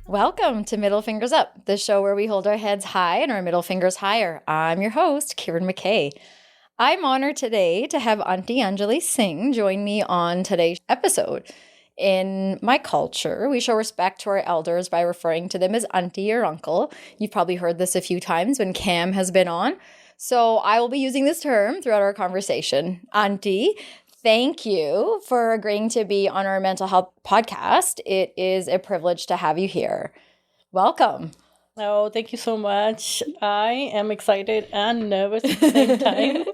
Welcome to Middle Fingers Up, the show where we hold our heads high and our middle fingers higher. I'm your host, Kieran McKay. I'm honored today to have Aunty Anjali Singh join me on today's episode. In my culture, we show respect to our elders by referring to them as auntie or uncle. You've probably heard this a few times when Cam has been on. So I will be using this term throughout our conversation. Auntie, thank you for agreeing to be on our mental health podcast. It is a privilege to have you here. Welcome. Oh, thank you so much. I am excited and nervous at the same time.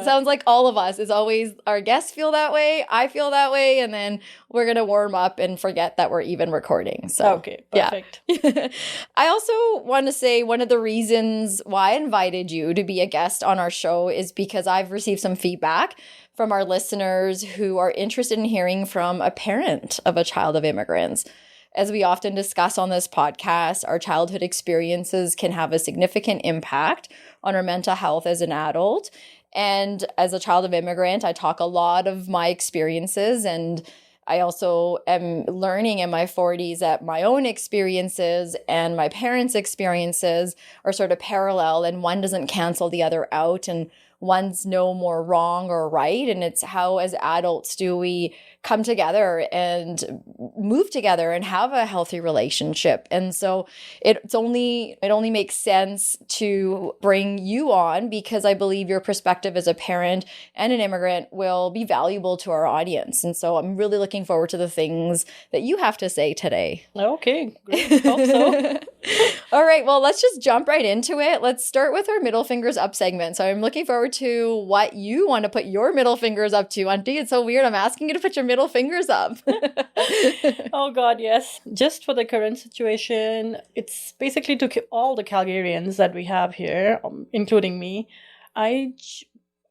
Sounds like all of us. Is always our guests feel that way. I feel that way. And then we're going to warm up and forget that we're even recording. So, okay, perfect. Yeah. I also want to say one of the reasons why I invited you to be a guest on our show is because I've received some feedback from our listeners who are interested in hearing from a parent of a child of immigrants. As we often discuss on this podcast, our childhood experiences can have a significant impact on our mental health as an adult. And as a child of immigrant, I talk a lot of my experiences, and I also am learning in my 40s that my own experiences and my parents' experiences are sort of parallel, and one doesn't cancel the other out, and one's no more wrong or right. And it's how as adults do we come together and move together and have a healthy relationship. And so it only makes sense to bring you on because I believe your perspective as a parent and an immigrant will be valuable to our audience. And so I'm really looking forward to the things that you have to say today. Okay, great. Hope so. All right, well, let's just jump right into it. Let's start with our middle fingers up segment. So I'm looking forward to what you want to put your middle fingers up to, Auntie. It's so weird. I'm asking you to put your middle fingers up. Oh, God, yes. Just for the current situation, it's basically to all the Calgarians that we have here, including me. I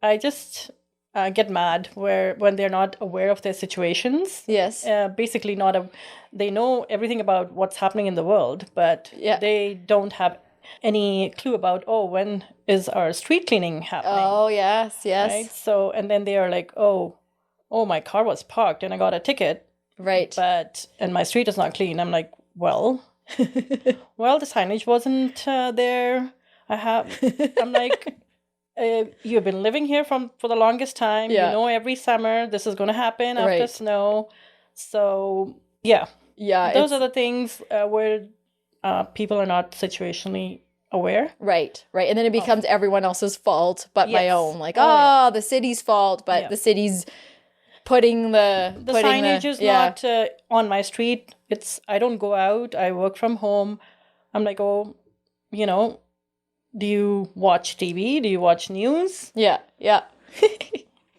just get mad when they're not aware of their situations. Yes. Basically, they know everything about what's happening in the world, but they don't have any clue about, when is our street cleaning happening? Oh, yes. Right? So, and then they are like, oh, my car was parked and I got a ticket. Right. And my street is not clean. I'm like, the signage wasn't there. I'm like, you've been living here for the longest time. Yeah. You know, every summer this is going to happen after snow. So, yeah. Yeah. Those are the things where people are not situationally aware. Right. And then it becomes everyone else's fault but my own. Like, the city's fault, but the city's putting the signage is not on my street. I don't go out. I work from home. I'm like, do you watch TV? Do you watch news? Yeah.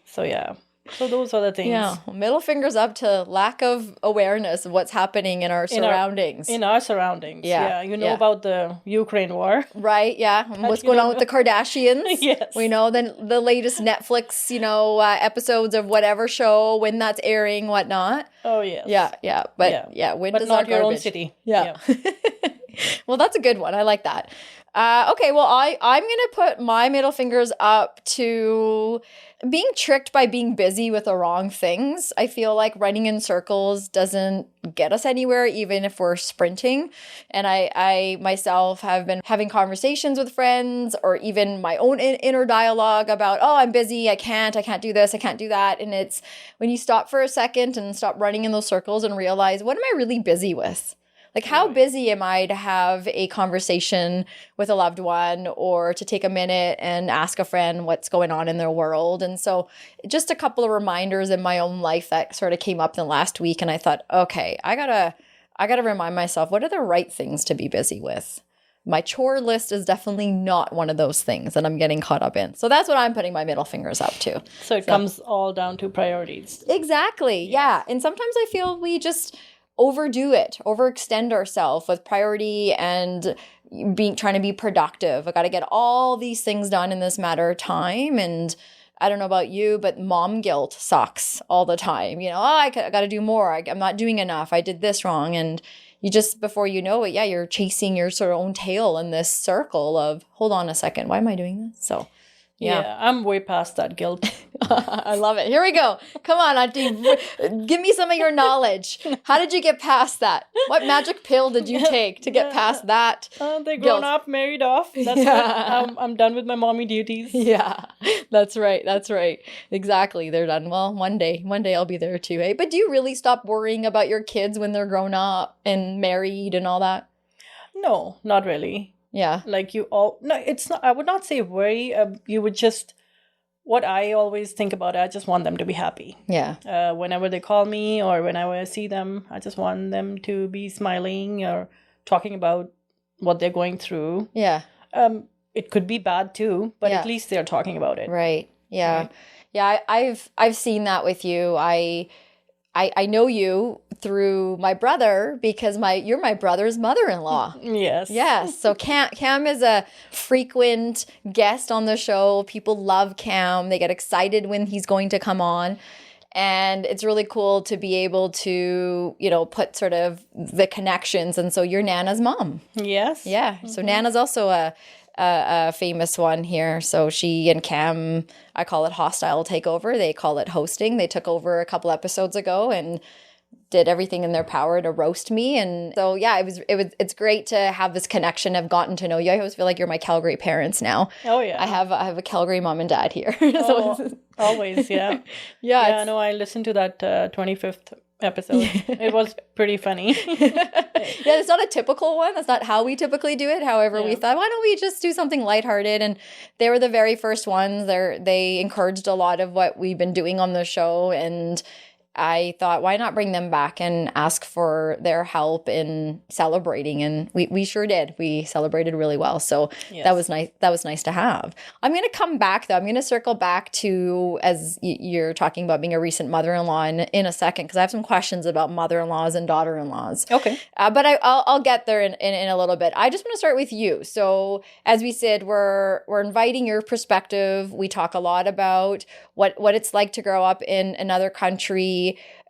So, yeah. So those are the things. Yeah. Middle fingers up to lack of awareness of what's happening in our surroundings. In our surroundings. Yeah. You know about the Ukraine war. Right. Yeah. And what's going on with the Kardashians. Yes. We know the latest Netflix, episodes of whatever show, when that's airing, whatnot. Oh, yes. Yeah. But when does not your own city. Yeah. Well, that's a good one. I like that. Okay, well, I'm going to put my middle fingers up to being tricked by being busy with the wrong things. I feel like running in circles doesn't get us anywhere, even if we're sprinting. And I myself have been having conversations with friends or even my own inner dialogue about, I'm busy, I can't do this, I can't do that. And it's when you stop for a second and stop running in those circles and realize, what am I really busy with? Like, how busy am I to have a conversation with a loved one or to take a minute and ask a friend what's going on in their world? And so just a couple of reminders in my own life that sort of came up in the last week. And I thought, okay, I gotta remind myself, what are the right things to be busy with? My chore list is definitely not one of those things that I'm getting caught up in. So that's what I'm putting my middle fingers up to. So it comes all down to priorities. Exactly. Yes. Yeah. And sometimes I feel we just overdo it, overextend ourselves with priority and trying to be productive. I got to get all these things done in this matter of time. And I don't know about you, but mom guilt sucks all the time. You know, I got to do more. I'm not doing enough. I did this wrong. And you just, before you know it, you're chasing your sort of own tail in this circle of, hold on a second, why am I doing this? So, yeah, I'm way past that guilt. I love it. Here we go. Come on, Auntie. Give me some of your knowledge. How did you get past that? What magic pill did you take to get past that? They're grown up, married off. That's it. I'm done with my mommy duties. Yeah, that's right. That's right. Exactly. They're done. Well, one day I'll be there too. Hey, but do you really stop worrying about your kids when they're grown up and married and all that? No, not really. Yeah. Like no, it's not, I would not say worry. You would just, what I always think about, I just want them to be happy. Yeah. Whenever they call me or whenever I see them, I just want them to be smiling or talking about what they're going through. Yeah. It could be bad too, but at least they're talking about it. Right. Yeah. Right. Yeah. I've seen that with you. I know you through my brother because you're my brother's mother-in-law. Yes. Yes. So Cam is a frequent guest on the show. People love Cam. They get excited when he's going to come on. And it's really cool to be able to, put sort of the connections. And so you're Nana's mom. Yes. Yeah. Mm-hmm. So Nana's also a famous one here. So she and Cam, I call it hostile takeover. They call it hosting. They took over a couple episodes ago and did everything in their power to roast me. And so, yeah, it's great to have this connection. I've gotten to know you. I always feel like you're my Calgary parents now. Oh, yeah. I have a Calgary mom and dad here. Always, yeah. Yeah, no, I listened to that 25th episode. It was pretty funny. Yeah, it's not a typical one. That's not how we typically do it. However, we thought, why don't we just do something lighthearted? And they were the very first ones. They encouraged a lot of what we've been doing on the show. And I thought, why not bring them back and ask for their help in celebrating? And we sure did. We celebrated really well. So that was nice. That was nice to have. I'm going to come back, though. I'm going to circle back to, as you're talking about being a recent mother-in-law in a second, because I have some questions about mother-in-laws and daughter-in-laws. Okay. But I'll get there in a little bit. I just want to start with you. So as we said, we're inviting your perspective. We talk a lot about what it's like to grow up in another country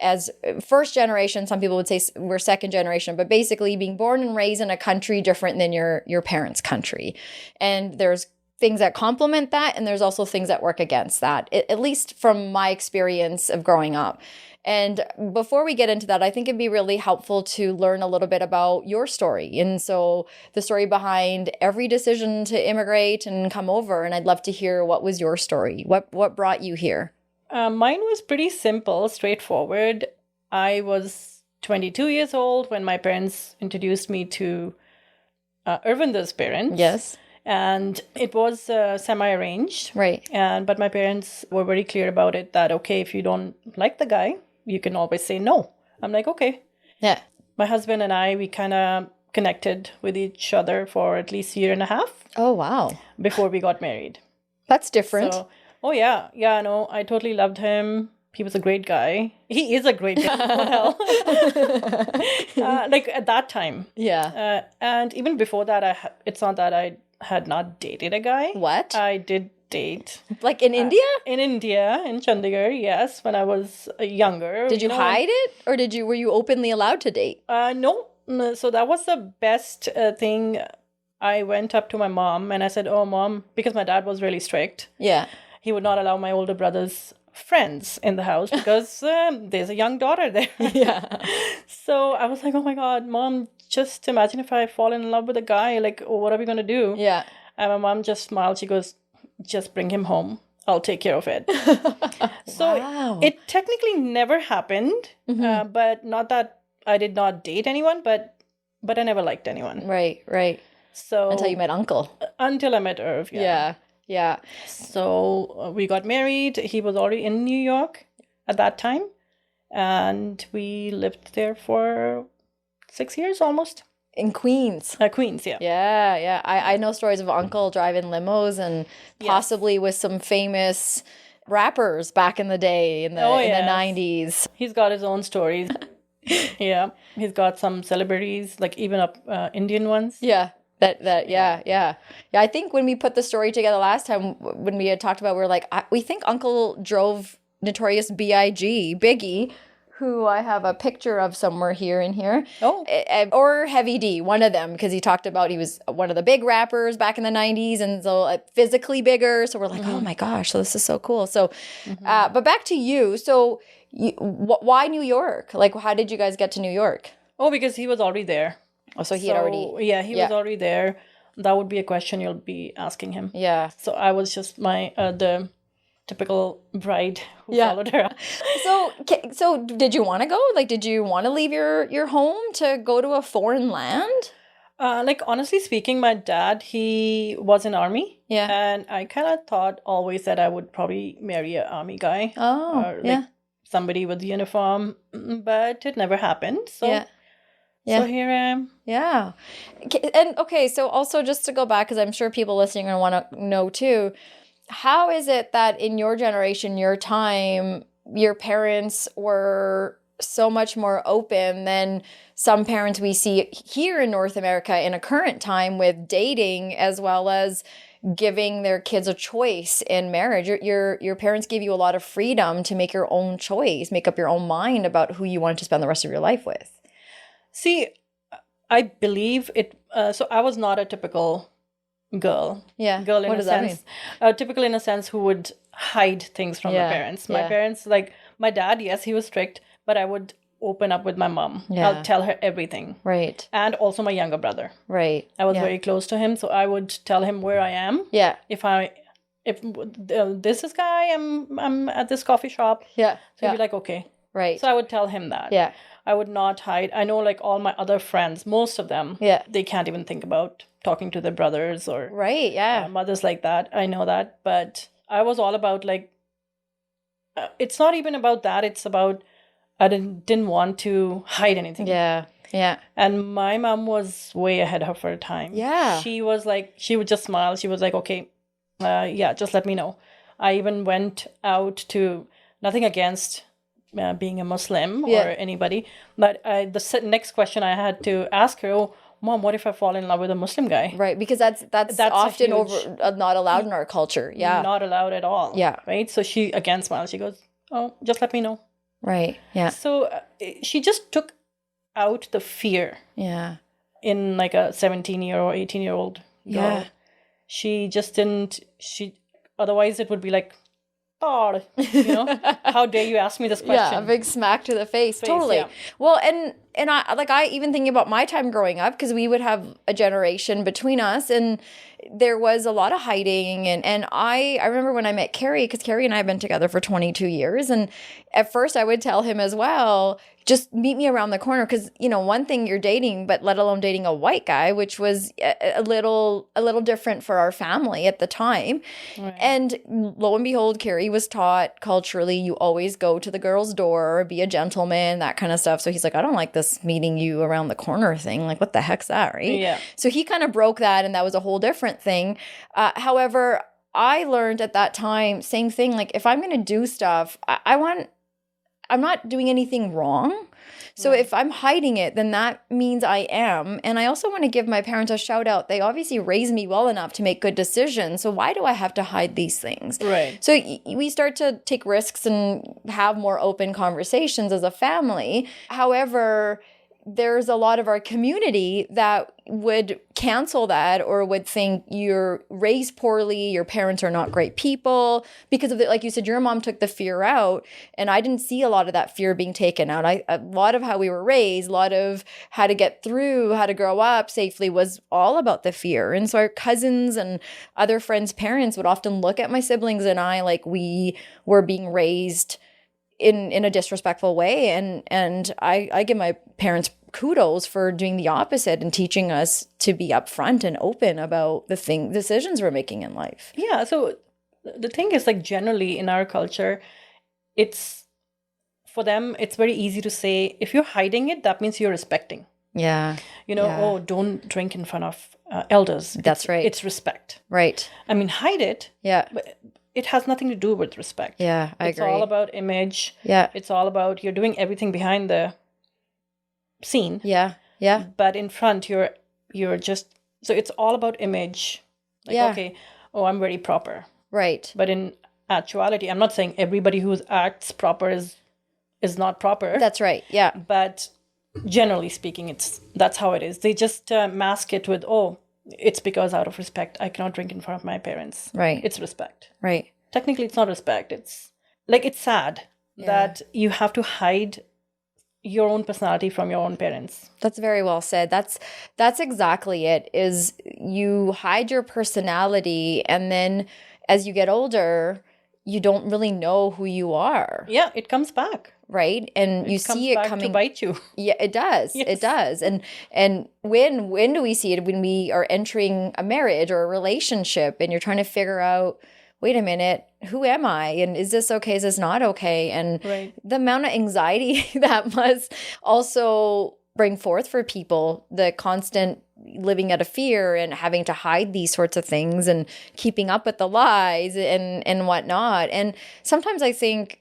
as first generation. Some people would say we're second generation, but basically being born and raised in a country different than your parents' country. And there's things that complement that, and there's also things that work against that, at least from my experience of growing up. And before we get into that, I think it'd be really helpful to learn a little bit about your story. And so the story behind every decision to immigrate and come over. And I'd love to hear, what was your story? What brought you here? Mine was pretty simple, straightforward. I was 22 years old when my parents introduced me to Irvinder's parents. Yes. And it was semi-arranged. Right. But my parents were very clear about it that, okay, if you don't like the guy, you can always say no. I'm like, okay. Yeah. My husband and I, we kind of connected with each other for at least a year and a half. Oh, wow. Before we got married. That's different. So, oh, yeah. Yeah, no, I totally loved him. He was a great guy. He is a great guy. What hell? Like at that time. Yeah. And even before that, it's not that I had not dated a guy. What? I did date. Like in India? In India, in Chandigarh, yes, when I was younger. Did you hide it? Or were you openly allowed to date? No. So that was the best thing. I went up to my mom and I said, oh, Mom, because my dad was really strict. Yeah. He would not allow my older brother's friends in the house because there's a young daughter there. Yeah. So I was like, oh my God, Mom, just imagine if I fall in love with a guy, like, oh, what are we going to do? Yeah. And my mom just smiled. She goes, just bring him home. I'll take care of it. So wow. It technically never happened, but not that I did not date anyone, but I never liked anyone. Right, right. So until you met Uncle. Until I met Irv, yeah. Yeah. So we got married. He was already in New York at that time. And we lived there for 6 years almost. In Queens. Queens, yeah. Yeah, yeah. I know stories of Uncle driving limos and possibly with some famous rappers back in the day in the 90s. He's got his own stories. Yeah. He's got some celebrities, like even Indian ones. Yeah. Yeah. I think when we put the story together last time, when we had talked about, we were like, we think Uncle drove Notorious B.I.G. Biggie, who I have a picture of somewhere in here. Oh. Or Heavy D, one of them, because he talked about he was one of the big rappers back in the 90s, and so physically bigger. So we're like, oh my gosh, so this is so cool. So, but back to you. So why New York? Like, how did you guys get to New York? Oh, because he was already there. Oh, so he had already... Yeah, he was already there. That would be a question you'll be asking him. Yeah. So I was just the typical bride who followed her. So did you want to go? Like, did you want to leave your home to go to a foreign land? Like, honestly speaking, my dad, he was in army. Yeah. And I kind of thought always that I would probably marry an army guy. Oh, or, like, somebody with uniform. But it never happened. So So here I am. Yeah. And okay, so also just to go back, because I'm sure people listening are going to want to know too, how is it that in your generation, your time, your parents were so much more open than some parents we see here in North America in a current time with dating, as well as giving their kids a choice in marriage? Your parents gave you a lot of freedom to make your own choice, make up your own mind about who you wanted to spend the rest of your life with. See, I believe it. So I was not a typical girl. Yeah. Girl in what a does sense. that mean? Typical in a sense who would hide things from my parents. My Yeah. parents, like my dad, yes, he was strict, but I would open up with my mom. Yeah. I'll tell her everything. Right. And also my younger brother. Right. I was very close to him, so I would tell him where I am. Yeah. If this is guy, I'm at this coffee shop. Yeah. So he'd be like, okay. Right. So I would tell him that. Yeah. I would not hide. I know, like, all my other friends, most of them, they can't even think about talking to their brothers or mothers like that. I know that. But I was all about, like, it's not even about that. It's about I didn't want to hide anything. Yeah. Yeah. And my mom was way ahead of her time. Yeah. She was like, she would just smile. She was like, okay, just let me know. I even went out to, nothing against being a Muslim or anybody, but the next question I had to ask her, oh, Mom, what if I fall in love with a Muslim guy? Right, because that's often not allowed in our culture. Yeah. Not allowed at all. Yeah. Right? So she again smiled. She goes, oh, just let me know. Right, yeah. So she just took out the fear. Yeah. In like a 17-year or 18-year-old girl. Yeah. She just didn't, otherwise it would be like, oh, how dare you ask me this question? Yeah, a big smack to the face. Totally. Yeah. Well, and I even thinking about my time growing up, because we would have a generation between us, and there was a lot of hiding. And I remember when I met Carrie, because Carrie and I have been together for 22 years. And at first I would tell him as well, just meet me around the corner. Because, one thing you're dating, but let alone dating a white guy, which was a little different for our family at the time. Right. And lo and behold, Carrie was taught culturally, you always go to the girl's door, be a gentleman, that kind of stuff. So he's like, I don't like this meeting you around the corner thing. Like, what the heck's that, right? Yeah. So he kind of broke that, and that was a whole different thing. However, I learned at that time, same thing. Like, if I'm going to do stuff, I'm not doing anything wrong. So if I'm hiding it, then that means I am. And I also want to give my parents a shout out. They obviously raised me well enough to make good decisions. So why do I have to hide these things? Right. So we start to take risks and have more open conversations as a family. However, there's a lot of our community that would cancel that or would think you're raised poorly, your parents are not great people because of it. Like you said, your mom took the fear out, and I didn't see a lot of that fear being taken out. A lot of how we were raised, a lot of how to get through, how to grow up safely was all about the fear. And so our cousins and other friends' parents would often look at my siblings and I like we were being raised in a disrespectful way. And I give my parents kudos for doing the opposite and teaching us to be upfront and open about the decisions we're making in life. Yeah. So the thing is, like, generally in our culture, for them, it's very easy to say, if you're hiding it, that means you're respecting. Yeah. Oh, don't drink in front of elders. That's right. It's respect. Right. I mean, hide it. Yeah. But it has nothing to do with respect. Yeah, I agree. It's all about image. Yeah. It's all about you're doing everything behind the scene. Yeah. Yeah. But in front, you're just So it's all about image. Like, okay, oh, I'm very proper. Right. But in actuality, I'm not saying everybody who acts proper is not proper. That's right. Yeah. But generally speaking, that's how it is. They just mask it with, oh, it's because out of respect, I cannot drink in front of my parents. Right. It's respect. Right. Technically, it's not respect. It's like, it's sad that you have to hide your own personality from your own parents. That's very well said. That's exactly it, is you hide your personality, and then as you get older, you don't really know who you are. Yeah, it comes back. Right? And you see it coming to bite you. Yeah, it does. Yes. It does. And when do we see it? When we are entering a marriage or a relationship and you're trying to figure out, wait a minute, who am I? And is this okay? Is this not okay? And the amount of anxiety that must also bring forth for people, the constant living out of fear and having to hide these sorts of things and keeping up with the lies and whatnot. And sometimes I think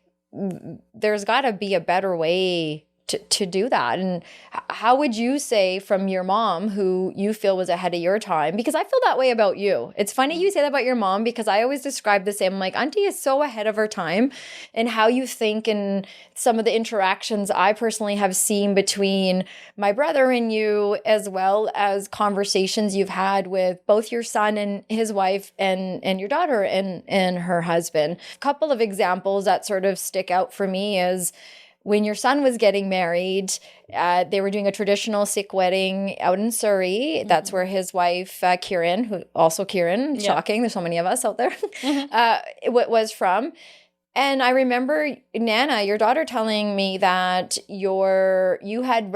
there's got to be a better way to do that. And how would you say, from your mom, who you feel was ahead of your time? Because I feel that way about you. It's funny you say that about your mom, because I always describe the same, like, Auntie is so ahead of her time, and how you think, and some of the interactions I personally have seen between my brother and you, as well as conversations you've had with both your son and his wife and your daughter and her husband. A couple of examples that sort of stick out for me is, when your son was getting married, they were doing a traditional Sikh wedding out in Surrey. Mm-hmm. That's where his wife, Kiran, shocking, there's so many of us out there, was from. And I remember Nana, your daughter, telling me that you had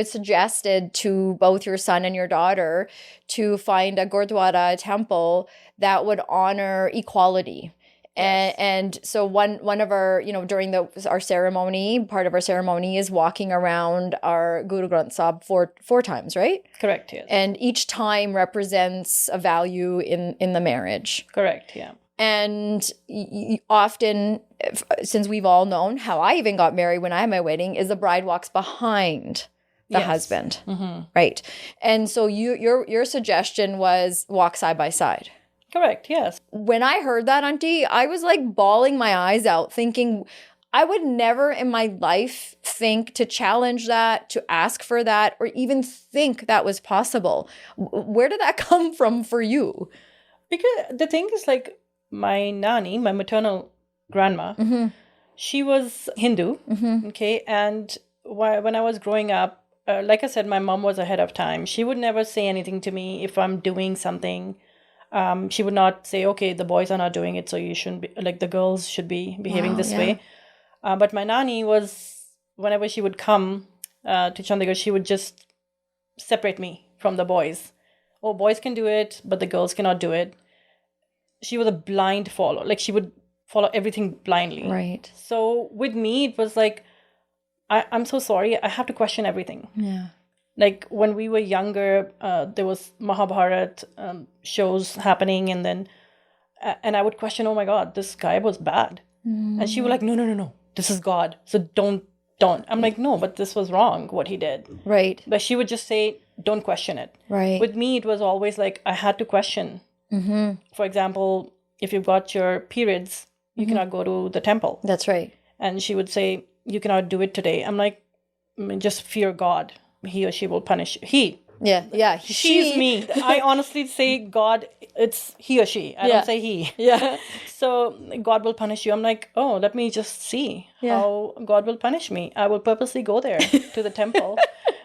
suggested to both your son and your daughter to find a Gurdwara temple that would honor equality. Yes. And so one of our, during our ceremony, part of our ceremony is walking around our Guru Granth Sahib four times, right? Correct, yes. And each time represents a value in the marriage. Correct, yeah. And often, since we've all known how I even got married when I had my wedding, is the bride walks behind the husband, right? And so your suggestion was walk side by side. Correct, yes. When I heard that, Auntie, I was like bawling my eyes out, thinking I would never in my life think to challenge that, to ask for that, or even think that was possible. Where did that come from for you? Because the thing is, like, my nani, my maternal grandma, she was Hindu, okay? And when I was growing up, like I said, my mom was ahead of time. She would never say anything to me if I'm doing something. She would not say, okay, the boys are not doing it, so you shouldn't be, like, the girls should be behaving this way. But my nani was, whenever she would come to Chandigarh, she would just separate me from the boys. Oh, boys can do it, but the girls cannot do it. She was a blind follower. Like, she would follow everything blindly. Right. So with me, it was like, I'm so sorry, I have to question everything. Yeah. Like, when we were younger, there was Mahabharat shows happening, and then and I would question, oh my God, this guy was bad. And she was like, no, this is God, so don't. I'm like, no, but this was wrong, what he did. Right. But she would just say, don't question it. Right. With me, it was always like, I had to question. For example, if you've got your periods, you cannot go to the temple. That's right. And she would say, you cannot do it today. I'm like, just fear God. He or she will punish you. He. Yeah. She's me. I honestly say God, it's he or she. I don't say he. Yeah. So God will punish you. I'm like, oh, let me just see how God will punish me. I will purposely go there to the temple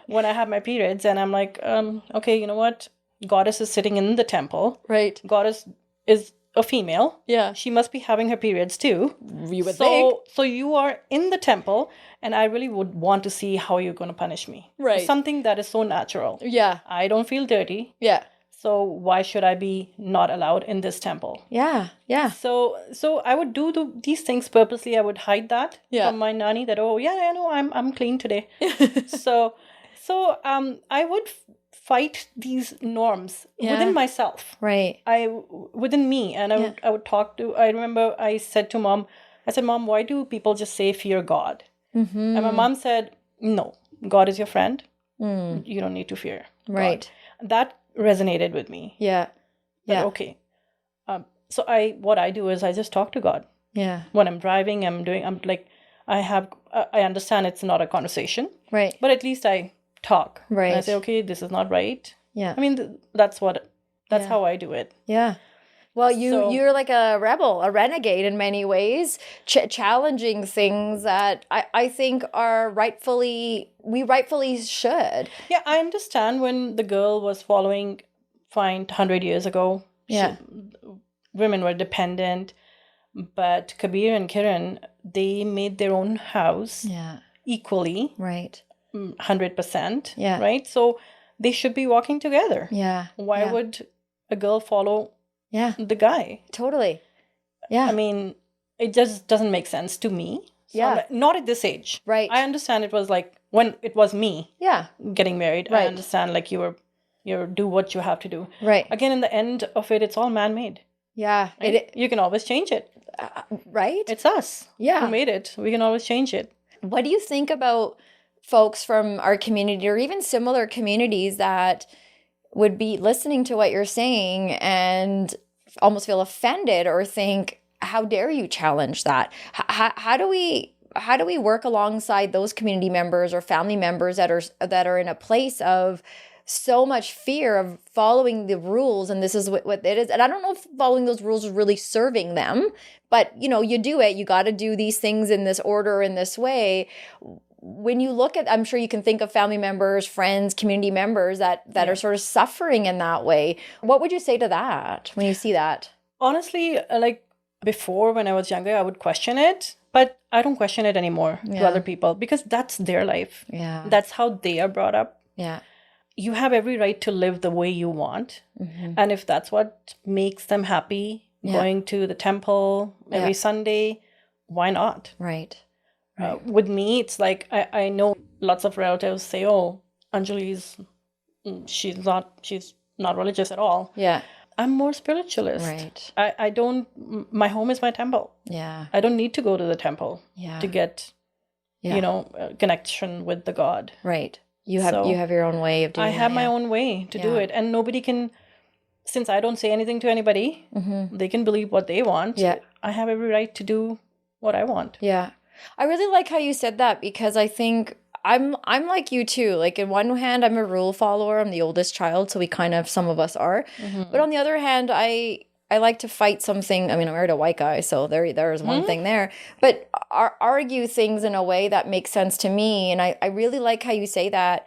when I have my periods. And I'm like, okay, you know what? Goddess is sitting in the temple. Right. Goddess is a female. Yeah. She must be having her periods too. You would think. So you are in the temple, and I really would want to see how you're going to punish me. Right. For something that is so natural. Yeah. I don't feel dirty. Yeah. So why should I be not allowed in this temple? Yeah. Yeah. So I would do these things purposely. I would hide that from my nani, that, oh yeah, I know, I'm clean today. so I would fight these norms within myself. Right. Within me. And I would talk to, I remember I said to Mom, Mom, why do people just say fear God? And my mom said, no, God is your friend. You don't need to fear Right. God. That resonated with me. Yeah. But Yeah. okay. So what I do is I just talk to God. Yeah. When I'm driving, I'm like, I understand it's not a conversation, Right. but at least I talk. Right. And I say, okay, this is not right. Yeah. I mean, that's how I do it. Yeah. Well, So- you're like a rebel, a renegade in many ways, challenging things that I think are we rightfully should. Yeah, I understand when the girl was following fine 100 years ago. Yeah. Women were dependent, but Kabir and Kiran, they made their own house Yeah. equally, Right. 100%. Yeah. Right? So they should be walking together. Yeah. Why yeah. would a girl follow Yeah. the guy? Totally. Yeah. I mean, it just doesn't make sense to me. So Yeah. I'm like, not at this age. Right. I understand it was like when it was me Yeah. getting married. Right. I understand like you do what you have to do. Right. Again, in the end of it, it's all man-made. Yeah. Right? You can always change it. Right. It's us Yeah. who made it. We can always change it. What do you think about folks from our community or even similar communities that would be listening to what you're saying and almost feel offended or think, how dare you challenge that? How do we work alongside those community members or family members that are in a place of so much fear of following the rules, and this is what it is. And I don't know if following those rules is really serving them, but you do it. You got to do these things in this order, in this way. When you look at, I'm sure you can think of family members, friends, community members that are sort of suffering in that way. What would you say to that when you see that? Honestly, like before when I was younger, I would question it, but I don't question it anymore to other people because that's their life. Yeah. That's how they are brought up. Yeah. You have every right to live the way you want. Mm-hmm. And if that's what makes them happy, going to the temple every Sunday, why not? Right. With me, it's like I know lots of relatives say, oh, Anjali's, she's not religious at all. Yeah. I'm more spiritualist. Right. I don't, my home is my temple. Yeah. I don't need to go to the temple to get, connection with the God. Right. You have your own way of doing it. I have my own way to do it. And nobody can, since I don't say anything to anybody, they can believe what they want. Yeah. I have every right to do what I want. Yeah. I really like how you said that because I think I'm like you too. Like in one hand, I'm a rule follower. I'm the oldest child, so some of us are. Mm-hmm. But on the other hand, I like to fight something. I mean, I married a white guy, so there's one thing there. But argue things in a way that makes sense to me. And I really like how you say that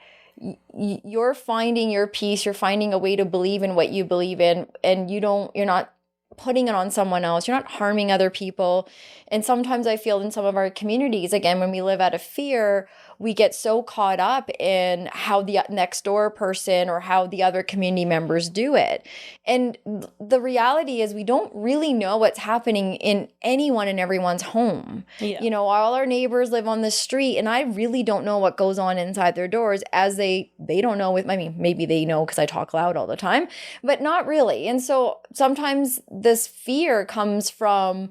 you're finding your peace. You're finding a way to believe in what you believe in, and you're not putting it on someone else. You're not harming other people. And sometimes I feel in some of our communities, again, when we live out of fear, we get so caught up in how the next door person or how the other community members do it. And the reality is we don't really know what's happening in anyone and everyone's home. Yeah. All our neighbors live on the street, and I really don't know what goes on inside their doors, as they don't know maybe they know because I talk loud all the time, but not really. And so sometimes this fear comes from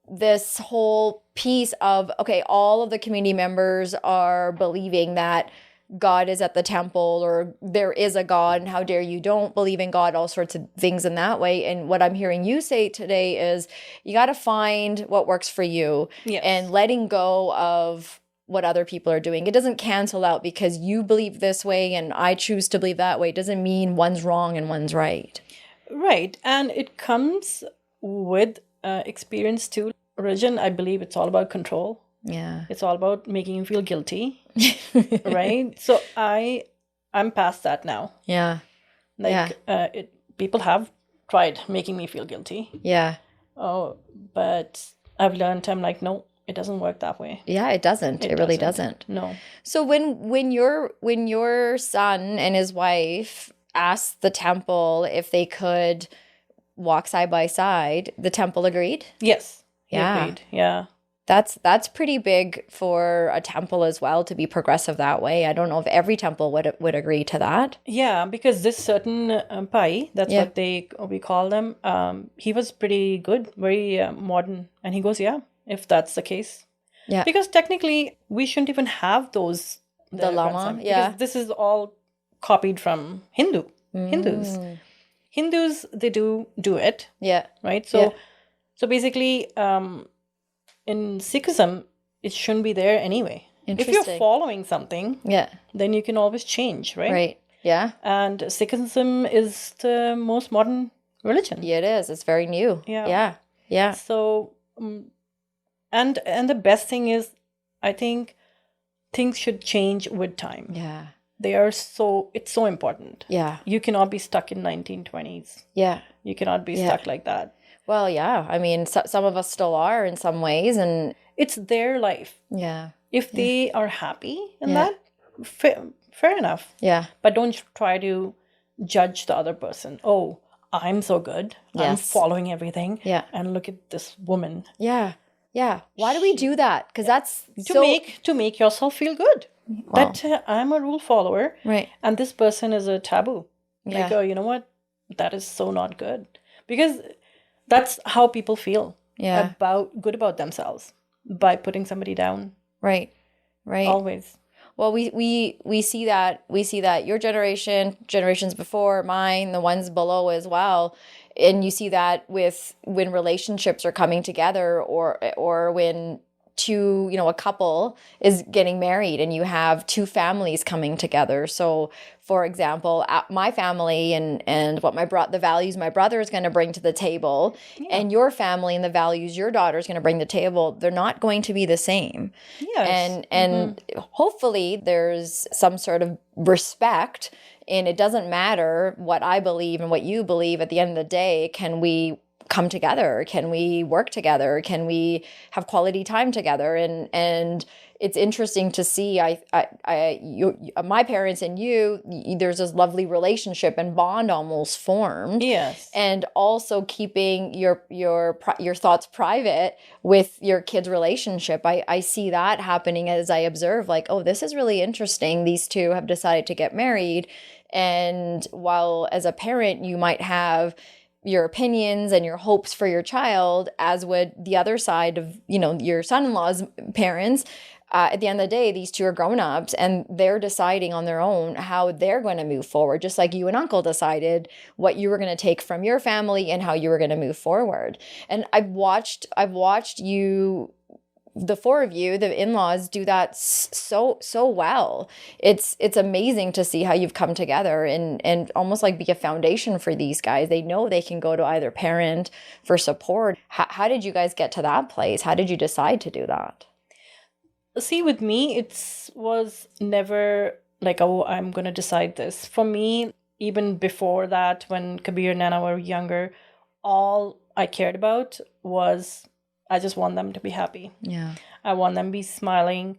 this whole piece of, okay, all of the community members are believing that God is at the temple or there is a God, and how dare you don't believe in God, all sorts of things in that way. And what I'm hearing you say today is you got to find what works for you and letting go of what other people are doing. It doesn't cancel out because you believe this way and I choose to believe that way. It doesn't mean one's wrong and one's right. Right. And it comes with experience too. Religion, I believe it's all about control. Yeah. It's all about making you feel guilty. Right? So I'm past that now. Yeah. People have tried making me feel guilty. Yeah. Oh, but I've learned, I'm like, no, it doesn't work that way. Yeah, it doesn't. It really doesn't. No. So when your son and his wife asked the temple if they could walk side by side, the temple agreed? Yes. Yeah. Agreed. Yeah. That's pretty big for a temple as well to be progressive that way. I don't know if every temple would agree to that. Yeah, because this certain Pai, that's what we call them, he was pretty good, very modern. And he goes, yeah, if that's the case. Yeah. Because technically, we shouldn't even have those The Lama, grandson. yeah. Because this is all copied from Hindus. Hindus, they do it, Yeah. right? So basically, in Sikhism, it shouldn't be there anyway. If you're following something, then you can always change, right? Right. Yeah. And Sikhism is the most modern religion. Yeah, it is. It's very new. Yeah. So, and the best thing is, I think things should change with time. Yeah. It's so important. Yeah. You cannot be stuck in 1920s. Yeah. You cannot be stuck like that. Well, yeah. I mean, some of us still are in some ways, and it's their life. Yeah. If they are happy in that, fair enough. Yeah. But don't try to judge the other person. Oh, I'm so good. Yes. I'm following everything. Yeah. And look at this woman. Yeah. Yeah. Why do we do that? Because that's to make yourself feel good. Wow. That I'm a rule follower. Right. And this person is a taboo. Yeah. Like, oh, you know what? That is so not good. Because that's how people feel about themselves, by putting somebody down. Right. Right. Always. Well, we see that your generation, generations before mine, the ones below as well, and you see that when relationships are coming together, or when a couple is getting married and you have two families coming together. So, for example, my family and what the values my brother is going to bring to the table, and your family and the values your daughter is going to bring to the table, they're not going to be the same. Yes. And hopefully there's some sort of respect, and it doesn't matter what I believe and what you believe. At the end of the day, can we come together? Can we work together? Can we have quality time together? And it's interesting to see. My parents and you, there's this lovely relationship and bond almost formed. Yes. And also keeping your thoughts private with your kids' relationship. I see that happening as I observe. Like, oh, this is really interesting. These two have decided to get married, and while as a parent you might have your opinions and your hopes for your child, as would the other side of, your son-in-law's parents. At the end of the day, these two are grown-ups and they're deciding on their own how they're going to move forward, just like you and uncle decided what you were going to take from your family and how you were going to move forward. And I've watched you, the four of you, the in-laws, do that so well. It's amazing to see how you've come together and almost like be a foundation for these guys. They know they can go to either parent for support. How did you guys get to that place? How did you decide to do that? See, with me, it was never like, oh, I'm going to decide this. For me, even before that, when Kabir and Nana were younger, all I cared about was I just want them to be happy. Yeah. I want them to be smiling.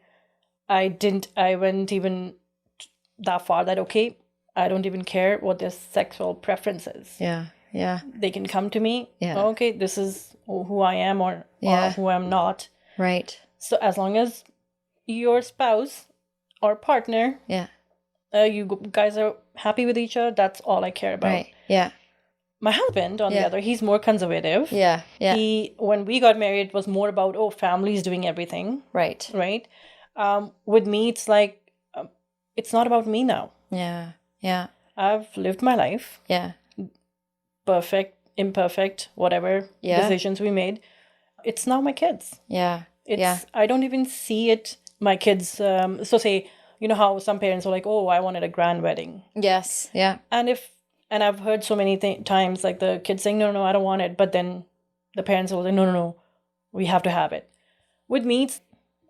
I went even that far that, okay, I don't even care what their sexual preference is. Yeah. Yeah. They can come to me. Yeah. Okay, this is who I am or who I'm not. Right. So as long as your spouse or partner, you guys are happy with each other, that's all I care about. Right. Yeah. My husband, on the other, he's more conservative. Yeah. When we got married, it was more about, families doing everything. Right. Right. With me, it's like, it's not about me now. Yeah. Yeah. I've lived my life. Yeah. Perfect, imperfect, whatever decisions we made. It's now my kids. Yeah. I don't even see it. My kids, so say, you know how some parents are like, oh, I wanted a grand wedding. Yes. Yeah. And I've heard so many times, like the kids saying, no, I don't want it. But then the parents will say, no, we have to have it. With me, it's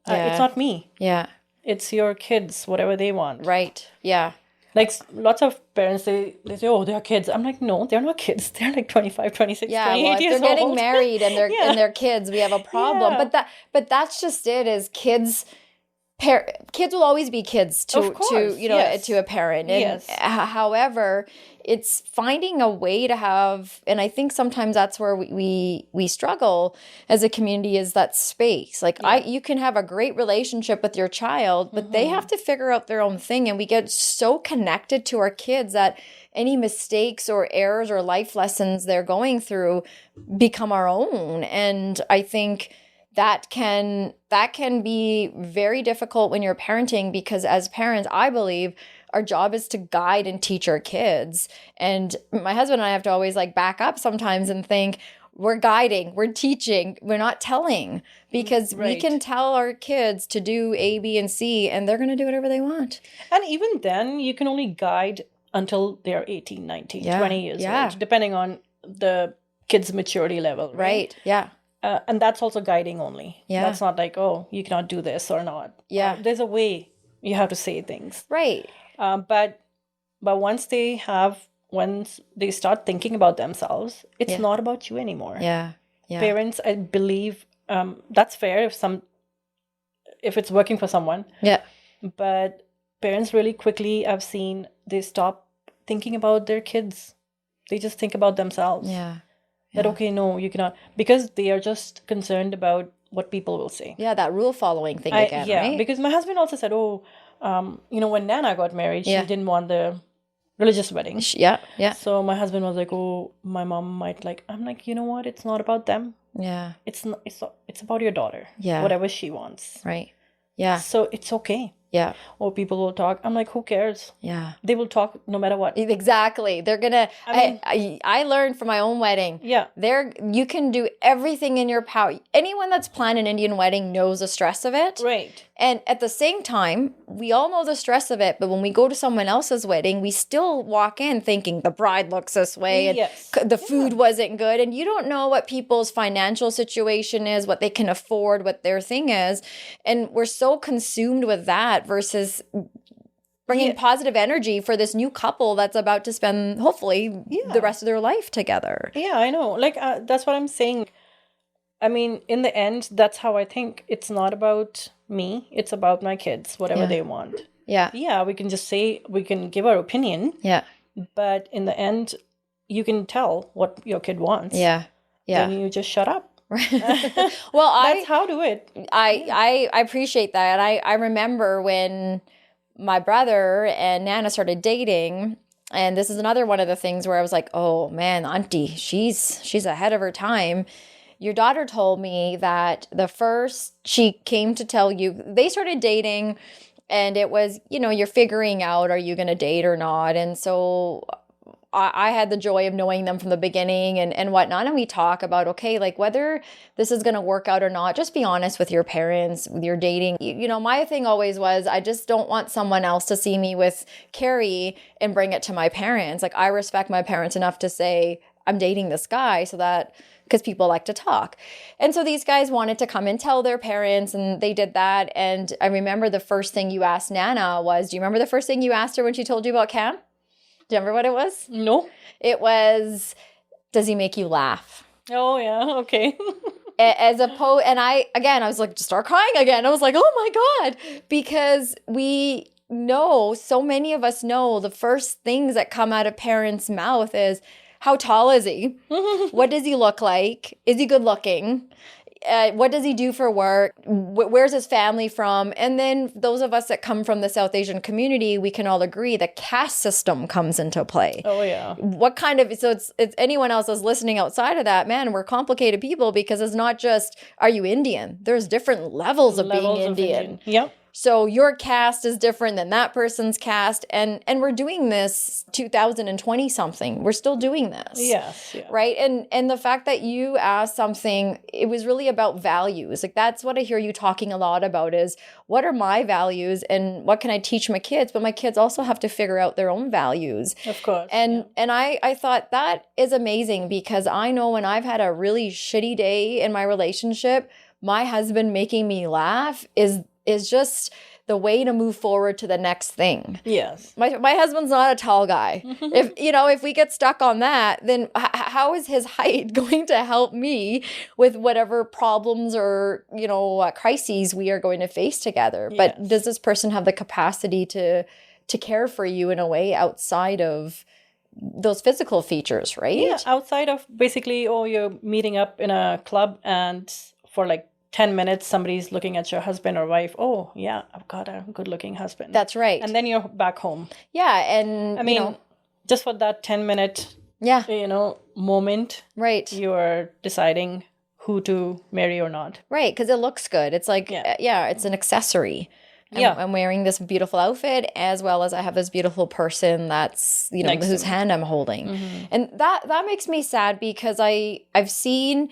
not me. Yeah. It's your kids, whatever they want. Right. Yeah. Like lots of parents, they say, oh, they're kids. I'm like, no, they're not kids. They're like 25, 26, 28 years old. They're getting married and they're kids. We have a problem. Yeah. But that's just it, is kids... kids will always be kids to a parent. And however, it's finding a way to have, and I think sometimes that's where we struggle as a community, is that space. Like you can have a great relationship with your child, but they have to figure out their own thing. And we get so connected to our kids that any mistakes or errors or life lessons they're going through become our own. And I think that can be very difficult when you're parenting, because as parents, I believe our job is to guide and teach our kids. And my husband and I have to always like back up sometimes and think, we're guiding, we're teaching, we're not telling, because we can tell our kids to do A, B, and C, and they're going to do whatever they want. And even then, you can only guide until they're 18, 19, 20 years old, depending on the kid's maturity level. Right. Yeah. And that's also guiding once. Yeah. That's not like, oh, you cannot do this or not. Yeah. There's a way you have to say things. Right. But once they start thinking about themselves, it's not about you anymore. Yeah. Parents, I believe, that's fair if it's working for someone. Yeah. But parents really quickly, I've seen, they stop thinking about their kids. They just think about themselves. Yeah. That, okay, no, you cannot. Because they are just concerned about what people will say. Yeah, that rule following thing again, right? Because my husband also said, when Nana got married, she didn't want the religious wedding. Yeah. So my husband was like, oh, my mom might like. I'm like, you know what? It's not about them. Yeah. It's about your daughter. Yeah. Whatever she wants. Right. Yeah. So it's okay. Yeah. Or people will talk. I'm like, who cares? Yeah. They will talk no matter what. Exactly. They're gonna. I learned from my own wedding. Yeah. You can do everything in your power. Anyone that's planned an Indian wedding knows the stress of it. Right. And at the same time, we all know the stress of it. But when we go to someone else's wedding, we still walk in thinking the bride looks this way and the food wasn't good. And you don't know what people's financial situation is, what they can afford, what their thing is. And we're so consumed with that versus bringing positive energy for this new couple that's about to spend, hopefully, the rest of their life together. Yeah, I know. Like, that's what I'm saying. I mean, in the end, that's how I think. It's not about me. It's about my kids, whatever they want. Yeah. Yeah, we can just say, we can give our opinion. Yeah. But in the end, you can tell what your kid wants. Yeah. Yeah. Then you just shut up. Well, that's how to do it. I appreciate that. And I remember when my brother and Nana started dating, and this is another one of the things where I was like, oh man, Auntie, she's ahead of her time. Your daughter told me that the first she came to tell you, they started dating, and it was, you're figuring out, are you going to date or not? And so I had the joy of knowing them from the beginning and whatnot. And we talk about, okay, like whether this is going to work out or not, just be honest with your parents, with your dating. My thing always was, I just don't want someone else to see me with Carrie and bring it to my parents. Like, I respect my parents enough to say, I'm dating this guy, so that, because people like to talk. And so these guys wanted to come and tell their parents, and they did that. And I remember the first thing you asked Nana was, do you remember the first thing you asked her when she told you about Cam? Do you remember what it was? No. It was, does he make you laugh? Oh, yeah. Okay. And I was like, just start crying again. I was like, oh my God. Because we know, so many of us know, the first things that come out of parents' mouth is, how tall is he? What does he look like? Is he good looking? What does he do for work? Where's his family from? And then those of us that come from the South Asian community, we can all agree the caste system comes into play. Oh, yeah. So it's anyone else that's listening outside of that, man, we're complicated people, because it's not just, are you Indian? There's different levels of being Indian. Yep. So your caste is different than that person's caste. And we're doing this 2020 something. We're still doing this. Yes. Yeah. Right. And the fact that you asked something, it was really about values. Like, that's what I hear you talking a lot about, is what are my values and what can I teach my kids? But my kids also have to figure out their own values. Of course. And I thought that is amazing, because I know when I've had a really shitty day in my relationship, my husband making me laugh is just the way to move forward to the next thing. Yes. My husband's not a tall guy. If we get stuck on that, then how is his height going to help me with whatever problems or, crises we are going to face together? Yes. But does this person have the capacity to care for you in a way outside of those physical features, right? Yeah, outside of basically, you're meeting up in a club and for like 10 minutes, somebody's looking at your husband or wife. Oh, yeah, I've got a good-looking husband. That's right. And then you're back home. Yeah, and I mean, just for that 10-minute, moment, right, you're deciding who to marry or not. Right, because it looks good. It's like, it's an accessory. I'm wearing this beautiful outfit, as well as I have this beautiful person that's, whose hand I'm holding. And that makes me sad, because I've seen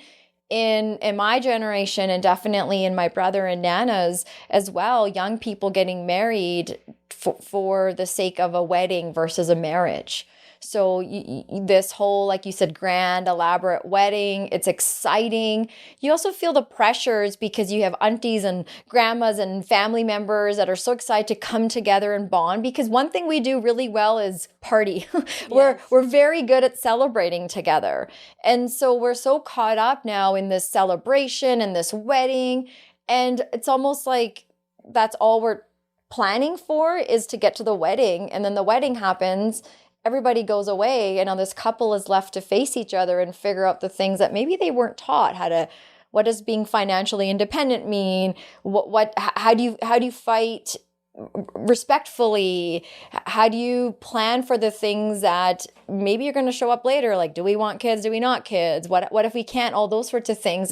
in my generation, and definitely in my brother and Nana's as well, young people getting married for the sake of a wedding versus a marriage. So this whole, like you said, grand, elaborate wedding, it's exciting. You also feel the pressures, because you have aunties and grandmas and family members that are so excited to come together and bond. Because one thing we do really well is party. We're very good at celebrating together. And so we're so caught up now in this celebration and this wedding. And it's almost like that's all we're planning for, is to get to the wedding. And then the wedding happens, everybody goes away, and now this couple is left to face each other and figure out the things that maybe they weren't taught. What does being financially independent mean? How do you fight respectfully? How do you plan for the things that maybe you're going to show up later? Like, do we want kids? Do we not kids? What if we can't? All those sorts of things.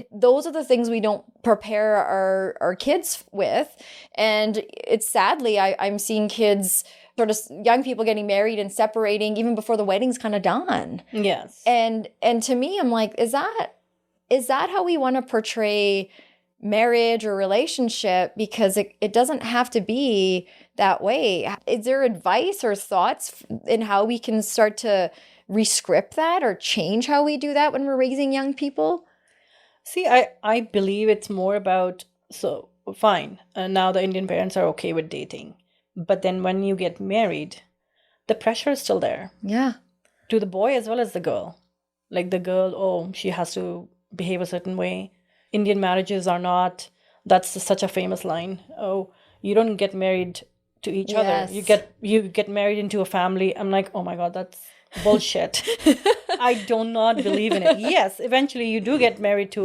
Those are the things we don't prepare our kids with. And it's sadly, I'm seeing kids, sort of young people, getting married and separating even before the wedding's kind of done. Yes. And to me, I'm like, is that how we want to portray marriage or relationship? Because it doesn't have to be that way. Is there advice or thoughts in how we can start to rescript that or change how we do that when we're raising young people? See, I believe it's more about, so fine, now the Indian parents are okay with dating. But then when you get married, the pressure is still there. Yeah. To the boy as well as the girl. Like the girl, she has to behave a certain way. Indian marriages are not, that's such a famous line. Oh, you don't get married to each other. You get married into a family. I'm like, oh my God, that's bullshit. I do not believe in it. Yes, eventually you do get married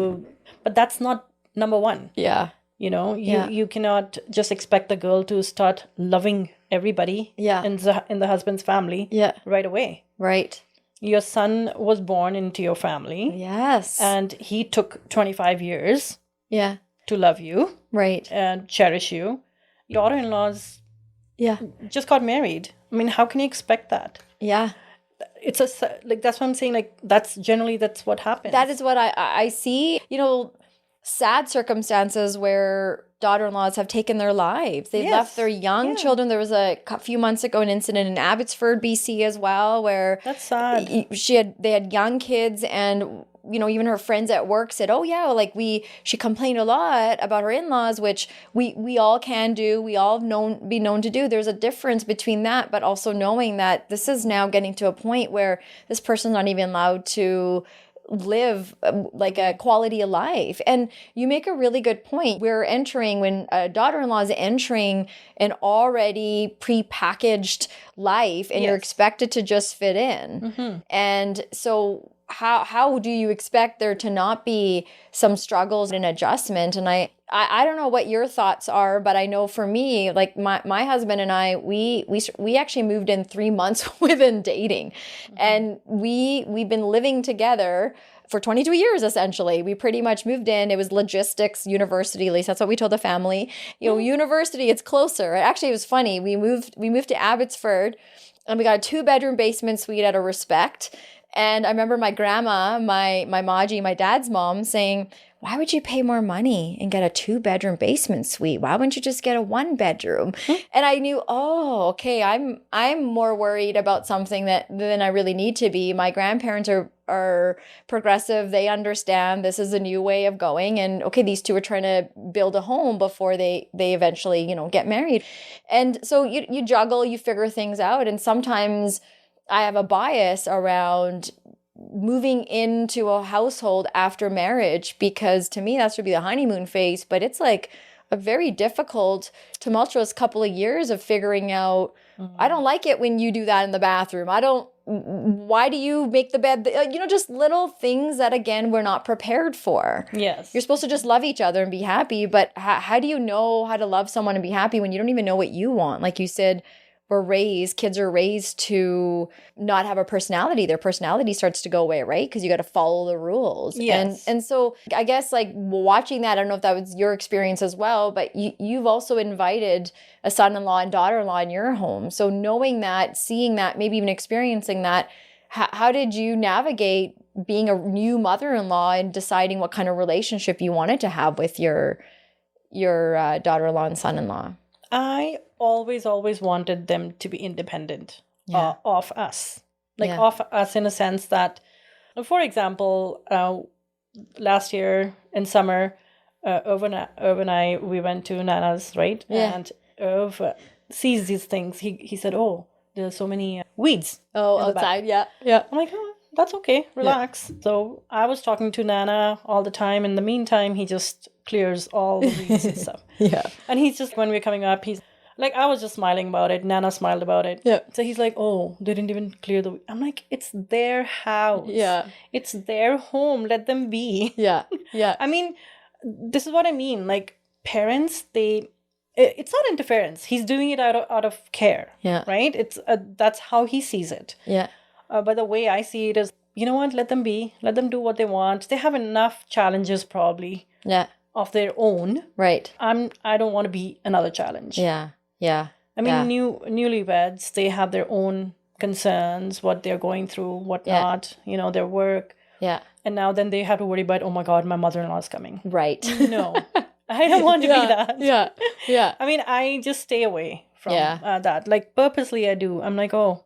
but that's not number one. Yeah. You cannot just expect the girl to start loving everybody in the husband's family right away. Right. Your son was born into your family. Yes. And he took 25 years to love you. Right. And cherish you. Your daughter-in-laws just got married. I mean, how can you expect that? Yeah. It's that's what I'm saying. Like, that's what happens. That is what I see. Sad circumstances where daughter-in-laws have taken their lives. They've left their young children. There was a few months ago an incident in Abbotsford, BC as well, where that's sad. They had young kids, and even her friends at work said, "Oh yeah, like she complained a lot about her in-laws," which we all can do. We all be known to do. There's a difference between that, but also knowing that this is now getting to a point where this person's not even allowed to live like a quality of life. And you make a really good point. When a daughter-in-law is entering an already pre-packaged life, and you're expected to just fit in. Mm-hmm. And so how do you expect there to not be some struggles and adjustment? And I don't know what your thoughts are, but I know for me, like my husband and I, we actually moved in 3 months within dating. Mm-hmm. And we've been living together for 22 years, essentially. We pretty much moved in. It was logistics, university, at least that's what we told the family. University, it's closer. Actually, it was funny. We moved to Abbotsford, and we got a 2-bedroom basement suite out of respect. And I remember my grandma, my Maji, my dad's mom, saying, "Why would you pay more money and get a 2-bedroom basement suite? Why wouldn't you just get a 1-bedroom?" And I knew, okay, I'm more worried about something than I really need to be. My grandparents are progressive. They understand this is a new way of going. And okay, these two are trying to build a home before they eventually, get married. And so you juggle, you figure things out. And sometimes I have a bias around moving into a household after marriage, because to me that should be the honeymoon phase, but it's like a very difficult, tumultuous couple of years of figuring out, I don't like it when you do that in the bathroom. Why do you make the bed? Just little things that, again, we're not prepared for. Yes. You're supposed to just love each other and be happy, but how do you know how to love someone and be happy when you don't even know what you want? Like you said, kids are raised to not have a personality. Their personality starts to go away, right? Because you got to follow the rules. Yes. And so I guess like watching that, I don't know if that was your experience as well, but you've also invited a son-in-law and daughter-in-law in your home. So knowing that, seeing that, maybe even experiencing that, how did you navigate being a new mother-in-law and deciding what kind of relationship you wanted to have with your daughter-in-law and son-in-law? I always wanted them to be independent of us. Of us in a sense that, for example, last year in summer, Irv and I, we went to Nana's, right? Yeah. And Irv sees these things. He said, oh, there's so many weeds. Oh, outside, yeah. I'm like, oh, that's okay, relax. Yeah. So I was talking to Nana all the time. In the meantime, he just clears all the weeds and stuff. Yeah. And he's just, when we're coming up, he's like, I was just smiling about it. Nana smiled about it. Yeah. So he's like, oh, they didn't even clear the... I'm like, it's their house. Yeah. It's their home. Let them be. Yeah. Yeah. I mean, this is what I mean. Like, parents, it's not interference. He's doing it out of care. Yeah. Right? It's that's how he sees it. Yeah. But the way I see it is, you know what? Let them be. Let them do what they want. They have enough challenges probably. Yeah. Of their own. Right. I don't want to be another challenge. Yeah. Yeah. I mean, newlyweds, they have their own concerns, what they're going through, what not, their work. Yeah. And now then they have to worry about, oh my God, my mother-in-law is coming. Right. No, I don't want to be that. Yeah. Yeah. I mean, I just stay away from that. Like, purposely I do. I'm like, oh,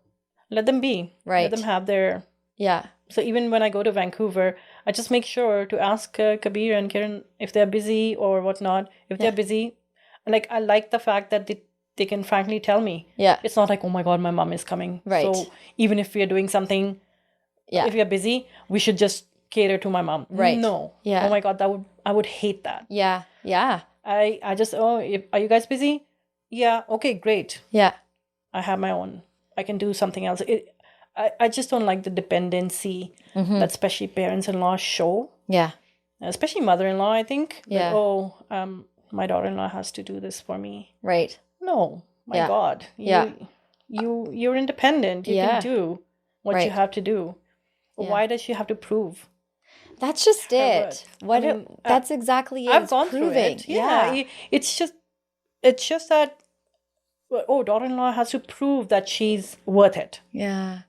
let them be. Right. Let them have their... Yeah. So even when I go to Vancouver, I just make sure to ask Kabir and Kiran if they're busy or whatnot. If they're busy, like, I like the fact that they can frankly tell me. Yeah. It's not like, oh my God, my mom is coming. Right. So even if we are doing something, if we are busy, we should just cater to my mom. Right. No. Yeah. Oh my God, I would hate that. Yeah. Yeah. I just, are you guys busy? Yeah. Okay, great. Yeah. I have my own. I can do something else. I just don't like the dependency that especially parents-in-law show. Yeah. Especially mother-in-law, I think. Yeah. Like, my daughter-in-law has to do this for me. Right. No. My God. You're independent. You can do what you have to do. Yeah. Why does she have to prove? That's just it. That's exactly it. I've gone through it. Yeah. It's just that, daughter-in-law has to prove that she's worth it. Yeah.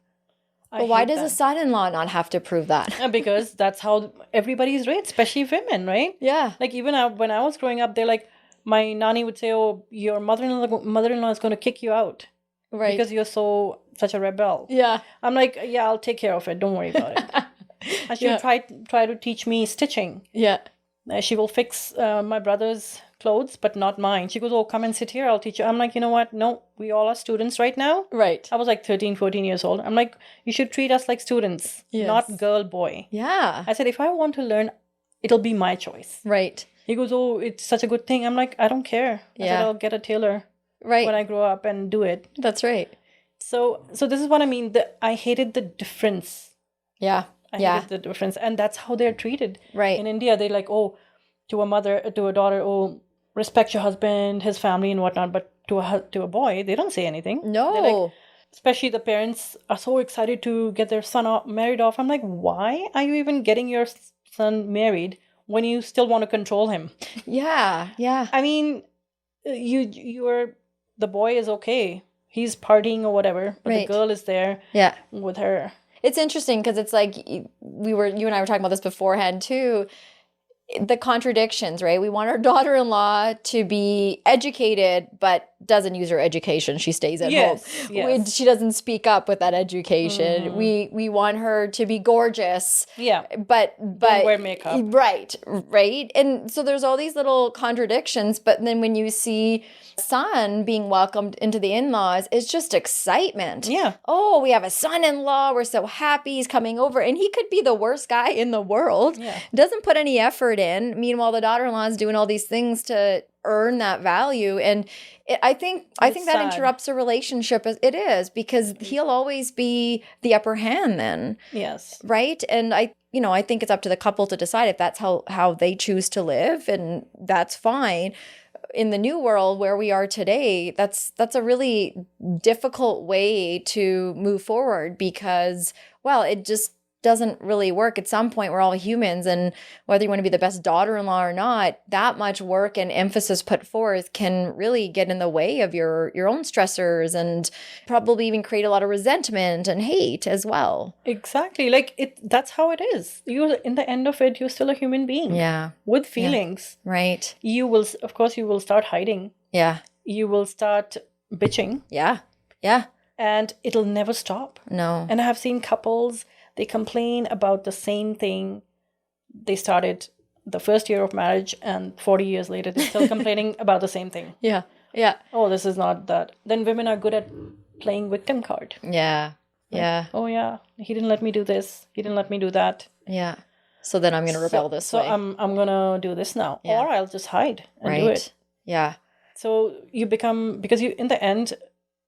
But why does a son-in-law not have to prove that? Because that's how everybody's raised, especially women, right? Yeah. Like, even when I was growing up, they're like, my nanny would say, oh, your mother-in-law is going to kick you out. Right. Because you're such a rebel. Yeah. I'm like, yeah, I'll take care of it. Don't worry about it. And she would try to teach me stitching. Yeah. She will fix my brother's clothes, but not mine. She goes, oh, come and sit here. I'll teach you. I'm like, you know what? No, we all are students right now. Right. I was like 13, 14 years old. I'm like, you should treat us like students, not girl, boy. Yeah. I said, if I want to learn, it'll be my choice. Right. He goes, oh, it's such a good thing. I'm like, I don't care. I said, I'll get a tailor when I grow up and do it. That's right. So this is what I mean. I hated the difference. Yeah. I hated the difference. And that's how they're treated. Right. In India, they're like, oh, to a daughter, oh, respect your husband, his family and whatnot. But to a boy, they don't say anything. No. Like, especially the parents are so excited to get their son married off. I'm like, why are you even getting your son married when you still want to control him? Yeah. Yeah. I mean, the boy is okay. He's partying or whatever, but the girl is there with her. It's interesting because it's like you and I were talking about this beforehand too. The contradictions, right? We want our daughter-in-law to be educated, but doesn't use her education. She stays at home. Yes. She doesn't speak up with that education. Mm-hmm. We want her to be gorgeous. Yeah. But don't wear makeup. Right. And so there's all these little contradictions, but then when you see son being welcomed into the in-laws, it's just excitement. Yeah. Oh, we have a son-in-law. We're so happy he's coming over. And he could be the worst guy in the world. Yeah. Doesn't put any effort in. Meanwhile, the daughter-in-law is doing all these things to earn that value. And I think that interrupts a relationship. It is, because he'll always be the upper hand then. Yes. Right? And I think it's up to the couple to decide if that's how they choose to live, and that's fine. in the new world where we are today, that's a really difficult way to move forward because, well, it just doesn't really work. At some point, we're all humans, and whether you want to be the best daughter-in-law or not, that much work and emphasis put forth can really get in the way of your own stressors and probably even create a lot of resentment and hate as well. Exactly. Like that's how it is. You, in the end of it, you're still a human being. Yeah. With feelings. Yeah. Right. You will, of course, you will start hiding. Yeah. You will start bitching. Yeah. Yeah. And it'll never stop. No. And I have seen couples, they complain about the same thing. They started the first year of marriage, and 40 years later, they're still complaining about the same thing. Yeah. Yeah. Oh, this is not that. Then women are good at playing victim card. Yeah. Like, yeah. oh, yeah. He didn't let me do this. He didn't let me do that. Yeah. So then I'm going to rebel this way. So I'm going to do this now. Yeah. Or I'll just hide and do it. Yeah. So you become, because you, in the end,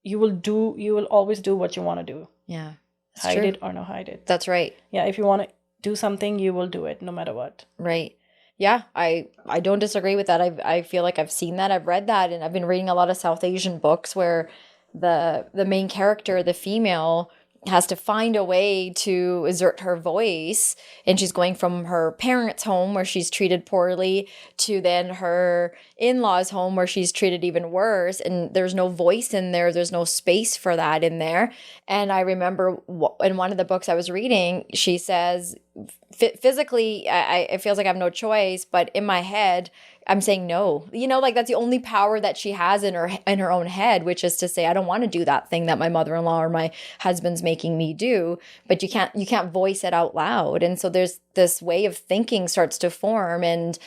you will always do what you want to do. Yeah. Hide it or not hide it. That's right. Yeah, if you want to do something, you will do it no matter what. Right. Yeah, I don't disagree with that. I feel like I've seen that. I've read that, and I've been reading a lot of South Asian books where the main character, the female, has to find a way to exert her voice, and she's going from her parents' home where she's treated poorly to then her in-laws' home where she's treated even worse, and there's no voice in there, there's no space for that in there. And I remember in one of the books I was reading, she says physically it feels like I have no choice, but in my head I'm saying no. You know, like that's the only power that she has in her own head, which is to say, I don't want to do that thing that my mother-in-law or my husband's making me do. But you can't voice it out loud. And so there's this way of thinking starts to form. And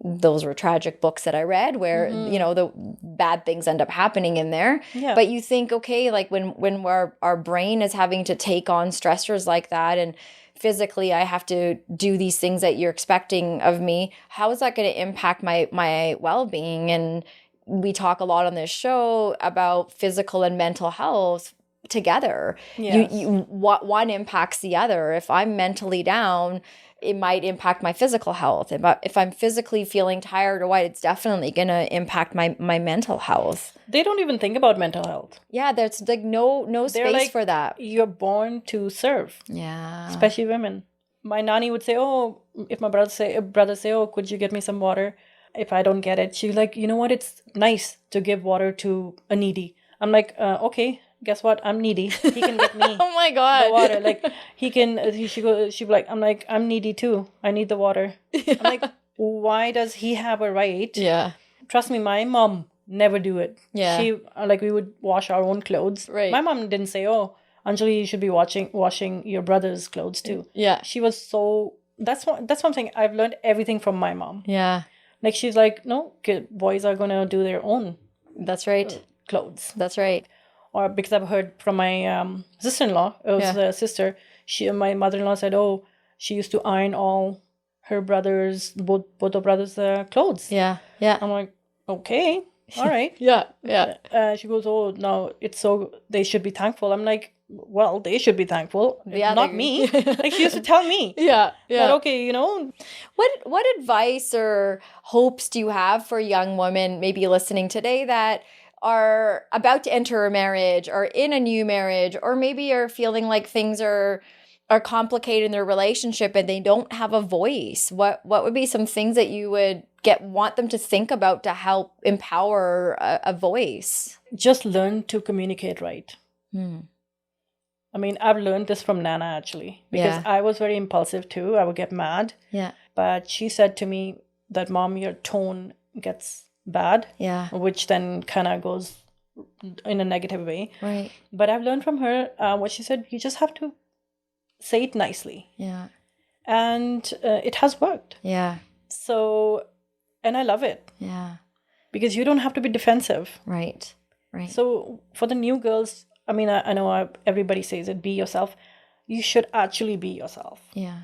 those were tragic books that I read where, you know, the bad things end up happening in there. Yeah. But you think, okay, like when our brain is having to take on stressors like that, and physically I have to do these things that you're expecting of me, how is that going to impact my well-being? And we talk a lot on this show about physical and mental health together. Yes. One impacts the other. If I'm mentally down, it might impact my physical health. If I'm physically feeling tired or what, it's definitely going to impact my mental health. They don't even think about mental health. Yeah, there's like no space for that. You're born to serve. Yeah. Especially women. My nanny would say, oh, if my brother say, oh, could you get me some water? If I don't get it, she's like, you know what? It's nice to give water to a needy. I'm like, okay. Guess what? I'm needy. He can get me oh my God. the water. Like she'd be like, I'm like, I'm needy too. I need the water. Yeah. I'm like, why does he have a right? Yeah. Trust me, my mom never do it. Yeah. She we would wash our own clothes. Right. My mom didn't say, oh, Anjali, you should be washing your brother's clothes too. Yeah. She was so, that's one thing. I've learned everything from my mom. Yeah. Like she's like, no, boys are going to do their own. That's right. Clothes. That's right. Or because I've heard from my sister-in-law, it was a sister, my mother-in-law said, oh, she used to iron all her both her brothers' clothes. Yeah, yeah. I'm like, okay, all right. yeah, yeah. She goes, oh, no, it's so, they should be thankful. I'm like, well, they should be thankful, not me. Like she used to tell me. Yeah, yeah. But okay, you know. What advice or hopes do you have for young women maybe listening today that are about to enter a marriage or in a new marriage, or maybe are feeling like things are complicated in their relationship and they don't have a voice? What would be some things that you would want them to think about to help empower a voice? Just learn to communicate right. I mean, I've learned this from Nana actually, because I was very impulsive too. I would get mad. Yeah. But she said to me that, Mom, your tone gets bad, which then kind of goes in a negative way. Right. But I've learned from her what she said, you just have to say it nicely. Yeah. And it has worked. Yeah. So, and I love it. Yeah. Because you don't have to be defensive. Right. Right. So for the new girls, I mean, I know everybody says it, be yourself. You should actually be yourself. Yeah.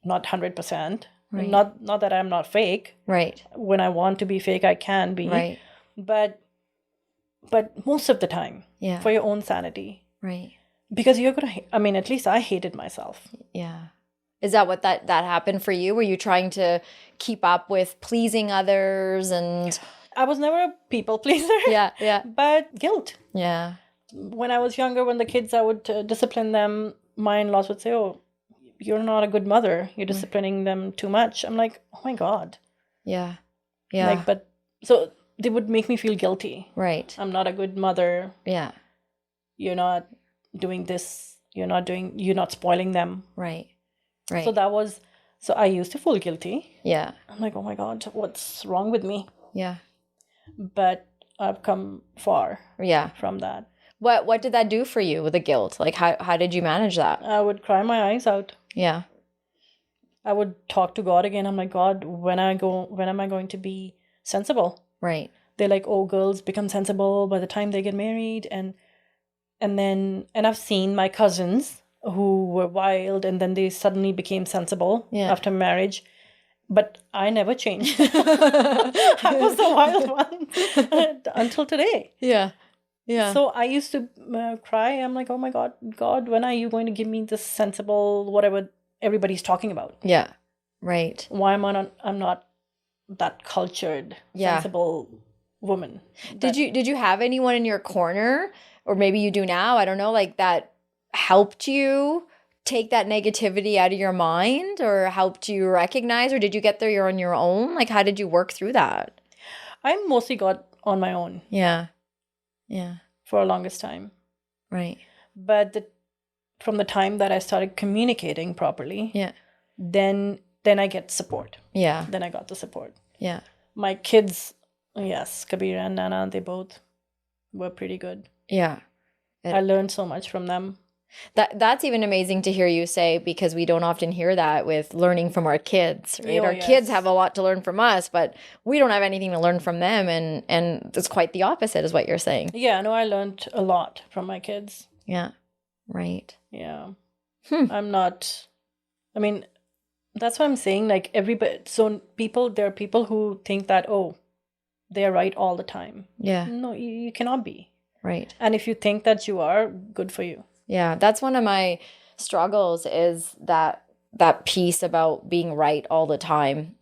Not 100%. Right. Not that I'm not fake. Right. When I want to be fake, I can be. Right. But most of the time, for your own sanity. Right. Because you're going to, I mean, at least I hated myself. Yeah. Is that what that happened for you? Were you trying to keep up with pleasing others and... I was never a people pleaser. Yeah. But guilt. Yeah. When I was younger, when the kids, I would discipline them, my in-laws would say, oh, you're not a good mother. You're disciplining them too much. I'm like, oh my God. Yeah. Yeah. But so they would make me feel guilty. Right. I'm not a good mother. Yeah. You're not doing this. You're not spoiling them. Right. So I used to feel guilty. Yeah. I'm like, oh my God, what's wrong with me? Yeah. But I've come far from that. What did that do for you with the guilt? Like, how did you manage that? I would cry my eyes out. Yeah. I would talk to God again. I'm like, God, when am I going to be sensible? Right. They're like, oh, girls become sensible by the time they get married. And I've seen my cousins who were wild and then they suddenly became sensible after marriage. But I never changed. I was the wild one until today. Yeah. Yeah. So I used to cry. I'm like, oh my God, when are you going to give me this sensible, whatever everybody's talking about? Yeah. Right. Why am I'm not that cultured, sensible woman? Did you have anyone in your corner, or maybe you do now, I don't know, like that helped you take that negativity out of your mind, or helped you recognize, or did you get there on your own? Like, how did you work through that? I mostly got on my own. Yeah. Yeah. For the longest time. Right. But from the time that I started communicating properly, then I get support. Yeah. Then I got the support. Yeah. My kids, yes, Kabir and Nana, they both were pretty good. Yeah. I learned so much from them. That's even amazing to hear you say, because we don't often hear that with learning from our kids, right? Oh, our kids have a lot to learn from us, but we don't have anything to learn from them, and it's quite the opposite is what you're saying. Yeah, no, I learned a lot from my kids. Yeah. Right. Yeah. I mean, that's what I'm saying, like everybody, so there are people who think that, oh, they're right all the time. Yeah. No, you cannot be. Right. And if you think that you are, good for you. Yeah, that's one of my struggles, is that piece about being right all the time,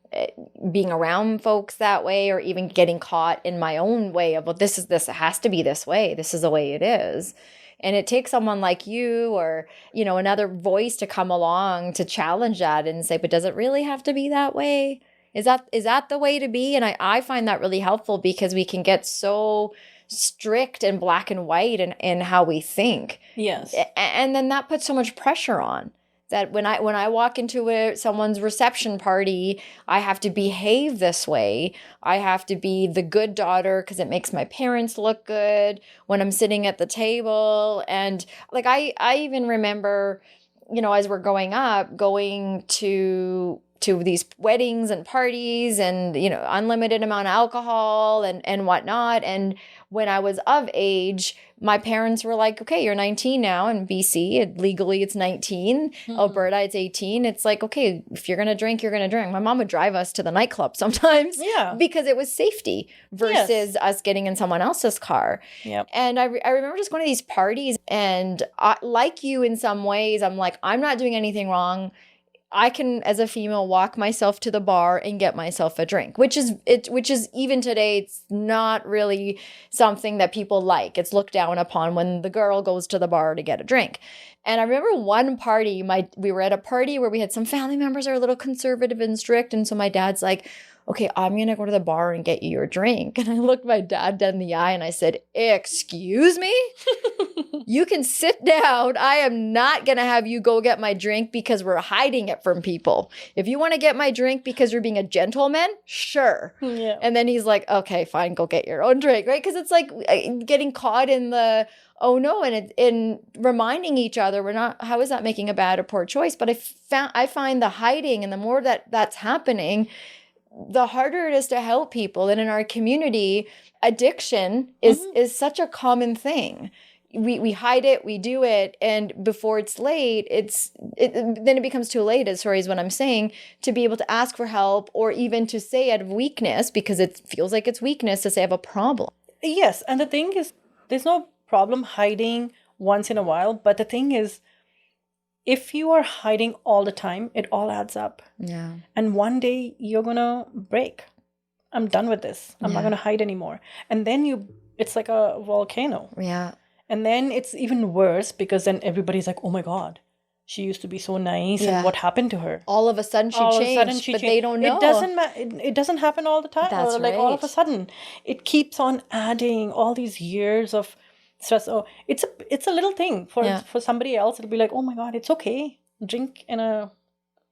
being around folks that way, or even getting caught in my own way of, well, this it has to be this way. This is the way it is. And it takes someone like you, or, another voice to come along to challenge that and say, but does it really have to be that way? Is that the way to be? And I find that really helpful, because we can get so strict and black and white in how we think. Yes. And then that puts so much pressure on that when I walk into someone's reception party, I have to behave this way. I have to be the good daughter because it makes my parents look good when I'm sitting at the table. And like I even remember, as we're growing up, going to these weddings and parties and, unlimited amount of alcohol and whatnot. And when I was of age, my parents were like, okay, you're 19 now in BC. Legally, it's 19. Mm-hmm. Alberta, it's 18. It's like, okay, if you're going to drink, you're going to drink. My mom would drive us to the nightclub sometimes because it was safety versus us getting in someone else's car. Yep. And I remember just going to these parties, and like you in some ways, I'm like, I'm not doing anything wrong. I can, as a female, walk myself to the bar and get myself a drink, which is even today, it's not really something that people like. It's looked down upon when the girl goes to the bar to get a drink. And I remember one party, we were at a party where we had some family members who are a little conservative and strict. And so my dad's like, okay, I'm going to go to the bar and get you your drink. And I looked my dad dead in the eye and I said, excuse me? You can sit down. I am not going to have you go get my drink because we're hiding it from people. If you want to get my drink because you're being a gentleman, sure. Yeah. And then he's like, okay, fine, go get your own drink, right? Because it's like getting caught in the, oh no, and in reminding each other, how is that making a bad or poor choice? But I find the hiding, and the more that's happening, the harder it is to help people. And in our community, addiction is such a common thing. We hide it, we do it, and before it's late, then it becomes too late, is what I'm saying, to be able to ask for help, or even to say out of weakness, because it feels like it's weakness to say I have a problem. Yes, and the thing is, there's no problem hiding once in a while, but the thing is, if you are hiding all the time, it all adds up. Yeah. And one day you're gonna break. I'm done with this. I'm not going to hide anymore. And then it's like a volcano. Yeah. And then it's even worse because then everybody's like, oh my God, she used to be so nice. And what happened to her? All of a sudden she changed, but they don't know. It doesn't happen all the time. That's like all of a sudden. It keeps on adding all these years of stress. Oh, it's a little thing. For somebody else, it'll be like, oh my God, it's okay. Drink in a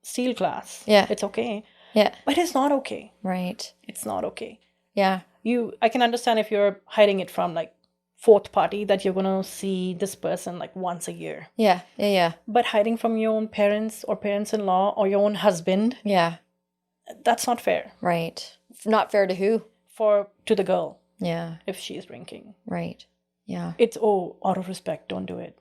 steel glass. Yeah. It's okay. Yeah. But it's not okay. Right. It's not okay. Yeah. I can understand if you're hiding it from like fourth party that you're going to see this person like once a year. Yeah. Yeah. Yeah. But hiding from your own parents or parents-in-law or your own husband. Yeah. That's not fair. Right. Not fair to who? To the girl. Yeah. If she's drinking. Right. Yeah. It's, out of respect, don't do it.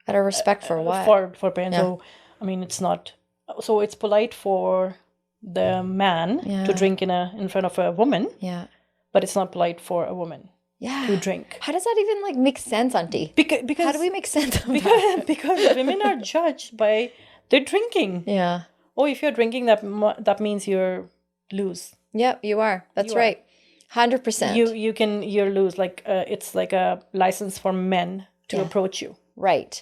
Out of respect for what? For parents. Yeah. So, I mean, it's not. So it's polite for the man to drink in front of a woman. Yeah. But it's not polite for a woman. Yeah. To drink. How does that even like make sense, Auntie? Because how do we make sense of that? Because women are judged by their drinking. Yeah. Oh, if you're drinking, that means you're loose. Yep, you are. That's right. 100%. You're loose. Like it's like a license for men to approach you. Right.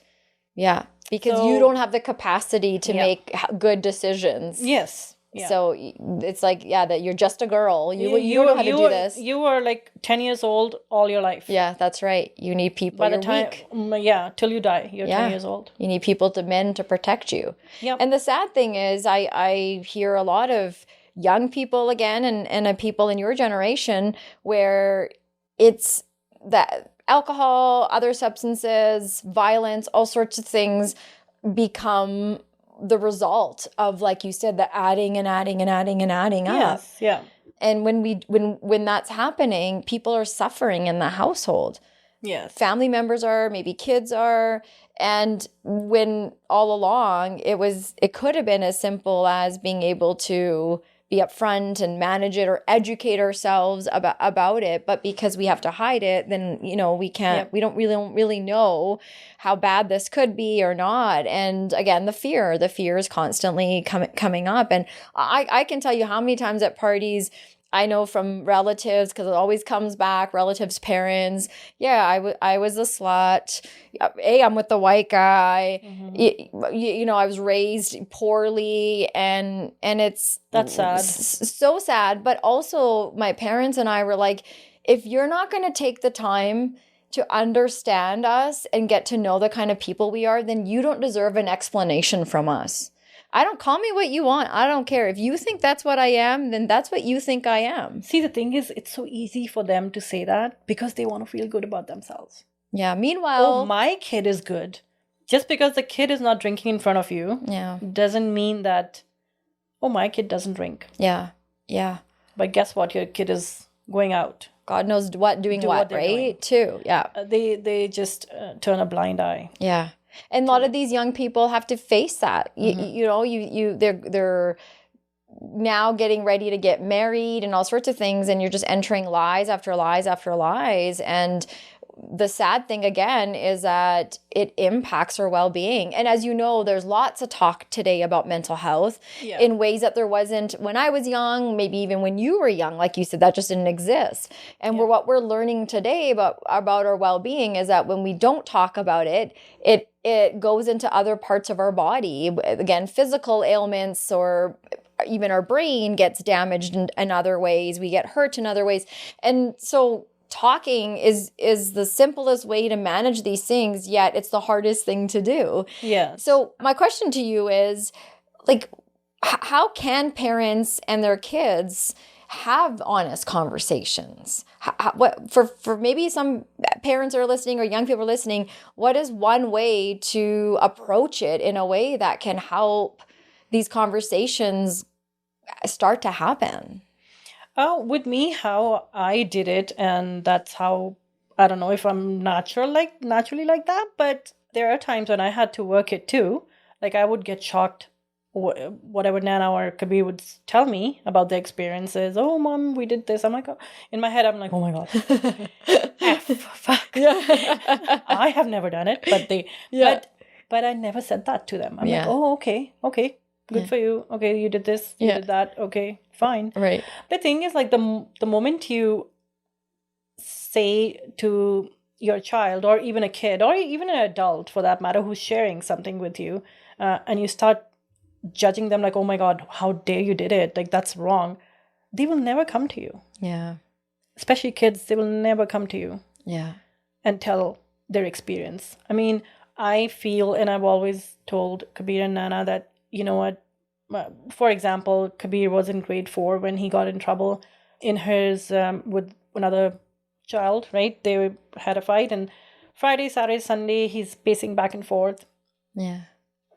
Yeah. Because you don't have the capacity to make good decisions. Yes. Yeah. So it's like, that you're just a girl. You know how to do this. You were like 10 years old all your life. Yeah, that's right. You need people. By the time, till you die, you're 10 years old. You need men to protect you. Yep. And the sad thing is, I hear a lot of young people again, and people in your generation where it's that alcohol, other substances, violence, all sorts of things become the result of, like you said, the adding and adding and adding and adding up. Yes, yeah. And when that's happening, people are suffering in the household. Yes. Family members are, maybe kids are. And when all along it could have been as simple as being able to be upfront and manage it or educate ourselves about it. But because we have to hide it, then, we can't, we don't really know how bad this could be or not. And again, the fear is constantly coming up. And I can tell you how many times at parties I know from relatives, because it always comes back, relatives' parents. Yeah, I was a slut. Hey, I'm with the white guy. Mm-hmm. I was raised poorly, and that's sad. So sad. But also, my parents and I were like, if you're not going to take the time to understand us and get to know the kind of people we are, then you don't deserve an explanation from us. Call me what you want. I don't care. If you think that's what I am, then that's what you think I am. See, the thing is, it's so easy for them to say that because they want to feel good about themselves. Yeah. Meanwhile, my kid is good. Just because the kid is not drinking in front of you doesn't mean that, my kid doesn't drink. Yeah. Yeah. But guess what? Your kid is going out. God knows doing what, right? Doing. Too. Yeah. They just turn a blind eye. Yeah. And a lot of these young people have to face that. Mm-hmm. They're now getting ready to get married and all sorts of things, and you're just entering lies after lies after lies. And the sad thing again is that it impacts our well-being. And as you know, there's lots of talk today about mental health in ways that there wasn't when I was young, maybe even when you were young. Like you said, that just didn't exist. And what we're learning today about our well-being is that when we don't talk about it goes into other parts of our body. Again, physical ailments, or even our brain gets damaged in other ways. We get hurt in other ways. And so talking is the simplest way to manage these things, yet it's the hardest thing to do. Yeah. So my question to you is, like, how can parents and their kids have honest conversations? For maybe some parents are listening or young people are listening, what is one way to approach it in a way that can help these conversations start to happen? With me, how I did it, and that's how, I don't know if I'm naturally like that, but there are times when I had to work it too. Like I would get shocked, whatever Nana or Kabir would tell me about the experiences. Oh, Mom, we did this. I'm like, in my head, I'm like, oh my God. Fuck. Yeah. I have never done it, but but I never said that to them. I'm like, oh, okay. Good for you. Okay, you did this, you did that. Okay, fine. Right. The thing is, like, the moment you say to your child, or even a kid, or even an adult for that matter, who's sharing something with you, and you start judging them like, oh my God, how dare you did it? Like, that's wrong. They will never come to you. Yeah. Especially kids, they will never come to you. Yeah. And tell their experience. I mean, I feel, and I've always told Kabir and Nana that, you know what, for example, Kabir was in grade 4 when he got in trouble in his, with another child, right? They had a fight, and Friday, Saturday, Sunday, he's pacing back and forth. Yeah.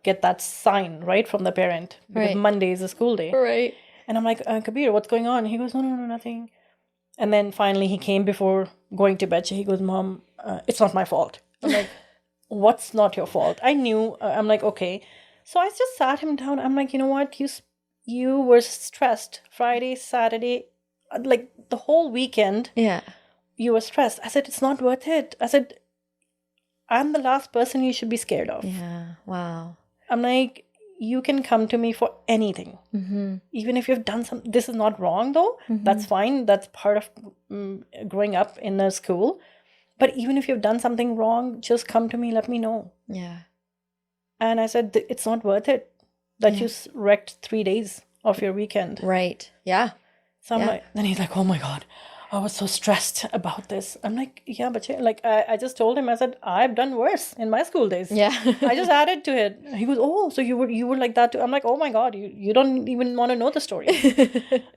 Get that sign, right, from the parent. Because Monday is a school day. Right. And I'm like, Kabir, what's going on? He goes, no, nothing. And then finally he came before going to bed. He goes, Mom, it's not my fault. I'm like, what's not your fault? I knew. I'm like, okay. So I just sat him down. I'm like, you know what? You were stressed Friday, Saturday, like the whole weekend. Yeah. You were stressed. I said, it's not worth it. I said, I'm the last person you should be scared of. Yeah. Wow. I'm like, you can come to me for anything. Mm-hmm. Even if you've done something. This is not wrong, though. Mm-hmm. That's fine. That's part of growing up in a school. But even if you've done something wrong, just come to me. Let me know. Yeah. And I said, it's not worth it that you wrecked 3 days of your weekend. Right. Yeah. So I'm like, then he's like, oh my God, I was so stressed about this. I'm like, yeah, but like, I just told him, I said, I've done worse in my school days. Yeah. I just added to it. He goes, oh, so you were like that too. I'm like, oh my God, you don't even want to know the story.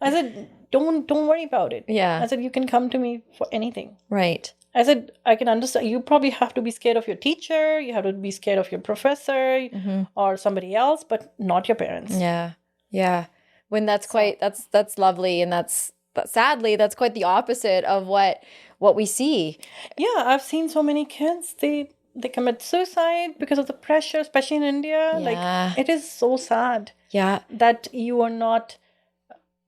I said, don't worry about it. Yeah. I said, you can come to me for anything. Right. I said, I can understand. You probably have to be scared of your teacher. You have to be scared of your professor or somebody else, but not your parents. Yeah. Yeah. When that's lovely. And sadly, that's quite the opposite of what we see. Yeah. I've seen so many kids, they commit suicide because of the pressure, especially in India. Yeah. Like, it is so sad. Yeah. That you are not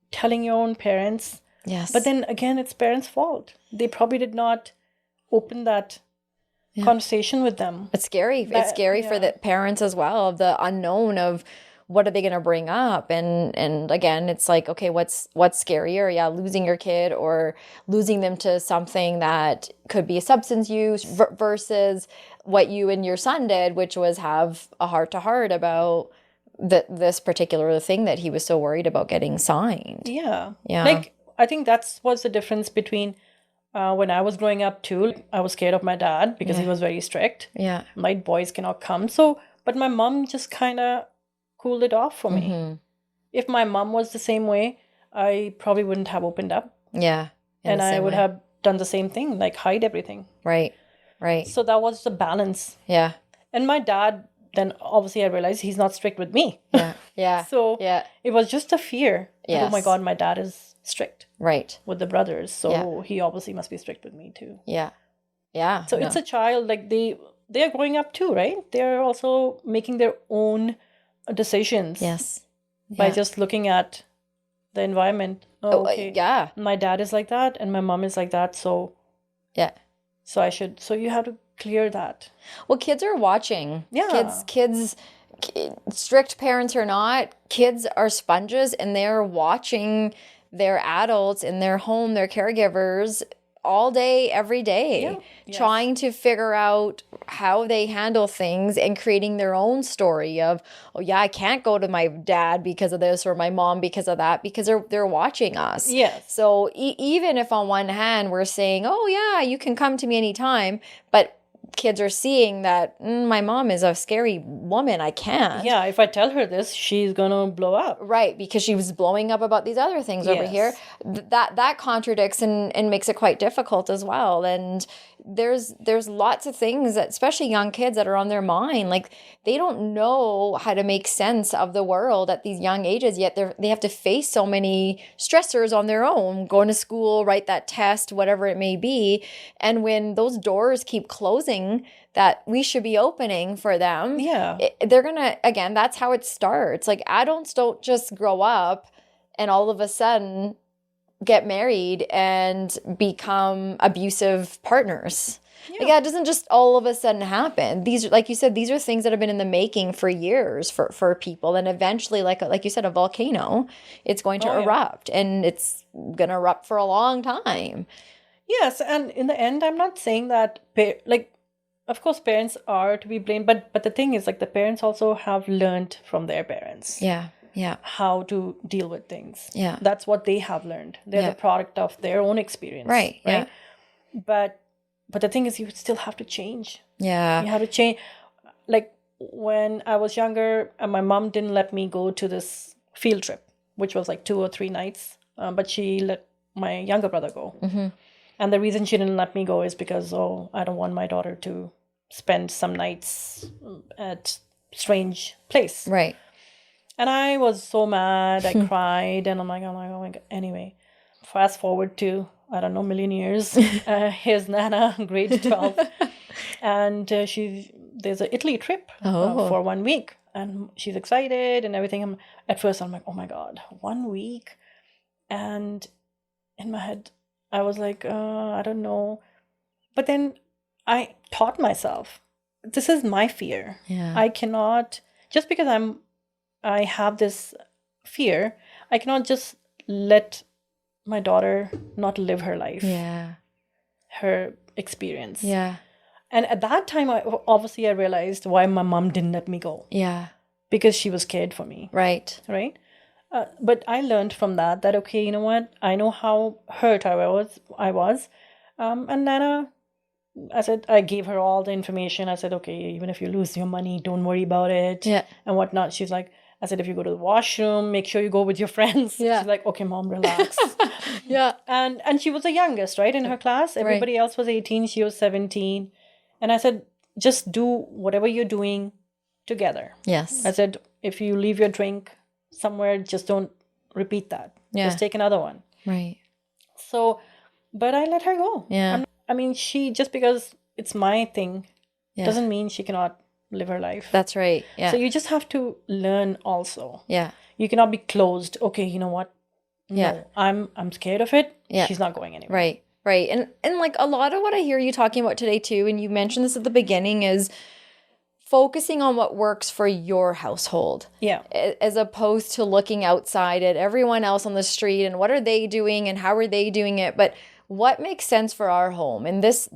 telling your own parents. Yes. But then again, it's parents' fault. They probably did not open that conversation with them. It's scary. It's scary for the parents as well, of the unknown of what are they going to bring up. And again, it's like, okay, what's scarier? Yeah, losing your kid or losing them to something that could be a substance use versus what you and your son did, which was have a heart-to-heart about this particular thing that he was so worried about getting signed. Yeah. Yeah. Like, I think that's what's the difference between when I was growing up too. I was scared of my dad because he was very strict. Yeah. My boys cannot come. So, but my mom just kind of cooled it off for me. If my mom was the same way, I probably wouldn't have opened up. Yeah. And I would have done the same thing, like hide everything. Right. Right. So that was the balance. Yeah. And my dad, then obviously I realized he's not strict with me. Yeah. Yeah. So it was just a fear. Yes. Oh my God, my dad is strict. Right. With the brothers. So he obviously must be strict with me too. Yeah. Yeah. So it's a child, like they are growing up too, right? They're also making their own decisions. Yes. By just looking at the environment. Oh, okay. Yeah. My dad is like that and my mom is like that. So yeah. So you have to clear that. Well, kids are watching. Yeah. Kids, strict parents or not, kids are sponges and they're watching their adults in their home, their caregivers, all day, every day, trying to figure out how they handle things and creating their own story of, oh yeah, I can't go to my dad because of this or my mom because of that, because they're watching us. Yes. So even if on one hand we're saying, oh yeah, you can come to me anytime, but kids are seeing that my mom is a scary woman. I can't. Yeah, if I tell her this, she's gonna blow up. Right, because she was blowing up about these other things over here. That contradicts and makes it quite difficult as well. And there's lots of things that, especially young kids, that are on their mind. Like, they don't know how to make sense of the world at these young ages, yet they have to face so many stressors on their own, going to school, write that test, whatever it may be. And when those doors keep closing that we should be opening for them, they're gonna, again, that's how it starts. Like, adults don't just grow up and all of a sudden get married and become abusive partners. Like, it doesn't just all of a sudden happen. These, like you said, these are things that have been in the making for years for people. And eventually, like you said, a volcano, it's going to erupt, and it's going to erupt for a long time. Yes, and in the end, I'm not saying that, of course, parents are to be blamed, but the thing is, like, the parents also have learned from their parents. Yeah. How to deal with things. Yeah. That's what they have learned. They're the product of their own experience. Right. Yeah. But the thing is, you still have to change. Yeah. You have to change. Like, when I was younger, my mom didn't let me go to this field trip, which was like 2 or 3 nights. But she let my younger brother go. Mm-hmm. And the reason she didn't let me go is because, I don't want my daughter to spend some nights at strange place. Right. And I was so mad. I cried. And I'm like, oh my God. Anyway, fast forward to, I don't know, million years. Here's Nana, grade 12. And there's an Italy trip for 1 week. And she's excited and everything. At first, I'm like, oh my God, 1 week? And in my head, I was like, I don't know. But then I taught myself, this is my fear. Yeah. I cannot, just because I have this fear, I cannot just let my daughter not live her life. Yeah. Her experience. Yeah. And at that time, I realized why my mom didn't let me go. Yeah. Because she was scared for me. Right. But I learned from that, okay, you know what? I know how hurt I was. And Nana, I gave her all the information. I said, okay, even if you lose your money, don't worry about it. Yeah. And whatnot. She's like, I said, if you go to the washroom, make sure you go with your friends. Yeah. She's like, okay, Mom, relax. Yeah. And she was the youngest, right, in her class. Everybody else was 18. She was 17. And I said, just do whatever you're doing together. Yes. I said, if you leave your drink somewhere, just don't repeat that. Yeah. Just take another one. Right. So, but I let her go. Yeah. She, just because it's my thing, Yeah. doesn't mean she cannot live her life. That's right. Yeah. So you just have to learn also. Yeah. You cannot be closed. Okay, you know what? No, Yeah. I'm scared of it. Yeah. She's not going anywhere. Right. Right. And like a lot of what I hear you talking about today too, and you mentioned this at the beginning, is focusing on what works for your household. Yeah. As opposed to looking outside at everyone else on the street and what are they doing and how are they doing it, but what makes sense for our home. And this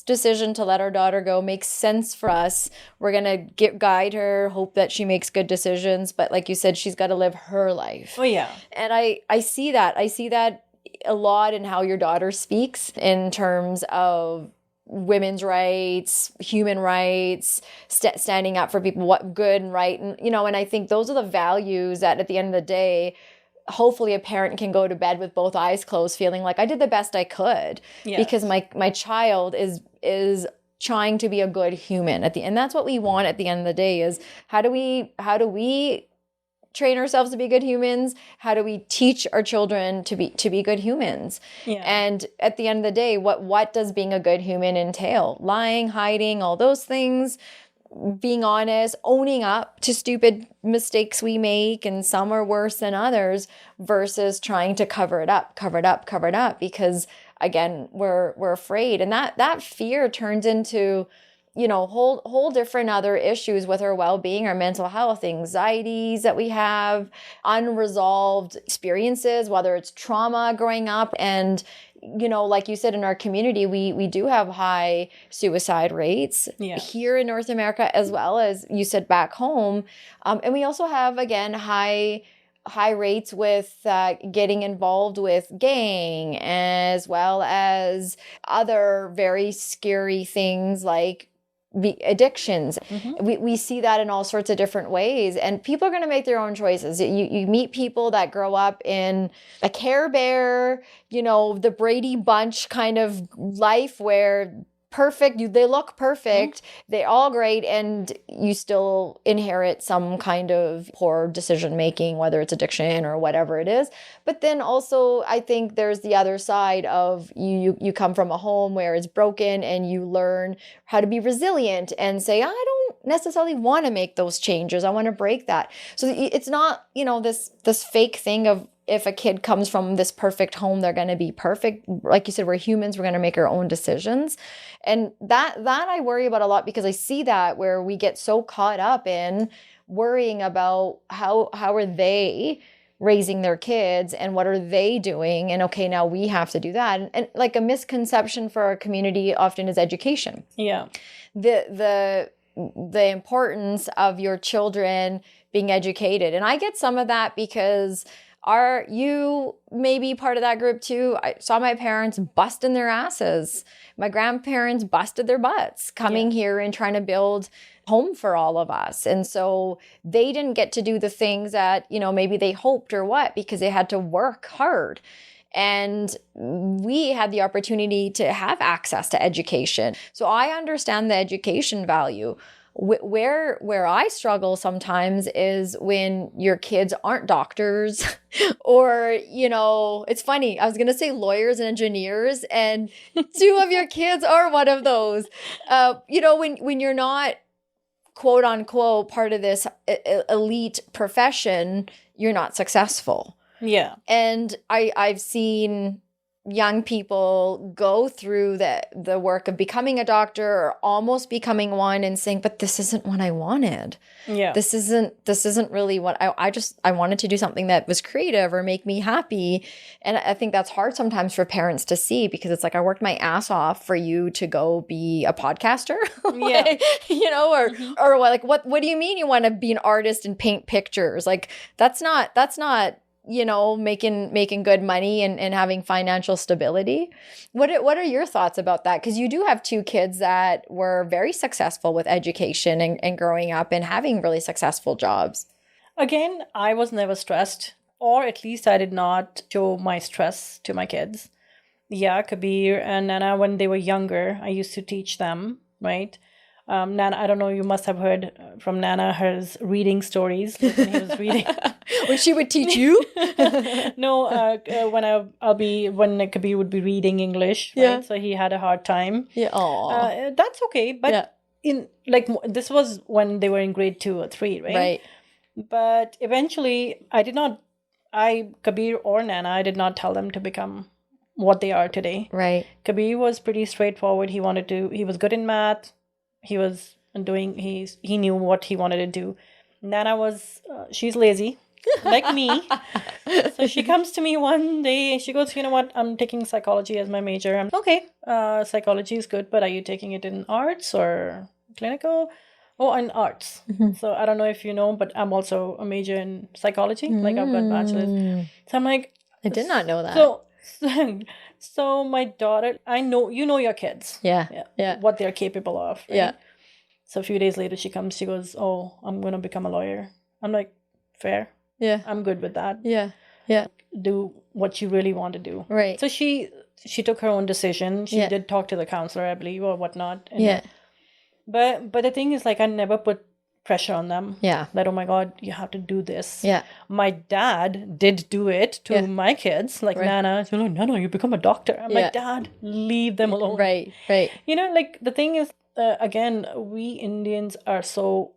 decision to let our daughter go makes sense for us. We're going to guide her, hope that she makes good decisions, but like you said, she's got to live her life. Oh yeah. And I see that. I see that a lot in how your daughter speaks in terms of women's rights, human rights, standing up for people, what good and right. And, and I think those are the values that at the end of the day, hopefully a parent can go to bed with both eyes closed, feeling like I did the best I could. Yes. Because my child is trying to be a good human and that's what we want at the end of the day is how do we train ourselves to be good humans? How do we teach our children to be good humans? Yeah. And at the end of the day, what does being a good human entail? Lying, hiding, all those things, being honest, owning up to stupid mistakes we make, and some are worse than others, versus trying to cover it up, because again, we're afraid. And that fear turns into whole different other issues with our well-being, our mental health, anxieties that we have, unresolved experiences, whether it's trauma growing up. And, like you said, in our community, we do have high suicide rates here in North America, as well as you said back home. And we also have, again, high rates with getting involved with gang, as well as other very scary things like addictions. Mm-hmm. We see that in all sorts of different ways, and people are going to make their own choices. You meet people that grow up in a Care Bear, the Brady Bunch kind of life where they look perfect, they're all great, and you still inherit some kind of poor decision making, whether it's addiction or whatever it is. But then also, I think there's the other side of you come from a home where it's broken, and you learn how to be resilient and say, I don't necessarily want to make those changes, I want to break that. So it's not this fake thing of if a kid comes from this perfect home, they're going to be perfect. Like you said, we're humans, we're going to make our own decisions. And that I worry about a lot, because I see that where we get so caught up in worrying about how are they raising their kids and what are they doing, and okay, now we have to do that. And like a misconception for our community often is education. Yeah. The importance of your children being educated. And I get some of that because you may be part of that group too. I saw my parents busting their asses. My grandparents busted their butts coming here and trying to build home for all of us. And so they didn't get to do the things that, maybe they hoped or what, because they had to work hard. And we had the opportunity to have access to education. So I understand the education value. Where I struggle sometimes is when your kids aren't doctors or, it's funny. I was going to say lawyers and engineers, and two of your kids are one of those. When you're not, quote unquote, part of this elite profession, you're not successful. Yeah. And I've seen young people go through the work of becoming a doctor or almost becoming one and saying, but this isn't what I wanted. Yeah. This isn't really what I wanted to do, something that was creative or make me happy. And I think that's hard sometimes for parents to see, because it's like, I worked my ass off for you to go be a podcaster. Yeah. Or like, what do you mean you want to be an artist and paint pictures? Like, that's not making good money and having financial stability. What are your thoughts about that? Because you do have two kids that were very successful with education and growing up and having really successful jobs. Again, I was never stressed, or at least I did not show my stress to my kids. Yeah, Kabir and Nana, when they were younger, I used to teach them, right? Nana, I don't know, you must have heard from Nana her reading stories when he was reading. When she would teach you? No, when Kabir would be reading English, right? Yeah. So he had a hard time. Yeah. Aww. That's okay, but this was when they were in grade 2 or 3, right? Right. But eventually, Kabir or Nana, I did not tell them to become what they are today. Right. Kabir was pretty straightforward. He was good in math. He knew what he wanted to do. Nana she's lazy, like me. So she comes to me one day, she goes, you know what, I'm taking psychology as my major. I'm okay, psychology is good, but are you taking it in arts or clinical? Oh, in arts. Mm-hmm. So I don't know if you know, but I'm also a major in psychology. Like I've got bachelor's. So I'm like, I did not know that. So my daughter, I know, your kids. Yeah. What they're capable of. Right? Yeah. So a few days later, she comes, she goes, oh, I'm going to become a lawyer. I'm like, fair. Yeah. I'm good with that. Yeah. Do what you really want to do. Right. So she took her own decision. She did talk to the counselor, I believe, or whatnot. But the thing is, like, I never put pressure on them. Yeah. That, oh my God, you have to do this. Yeah. My dad did do it to my kids, like Nana. So like, no, you become a doctor. I'm like, Dad, leave them alone. Right. Like the thing is, again, we Indians are so,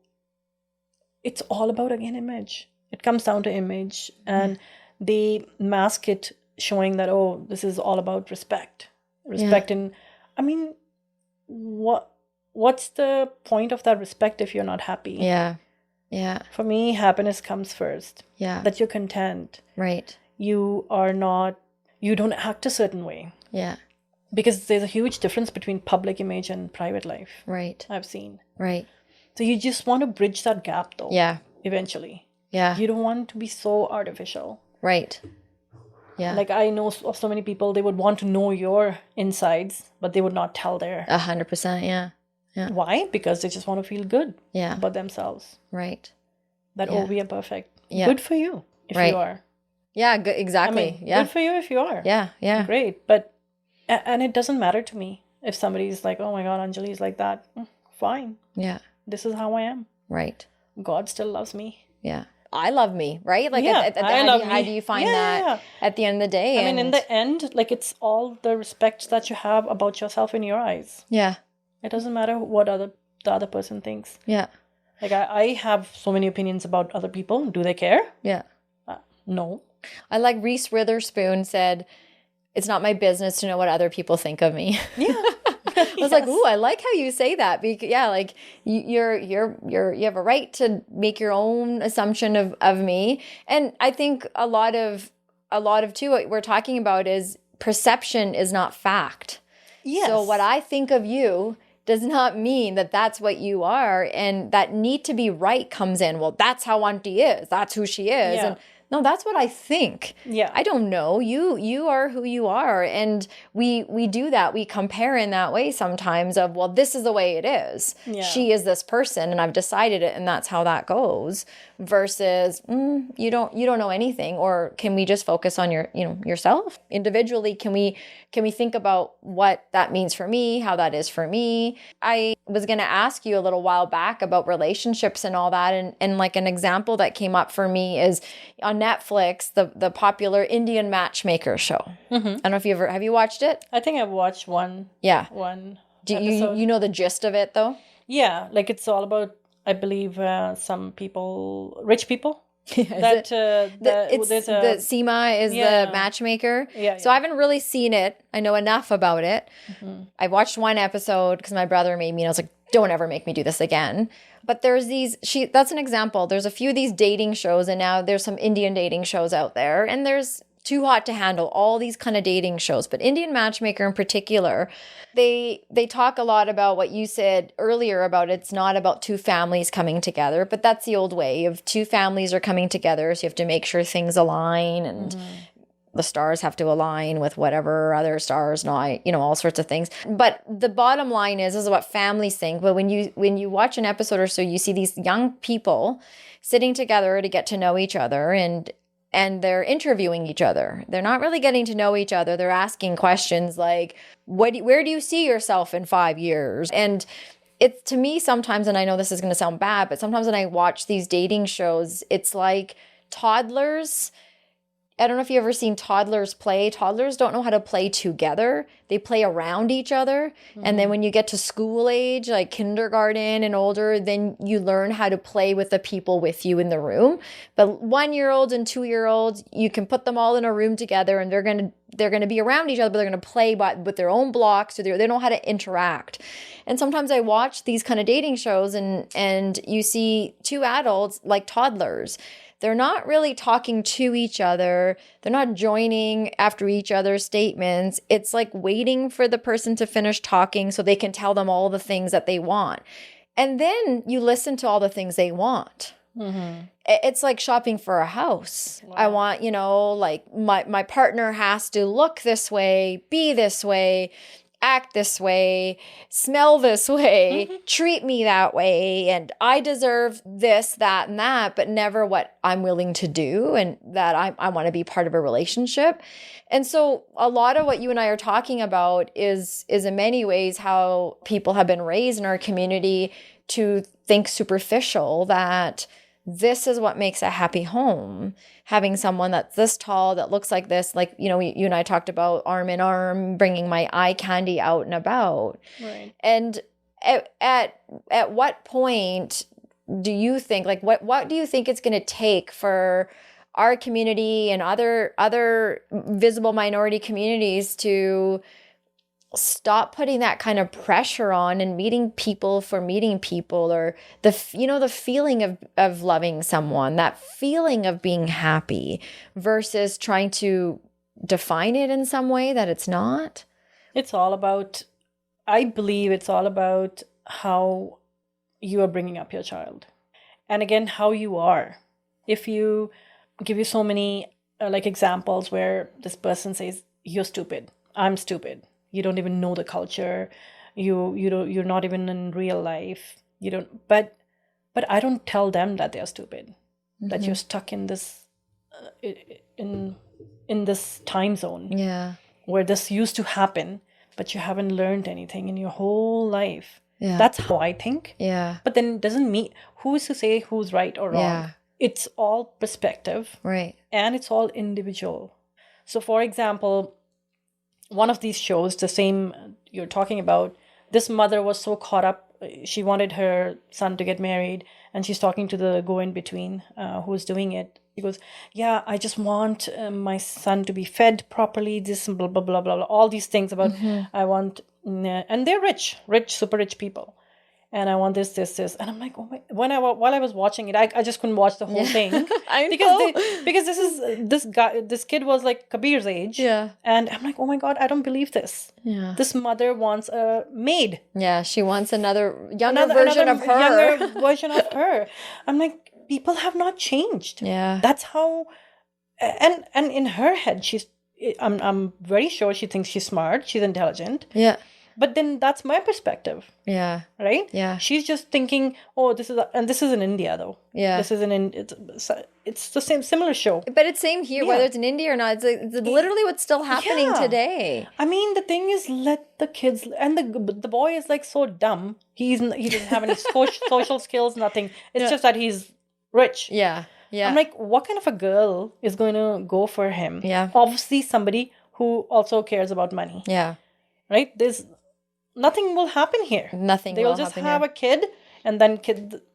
it's all about, again, image. It comes down to image, and they mask it showing that, oh, this is all about respect. And I mean, what's the point of that respect if you're not happy? Yeah. For me, happiness comes first. Yeah. That you're content. Right. You don't act a certain way. Yeah. Because there's a huge difference between public image and private life. Right. I've seen. Right. So you just want to bridge that gap, though. Yeah. Eventually. Yeah. You don't want to be so artificial. Right. Yeah. Like I know of so many people, they would want to know your insides, but they would not tell their. 100%. Yeah. Why? Because they just want to feel good. Yeah. About themselves. Right. That, we are perfect. Yeah. Good for you if you are. Yeah. Good. Exactly. Good for you if you are. Yeah. Yeah. Great. But, and it doesn't matter to me if somebody's like, oh my God, Anjali's like that. Fine. Yeah. This is how I am. Right. God still loves me. Yeah. I love me, right? Like, how do you find that at the end of the day? I mean, in the end, like, it's all the respect that you have about yourself in your eyes. Yeah. It doesn't matter what the other person thinks. Yeah. Like, I have so many opinions about other people. Do they care? Yeah. No. I like Reese Witherspoon said, "It's not my business to know what other people think of me." Yeah. I was like, "Ooh, I like how you say that." Because yeah, like you have a right to make your own assumption of me. And I think a lot of too what we're talking about is perception is not fact. Yes. So what I think of you does not mean that that's what you are, and that need to be right comes in. Well, that's how Auntie is. That's who she is. Yeah. And no, that's what I think. Yeah. I don't know. You are who you are. And we do that. We compare in that way sometimes of, well, this is the way it is. Yeah. She is this person and I've decided it and that's how that goes. Versus you don't know anything. Or can we just focus on yourself? Individually, can we think about what that means for me, how that is for me? I was gonna ask you a little while back about relationships and all that. And like an example that came up for me is on Netflix, the popular Indian matchmaker show. Mm-hmm. I don't know if have you watched it? I think I've watched one. Yeah. One. Do episode. you know the gist of it though? Yeah, like it's all about, I believe, some people, rich people. The Seema is the matchmaker. Yeah. So I haven't really seen it. I know enough about it. Mm-hmm. I watched one episode because my brother made me, and I was like, don't ever make me do this again. But there's that's an example. There's a few of these dating shows, and now there's some Indian dating shows out there, and there's Too Hot to Handle, all these kind of dating shows. But Indian Matchmaker in particular, they talk a lot about what you said earlier about it's not about two families coming together, but that's the old way of two families are coming together. So you have to make sure things align and the stars have to align with whatever other stars, all sorts of things. But the bottom line is what families think. But when you watch an episode or so, you see these young people sitting together to get to know each other and they're interviewing each other. They're not really getting to know each other. They're asking questions like, where do you see yourself in 5 years? And it's, to me sometimes, and I know this is going to sound bad, but sometimes when I watch these dating shows, it's like toddlers. I don't know if you've ever seen toddlers play. Toddlers don't know how to play together. They play around each other. Mm-hmm. And then when you get to school age, like kindergarten and older, then you learn how to play with the people with you in the room. But 1-year-olds and 2-year-olds, you can put them all in a room together and they're going to be around each other, but they're going to play with their own blocks. So they know how to interact. And sometimes I watch these kind of dating shows and you see two adults like toddlers. They're not really talking to each other. They're not joining after each other's statements. It's like waiting for the person to finish talking so they can tell them all the things that they want. And then you listen to all the things they want. Mm-hmm. It's like shopping for a house. Wow. I want, like my partner has to look this way, be this way, act this way, smell this way, treat me that way, and I deserve this, that, and that, but never what I'm willing to do and that I want to be part of a relationship. And so a lot of what you and I are talking about is in many ways how people have been raised in our community to think superficial, that this is what makes a happy home. Having someone that's this tall, that looks like this, like, you and I talked about arm in arm, bringing my eye candy out and about. Right. And at what point do you think, like, what do you think it's going to take for our community and other visible minority communities to stop putting that kind of pressure on and meeting people for meeting people, or the feeling of loving someone, that feeling of being happy, versus trying to define it in some way that it's not? I believe it's all about how you are bringing up your child. And again, how you are. If you give you so many examples where this person says, you're stupid, I'm stupid. You don't even know the culture. You're not even in real life. You don't. But I don't tell them that they're stupid. Mm-hmm. That you're stuck in this in this time zone. Yeah. Where this used to happen, but you haven't learned anything in your whole life. Yeah. That's how I think. Yeah. But then it doesn't mean who's to say who's right or wrong. Yeah. It's all perspective. Right. And it's all individual. So, for example, one of these shows, the same you're talking about, this mother was so caught up. She wanted her son to get married, and she's talking to the go-in-between who's doing it. He goes, yeah, I just want my son to be fed properly, this blah, blah, blah, blah, blah, all these things about, I want, and they're rich, super rich people. And I want this. And I'm like, oh my, while I was watching it, I just couldn't watch the whole thing. I know. Because this kid was like Kabir's age. Yeah. And I'm like, oh my God, I don't believe this. Yeah. This mother wants a maid. Yeah, she wants another younger version of her. Younger version of her. I'm like, people have not changed. Yeah. That's how, and in her head, I'm very sure she thinks she's smart, she's intelligent. Yeah. But then that's my perspective. Yeah. Right? Yeah. She's just thinking, oh, this is in India though. Yeah. This is it's the similar show. But it's same here, whether it's in India or not. It's literally what's still happening today. I mean, the thing is, let the kids, and the boy is like so dumb. He doesn't have any social skills, nothing. It's just that he's rich. Yeah. Yeah. I'm like, what kind of a girl is going to go for him? Yeah. Obviously somebody who also cares about money. Yeah. Right? Nothing will happen here. Nothing will They'll happen just have here. a kid, and then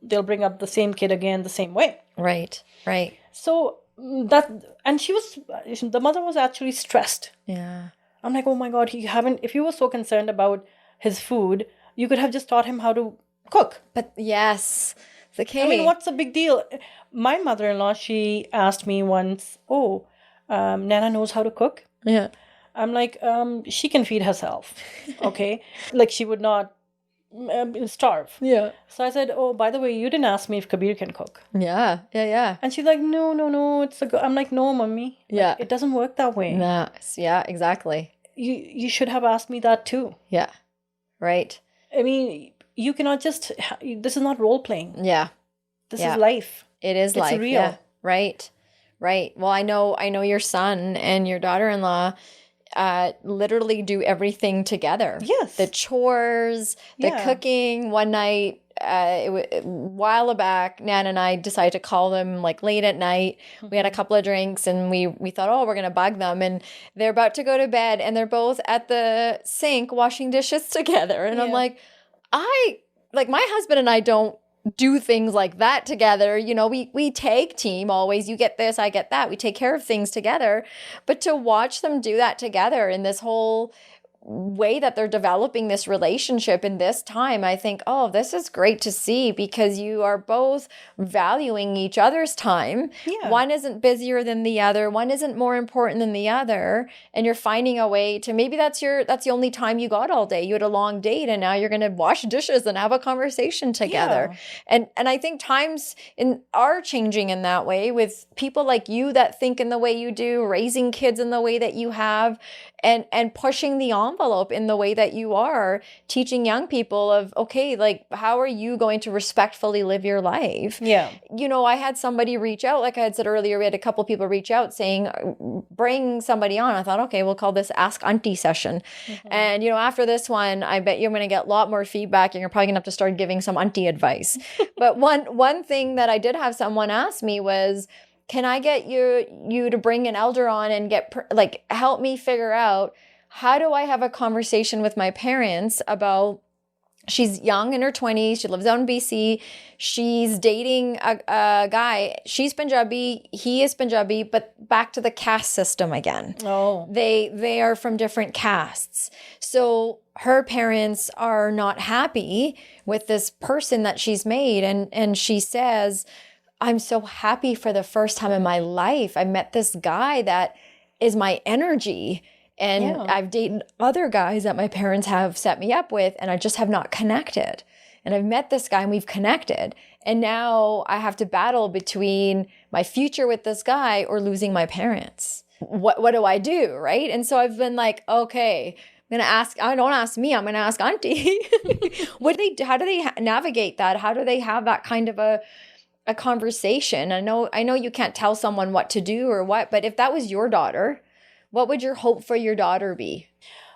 they'll bring up the same kid again the same way. Right. Right. So the mother was actually stressed. Yeah. I'm like, oh my God, if you were so concerned about his food, you could have just taught him how to cook. But yes, it's okay. I mean, what's the big deal? My mother-in-law, she asked me once, Nana knows how to cook? Yeah. I'm like, she can feed herself, okay? Like, she would not starve. Yeah. So I said, oh, by the way, you didn't ask me if Kabir can cook. Yeah. Yeah. Yeah. And she's like, no, I'm like, no, mommy. Like, it doesn't work that way. No. Yeah, exactly. You should have asked me that too. Yeah. Right. I mean, you cannot just, this is not role-playing. Yeah. This is life. It is life. It's real. Yeah. Right. Right. Well, I know your son and your daughter-in-law literally do everything together. Yes. The chores, the cooking. One night, a while back, Nan and I decided to call them like late at night. We had a couple of drinks and we thought, oh, we're going to bug them. And they're about to go to bed and they're both at the sink washing dishes together. And I'm like, my husband and I don't do things like that together. You know, we tag team always. You get this, I get that. We take care of things together. But to watch them do that together in this whole way that they're developing this relationship in this time, I think, oh, this is great to see because you are both valuing each other's time. Yeah. One isn't busier than the other. One isn't more important than the other. And you're finding a way to, maybe that's the only time you got all day. You had a long date and now you're going to wash dishes and have a conversation together. Yeah. And I think times are changing in that way with people like you that think in the way you do, raising kids in the way that you have, and pushing the envelope in the way that you are, teaching young people of, okay, like, how are you going to respectfully live your life? Yeah. You know, I had somebody reach out, like I had said earlier, we had a couple people reach out saying, bring somebody on. I thought, okay, we'll call this Ask Auntie session. Mm-hmm. And, you know, after this one, I bet you're going to get a lot more feedback and you're probably going to have to start giving some auntie advice. But one thing that I did have someone ask me was, can I get you to bring an elder on and help me figure out, how do I have a conversation with my parents about, she's young in her 20s, she lives out in BC, she's dating a guy, she's Punjabi, he is Punjabi, but back to the caste system again. Oh. They are from different castes. So her parents are not happy with this person that she's made, and she says, I'm so happy for the first time in my life. I met this guy that is my energy. And I've dated other guys that my parents have set me up with, and I just have not connected. And I've met this guy and we've connected. And now I have to battle between my future with this guy or losing my parents. What do I do, right? And so I've been like, okay, I'm going to ask, don't ask me, I'm going to ask Auntie. How do they navigate that? How do they have that kind of a conversation? I know you can't tell someone what to do or what, but if that was your daughter, what would your hope for your daughter be?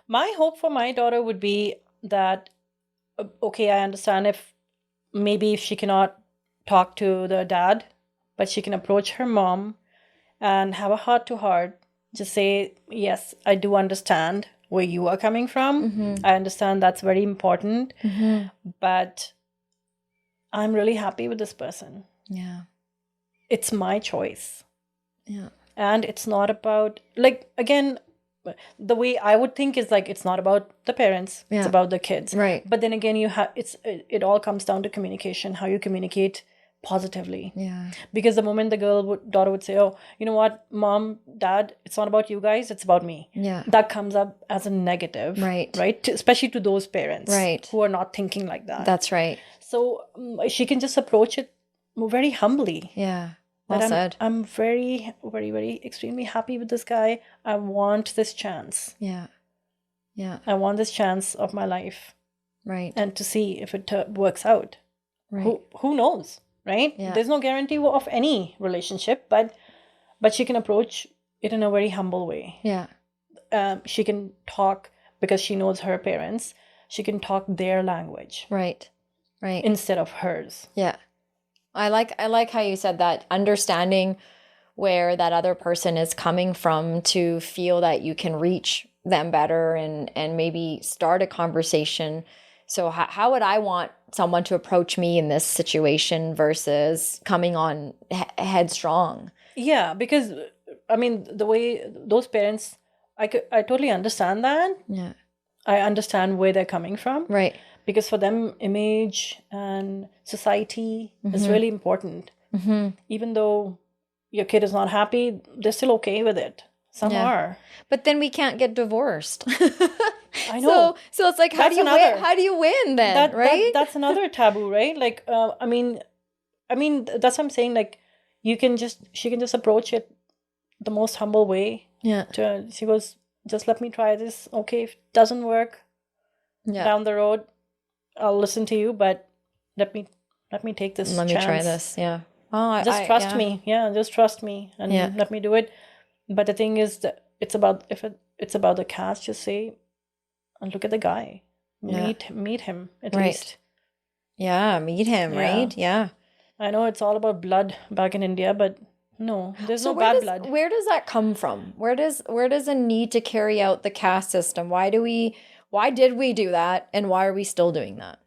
My hope for my daughter would be that, okay, I understand if she cannot talk to the dad, but she can approach her mom and have a heart-to-heart. Just say, yes, I do understand where you are coming from. Mm-hmm. I understand that's very important, but I'm really happy with this person. Yeah. It's my choice. Yeah. And it's not about, like, again, the way I would think is like, it's not about the parents, Yeah. it's about the kids. Right. But then again, it all comes down to communication, how you communicate positively. Yeah. Because the moment the daughter would say, oh, you know what, mom, dad, it's not about you guys, it's about me. Yeah. That comes up as a negative. Right. Right. Especially to those parents. Right. Who are not thinking like that. That's right. So she can just approach it very humbly. Yeah. Well That said. I'm very, very, very extremely happy with this guy. I want this chance. Yeah. Yeah. I want this chance of my life. Right. And to see if it works out. Right. Who knows, right? Yeah. There's no guarantee of any relationship, but she can approach it in a very humble way. Yeah. She can talk, because she knows her parents. She can talk their language. Right. Right. Instead of hers. Yeah. I like how you said that, understanding where that other person is coming from to feel that you can reach them better and maybe start a conversation. So how would I want someone to approach me in this situation versus coming on headstrong? Yeah, because I mean, the way those parents, I totally understand that. Yeah. I understand where they're coming from. Right. Because for them, image and society is really important. Mm-hmm. Even though your kid is not happy, they're still okay with it. Some are. But then we can't get divorced. I know. So it's like, how do you win? How do you win then, right? That's another taboo, right? Like, I mean, that's what I'm saying. Like, she can just approach it the most humble way. Yeah. She goes, just let me try this. Okay, if it doesn't work down the road, I'll listen to you, but let me take this chance. Let me try this. Yeah. Oh, just trust me. Yeah, just trust me and let me do it. But the thing is that it's about the cast, just say, and look at the guy. Meet him at least. Yeah, meet him, right? Yeah. I know it's all about blood back in India, but no, there's no bad blood. Where does that come from? Where does a need to carry out the caste system? Why did we do that, and why are we still doing that?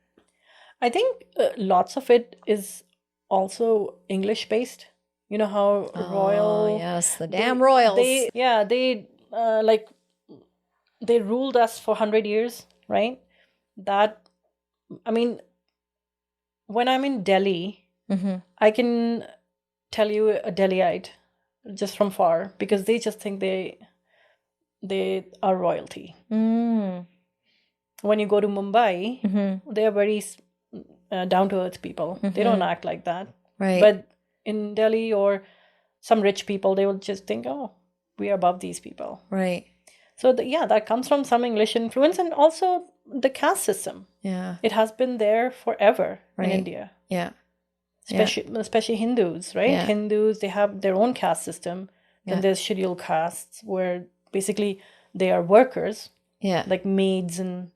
I think lots of it is also English based. You know how royal. Oh yes, the damn royals. They ruled us for 100 years, right? That, I mean, when I'm in Delhi, I can tell you a Delhiite just from far, because they just think they are royalty. Mm. When you go to Mumbai, they are very down to earth people. They don't act like that. Right. But in Delhi or some rich people, they will just think, oh, we are above these people. Right. So that comes from some English influence, and also the caste system. Yeah. It has been there forever in India. Yeah. Especially Hindus, right? Yeah. Hindus, they have their own caste system. Then there's scheduled castes where basically they are workers. Yeah. Like maids and,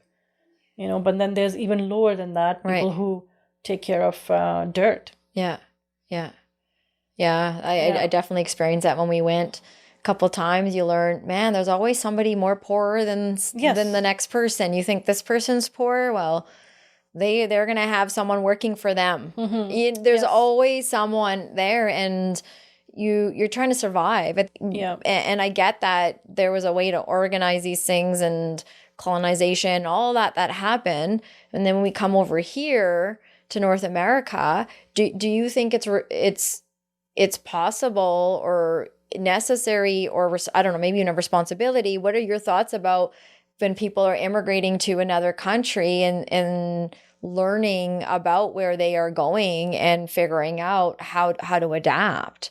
but then there's even lower than that, people who take care of dirt. Yeah. Yeah. Yeah. I definitely experienced that when we went a couple times. You learn, man, there's always somebody more poorer than the next person. You think this person's poor? Well, they're going to have someone working for them. There's always someone there, and you're trying to survive. And I get that there was a way to organize these things, and colonization, all that happened. And then when we come over here to North America, do you think it's possible or necessary, or I don't know, maybe a responsibility? What are your thoughts about when people are immigrating to another country and learning about where they are going and figuring out how to adapt?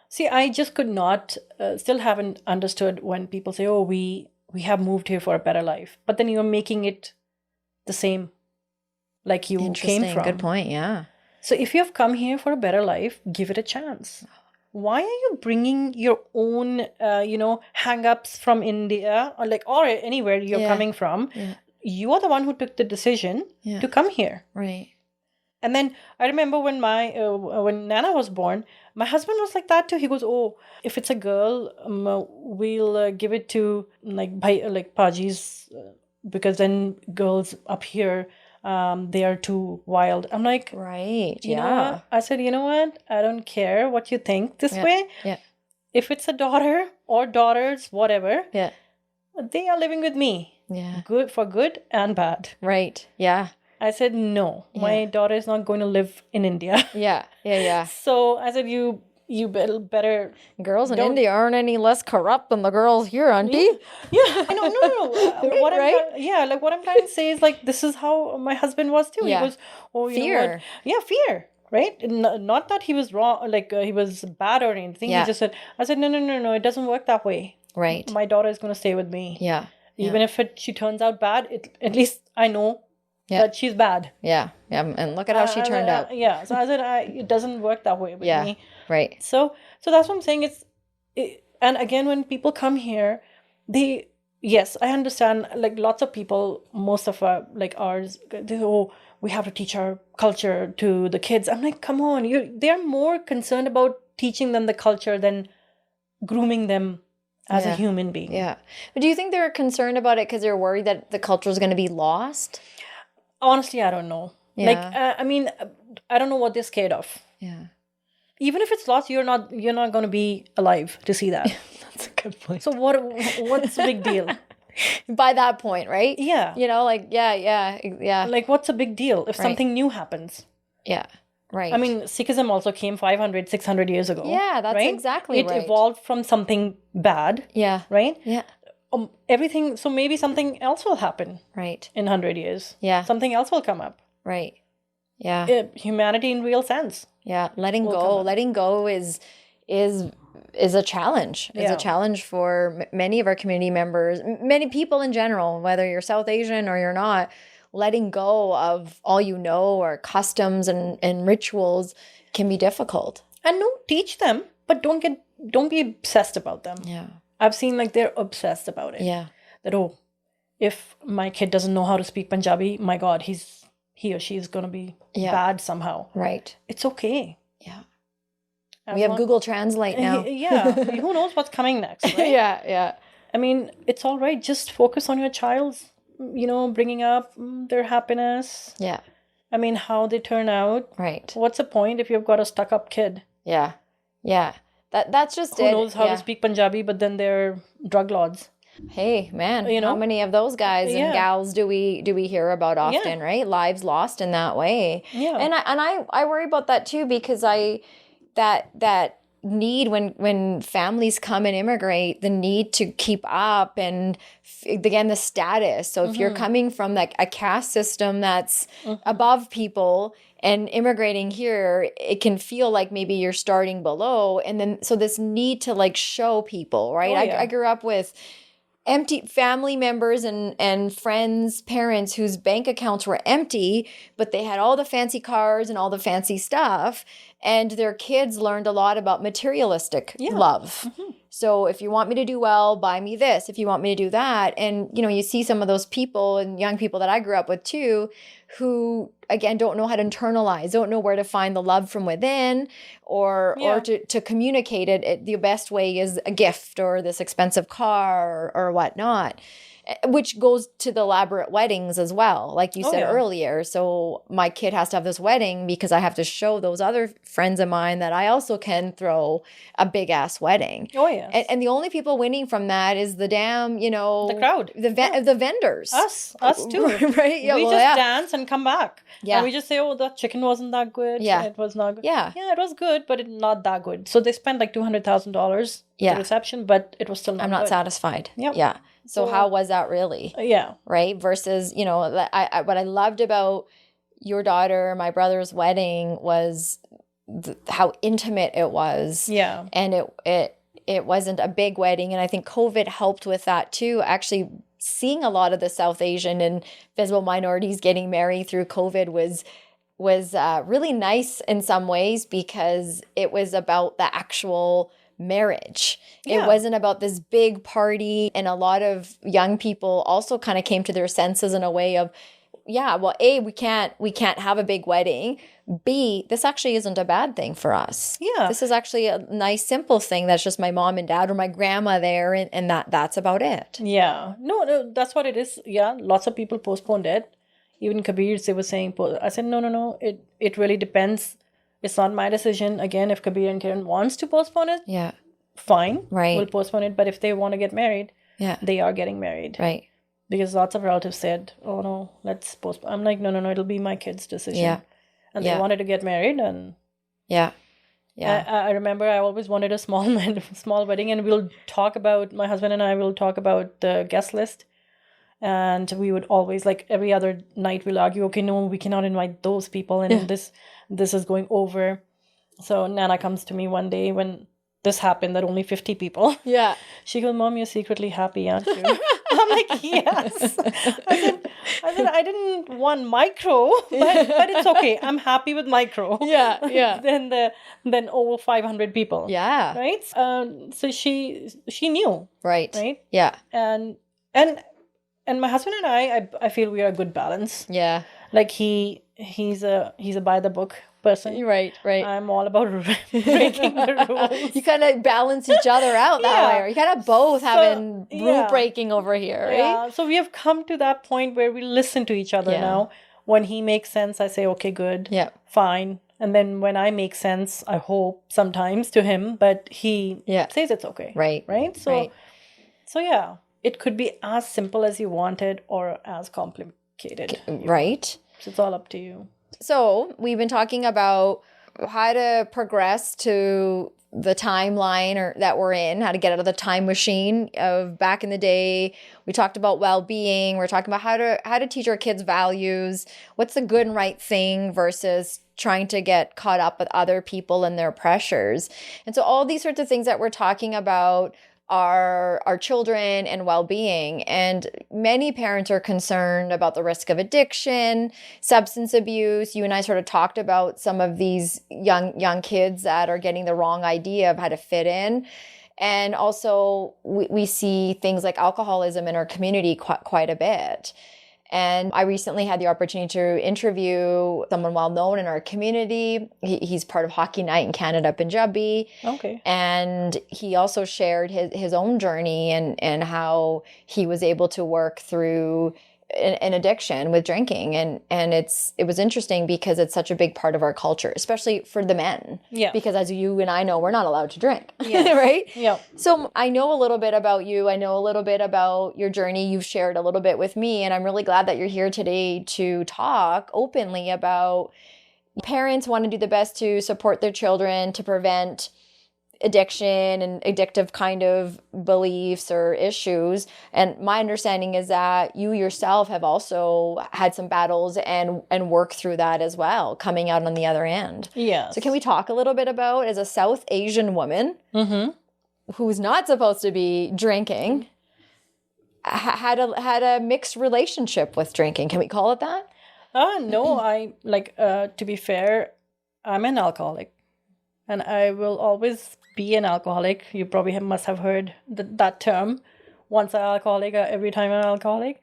See, I just could not, still haven't understood when people say, oh, we have moved here for a better life. But then you're making it the same like you came from. Good point, yeah. So if you have come here for a better life, give it a chance. Why are you bringing your own, hang-ups from India or anywhere you're coming from? Yeah. You are the one who took the decision to come here. Right. And then I remember when when Nana was born, my husband was like that too. He goes, "Oh, if it's a girl, we'll give it to Paji's, because then girls up here, they are too wild." I'm like, right, you know what? I said, you know what? I don't care what you think this way. Yeah. if it's a daughter or daughters, whatever, Yeah. they are living with me. Yeah. Good for good and bad. Right. Yeah. I said, no, my daughter is not going to live in India. Yeah. Yeah. Yeah. So I said, you better. Girls in India aren't any less corrupt than the girls here, Auntie. Yeah, I know, no. Right? Like what I'm trying to say is like, this is how my husband was too. Yeah. He was, oh, you know Fear. what? Yeah, fear. Right? Not that he was wrong, like he was bad or anything. Yeah. He just said, I said, no, it doesn't work that way. Right. My daughter is going to stay with me. Yeah. Even if she turns out bad, at least I know that she's bad. Yeah. Yeah. And look at how she turned out. Yeah. So I said, it doesn't work that way with me. Right. So that's what I'm saying. And again, when people come here, yes, I understand. Like lots of people, most of our like ours, we have to teach our culture to the kids. I'm like, come on, they're more concerned about teaching them the culture than grooming them as a human being. Yeah. But do you think they're concerned about it because they're worried that the culture is going to be lost? Honestly, I don't know. Yeah. Like, I mean, I don't know what they're scared of. Yeah. Even if it's lost, you're not going to be alive to see that. That's a good point. So what's the big deal? By that point, right? Yeah. You know, like, yeah. Like, what's a big deal if something new happens? Yeah. Right. I mean, Sikhism also came 500, 600 years ago. Yeah, that's right? exactly right. It evolved from something bad. Yeah. Right? Yeah. Everything. So maybe something else will happen. Right. In 100 years. Yeah. Something else will come up. Right. Yeah. Humanity in real sense. Yeah. Letting go is a challenge. It's a challenge for many of our community members, many people in general, whether you're South Asian or you're not. Letting go of all you know or customs and rituals can be difficult. And no, teach them, but don't be obsessed about them. Yeah. I've seen like they're obsessed about it. Yeah. That, if my kid doesn't know how to speak Punjabi, my God, he or she is going to be bad somehow. Right. It's okay. Yeah. We have Google Translate now. Yeah. Who knows what's coming next, right? Yeah. I mean, it's all right. Just focus on your child's, bringing up their happiness. Yeah. I mean, how they turn out. Right. What's the point if you've got a stuck-up kid? Yeah. Yeah. That's just Who knows how to speak Punjabi, but then they're drug lords. Hey, man, how many of those guys and gals do we hear about often, right? Lives lost in that way. Yeah. And I worry about that too, because that need when families come and immigrate, the need to keep up and again the status. So if you're coming from like a caste system that's above people and immigrating here, it can feel like maybe you're starting below, and then so this need to like show people, right? I grew up with empty family members and friends, parents whose bank accounts were empty, but they had all the fancy cars and all the fancy stuff. And their kids learned a lot about materialistic love. So if you want me to do well, buy me this. If you want me to do that. And, you see some of those people and young people that I grew up with too, who, again, don't know how to internalize, don't know where to find the love from within or to communicate it. The best way is a gift or this expensive car or whatnot, which goes to the elaborate weddings as well, like you said earlier. So my kid has to have this wedding because I have to show those other friends of mine that I also can throw a big ass wedding. Oh, yeah. And the only people winning from that is the damn, the crowd, the vendors. Us too. Right? Yeah, we just dance and come back. Yeah. And we just say, the chicken wasn't that good. Yeah. It was not good. Yeah. Yeah, it was good, but not that good. So they spent like $200,000 the reception, but it was still not I'm not good. satisfied. Yep. Yeah. So how was that really? Yeah. Right? Versus, what I loved about your daughter, my brother's wedding was how intimate it was. Yeah. And it wasn't a big wedding. And I think COVID helped with that too. Actually seeing a lot of the South Asian and visible minorities getting married through COVID was really nice in some ways because it was about the actual marriage. Yeah. It wasn't about this big party, and a lot of young people also kind of came to their senses in a way of, A, we can't have a big wedding. B, this actually isn't a bad thing for us. Yeah. This is actually a nice, simple thing that's just my mom and dad or my grandma there, and that's about it. Yeah. No, that's what it is. Yeah. Lots of people postponed it. Even Kabir, they were saying, I said, no. It really depends. It's not my decision. Again, if Kabir and Kiran wants to postpone it, fine. Right. We'll postpone it. But if they want to get married, they are getting married. Right. Because lots of relatives said, oh no, let's postpone. I'm like, no, it'll be my kid's decision. Yeah. And they wanted to get married, and I remember I always wanted a small wedding, and my husband and I will talk about the guest list. And we would always, like, every other night we'll argue, okay, no, we cannot invite those people, and this is going over. So Nana comes to me one day when this happened, that only 50 people. Yeah. She goes, Mom, you're secretly happy, aren't you? I'm like, yes. I said, I didn't want micro, but it's okay. I'm happy with micro. Yeah. Then over 500 people. Yeah. Right? So she knew. Right. Right? Yeah. And my husband and I feel we are a good balance. Yeah. Like he's a by the book person. Right. I'm all about breaking the rules. You kind of balance each other out that way, or you kind of both having rule breaking over here, right? Yeah. So we have come to that point where we listen to each other now. When he makes sense, I say, okay, good. Yeah. Fine. And then when I make sense, I hope sometimes to him, but he says it's okay. Right. Right? So yeah, it could be as simple as you wanted or as complicated. Right. So it's all up to you. So we've been talking about how to progress to the timeline that we're in, how to get out of the time machine of back in the day. We talked about well-being. We're talking about how to teach our kids values. What's the good and right thing versus trying to get caught up with other people and their pressures. And so all these sorts of things that we're talking about are our children and well-being. And many parents are concerned about the risk of addiction, substance abuse. You and I sort of talked about some of these young kids that are getting the wrong idea of how to fit in. And also we see things like alcoholism in our community quite a bit. And I recently had the opportunity to interview someone well-known in our community. He's part of Hockey Night in Canada, Punjabi. Okay. And he also shared his own journey and how he was able to work through an addiction with drinking. And it was interesting because it's such a big part of our culture, especially for the men. Yeah. Because as you and I know, we're not allowed to drink. Yes. Right? Yeah. So I know a little bit about you. I know a little bit about your journey. You've shared a little bit with me. And I'm really glad that you're here today to talk openly about parents want to do the best to support their children to prevent addiction and addictive kind of beliefs or issues. And my understanding is that you yourself have also had some battles and worked through that as well, coming out on the other end. Yes. So can we talk a little bit about, as a South Asian woman who's not supposed to be drinking, had a mixed relationship with drinking? Can we call it that? No, to be fair, I'm an alcoholic. And I will always be an alcoholic. You probably must have heard that term. Once an alcoholic, every time an alcoholic.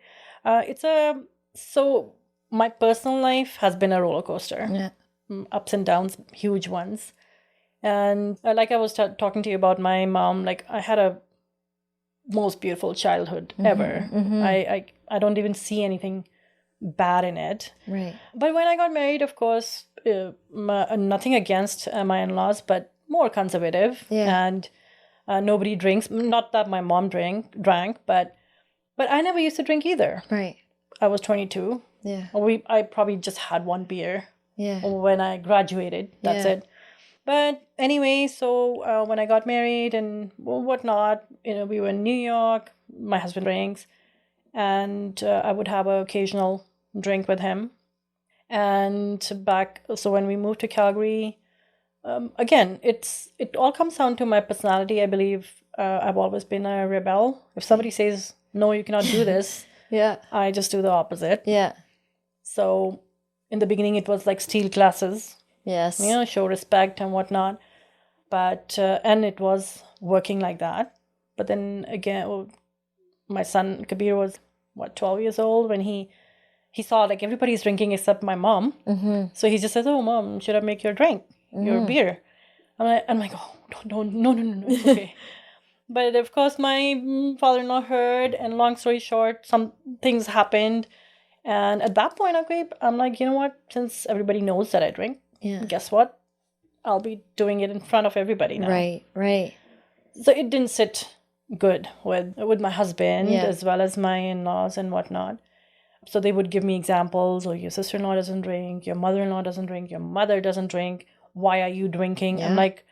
So my personal life has been a roller coaster. Yeah. Ups and downs, huge ones. And like I was talking to you about my mom, like I had a most beautiful childhood ever. I don't even see anything bad in it. Right. But when I got married, of course, nothing against my in-laws, but more conservative. Yeah. And nobody drinks. Not that my mom drank, but I never used to drink either. Right. I was 22. Yeah. I probably just had one beer. Yeah. When I graduated. That's it. But anyway, so when I got married and whatnot, we were in New York. My husband drinks, and I would have an occasional drink with him. And so when we moved to Calgary, again, it all comes down to my personality. I believe I've always been a rebel. If somebody says, no, you cannot do this, I just do the opposite. Yeah. So in the beginning, it was like steal classes. Yes. Show respect and whatnot. But, and it was working like that. But then again, my son Kabir was, 12 years old when he saw like everybody's drinking except my mom. So he just says, oh, Mom, should I make your drink, your beer? I'm like, oh, no, it's okay. But of course, my father-in-law heard, and long story short, some things happened. And at that point, okay, I'm like, you know what? Since everybody knows that I drink, guess what? I'll be doing it in front of everybody now. Right. So it didn't sit good with my husband as well as my in-laws and whatnot. So they would give me examples. Your sister-in-law doesn't drink, your mother-in-law doesn't drink, your mother doesn't drink. Why are you drinking? I'm like,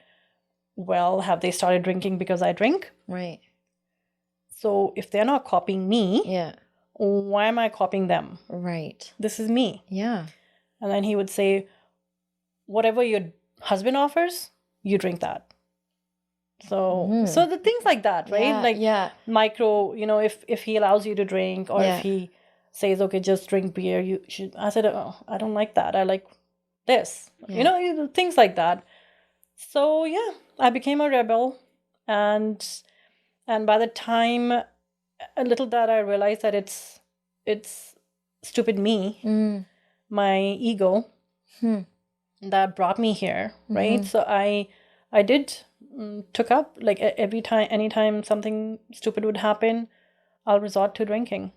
well, have they started drinking because I drink? Right. So if they're not copying me, why am I copying them? Right. This is me. Yeah. And then he would say, whatever your husband offers, you drink that. So so the things like that, right? Micro, if he allows you to drink, or if he says, okay, just drink beer, you should. I said, oh, I don't like that. I like this. Things like that. So I became a rebel, and by the time a little that I realized that it's stupid me, my ego that brought me here, right? So I did took up, like, anytime something stupid would happen, I'll resort to drinking.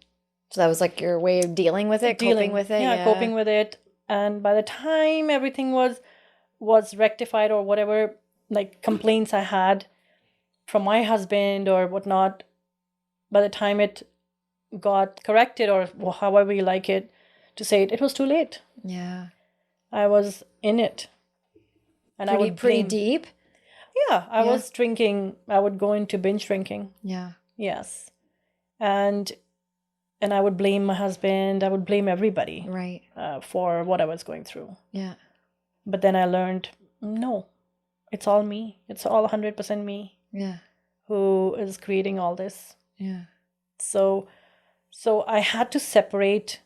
So that was like your way of dealing with it, coping with it. Yeah, coping with it. And by the time everything was rectified, or whatever, like, complaints I had from my husband or whatnot, by the time it got corrected, or however you like it to say it, it was too late. Yeah. I was in it. And I would pretty deep. Yeah, I was drinking. I would go into binge drinking. Yeah. Yes. And I would blame my husband. I would blame everybody. Right. For what I was going through. Yeah. But then I learned, no, it's all me. It's all 100% me. Yeah. Who is creating all this. Yeah. So I had to separate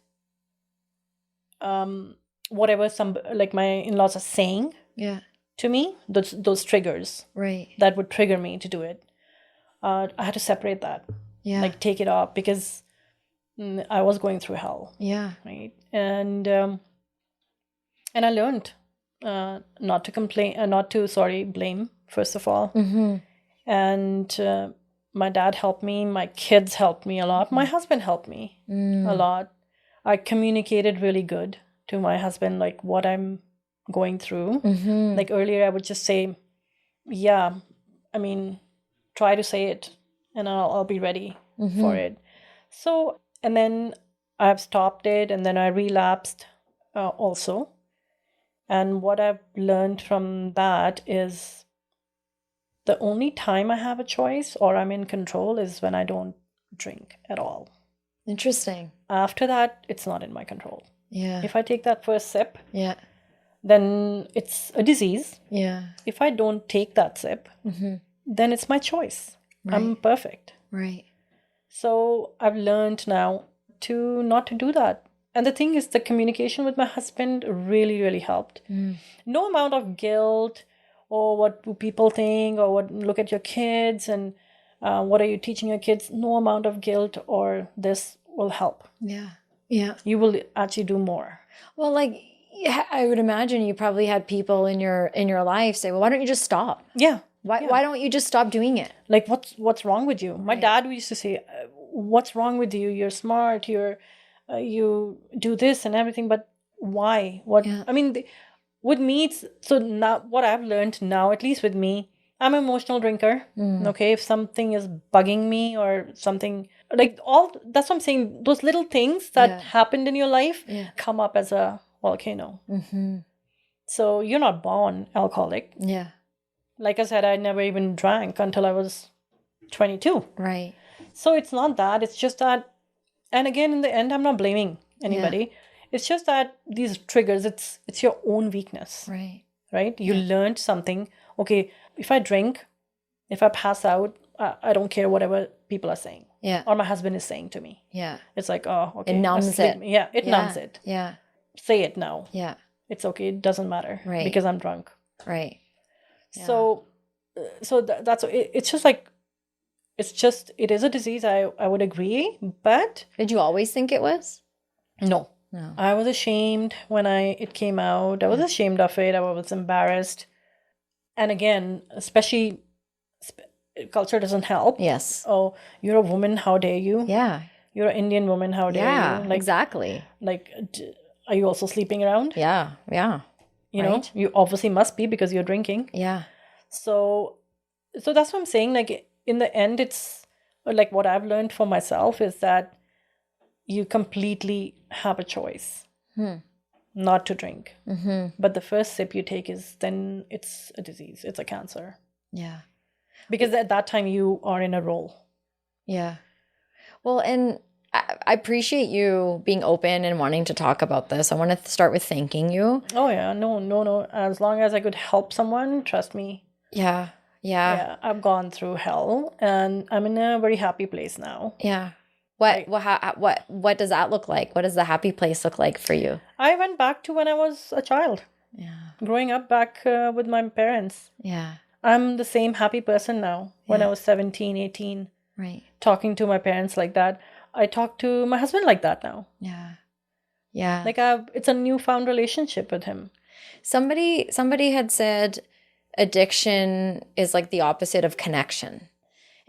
whatever like my in-laws are saying. Yeah. To me, those triggers, right, that would trigger me to do it. I had to separate that, like, take it off, because I was going through hell. Yeah, right, and I learned not to complain, blame, first of all, and my dad helped me, my kids helped me a lot, my husband helped me a lot. I communicated really good to my husband, like, what I'm going through. Like, earlier I would just say, try to say it, and I'll be ready for it. So, and then I've stopped it, and then I relapsed also. And what I've learned from that is the only time I have a choice, or I'm in control, is when I don't drink at all. Interesting. After that, it's not in my control. Yeah. If I take that first sip, then it's a disease. Yeah. If I don't take that sip, then it's my choice. Right. I'm perfect. Right. So I've learned now to not to do that. And the thing is, the communication with my husband really, really helped. No amount of guilt, or what do people think, or what, look at your kids, and what are you teaching your kids? No amount of guilt or this will help. Yeah. Yeah. You will actually do more. Well, like, I would imagine you probably had people in your life say, well, why don't you just stop? Yeah. Why don't you just stop doing it? Like, what's wrong with you? My dad used to say, what's wrong with you? You're smart. You do this and everything, but why? What? Yeah. I mean, with me, it's, so now what I've learned now, at least with me, I'm an emotional drinker. Okay, if something is bugging me or something, like, that's what I'm saying. Those little things that happened in your life come up as a volcano. So you're not born alcoholic. Yeah. Like I said, I never even drank until I was 22. Right. So it's not that. It's just that, and again, in the end, I'm not blaming anybody. Yeah. It's just that these triggers, it's your own weakness. Right. Right? You learned something. Okay, if I drink, if I pass out, I don't care whatever people are saying. Yeah. Or my husband is saying to me. Yeah. It's like, oh, okay. It numbs it. Yeah, it numbs it. Yeah. Say it now. Yeah. It's okay. It doesn't matter. Right. Because I'm drunk. Right. Yeah. So that's it's just like, it is a disease. I would agree, but did you always think it was? No. I was ashamed when it came out. I was ashamed of it. I was embarrassed. And again, especially culture doesn't help. Yes. Oh, you're a woman. How dare you? Yeah. You're an Indian woman. How dare you? Like, exactly. Like, are you also sleeping around? Yeah. Yeah. You know, you obviously must be because you're drinking. Yeah. So So that's what I'm saying. Like, in the end, it's like what I've learned for myself is that you completely have a choice not to drink. But the first sip you take then it's a disease, it's a cancer. Yeah. Because at that time you are in a role. Yeah. Well, and I appreciate you being open and wanting to talk about this. I want to start with thanking you. Oh, yeah. No. As long as I could help someone, trust me. Yeah. Yeah. I've gone through hell and I'm in a very happy place now. Yeah. What does that look like? What does the happy place look like for you? I went back to when I was a child. Yeah. Growing up back with my parents. Yeah. I'm the same happy person now. When I was 17, 18. Right. Talking to my parents like that. I talk to my husband like that now. Yeah. Yeah. Like it's a newfound relationship with him. Somebody had said addiction is like the opposite of connection.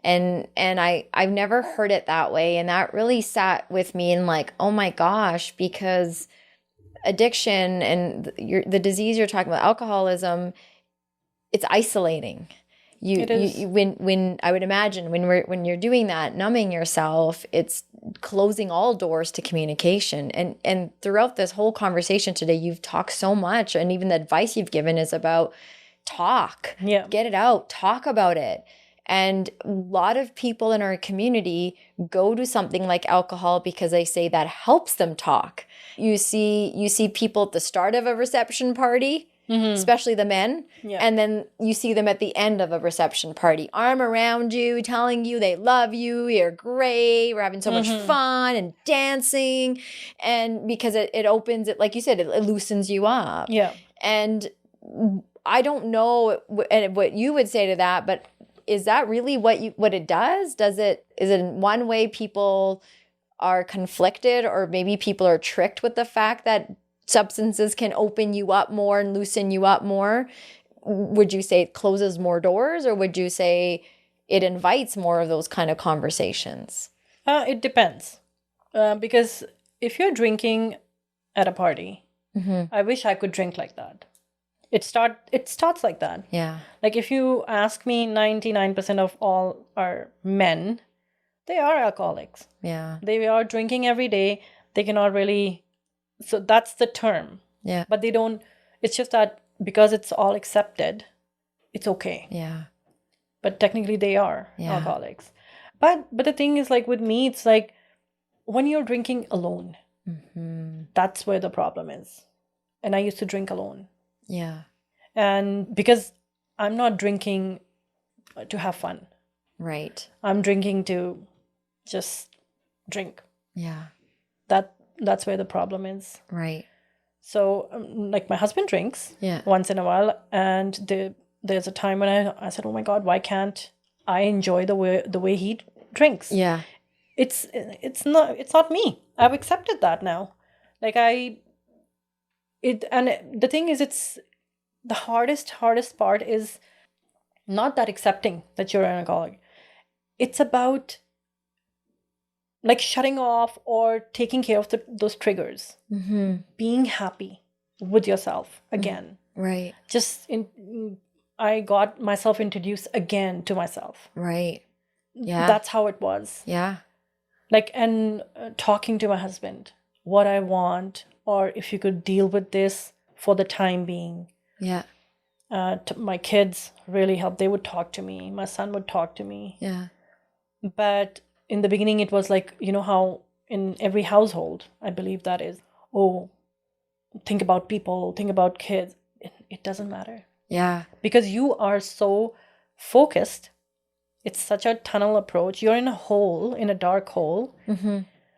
And I've never heard it that way. And that really sat with me and like, oh my gosh, because addiction and the disease you're talking about, alcoholism, it's isolating. It is. When I would imagine when you're doing that, numbing yourself, it's closing all doors to communication. And throughout this whole conversation today, you've talked so much, and even the advice you've given is about talk. Yeah. Get it out, talk about it. And a lot of people in our community go to something like alcohol because they say that helps them talk. You see people at the start of a reception party, especially the men, and then you see them at the end of a reception party, arm around you, telling you they love you, you're great, we're having so much fun and dancing. And because it opens it, like you said, it loosens you up. Yeah. And I don't know what you would say to that, but is that really what it does? Is it in one way people are conflicted, or maybe people are tricked with the fact that substances can open you up more and loosen you up more? Would you say it closes more doors, or would you say it invites more of those kind of conversations? It depends. Because if you're drinking at a party, I wish I could drink like that. It starts like that. Yeah. Like if you ask me, 99% of all our men, they are alcoholics. Yeah. They are drinking every day. They cannot really, so that's the term. Yeah. But they don't, it's just that because it's all accepted, it's okay. Yeah. But technically they are alcoholics. But the thing is, like with me, it's like when you're drinking alone, that's where the problem is. And I used to drink alone. Yeah. And because I'm not drinking to have fun. Right. I'm drinking to just drink. Yeah. That's where the problem is. Right. So like my husband drinks once in a while, and there's a time when I said, oh my God, why can't I enjoy the way he drinks? Yeah. It's not me. I've accepted that now. Like the thing is, it's the hardest part is not that accepting that you're an alcoholic. It's about like shutting off or taking care of those triggers. Being happy with yourself again. Right. I got myself introduced again to myself. Right. Yeah. That's how it was. Yeah. Like, and talking to my husband, what I want, or if you could deal with this for the time being. Yeah. My kids really helped. They would talk to me. My son would talk to me. Yeah. But in the beginning, it was like, you know how in every household, I believe that is, oh, think about people, think about kids. It doesn't matter. Yeah. Because you are so focused. It's such a tunnel approach. You're in a dark hole.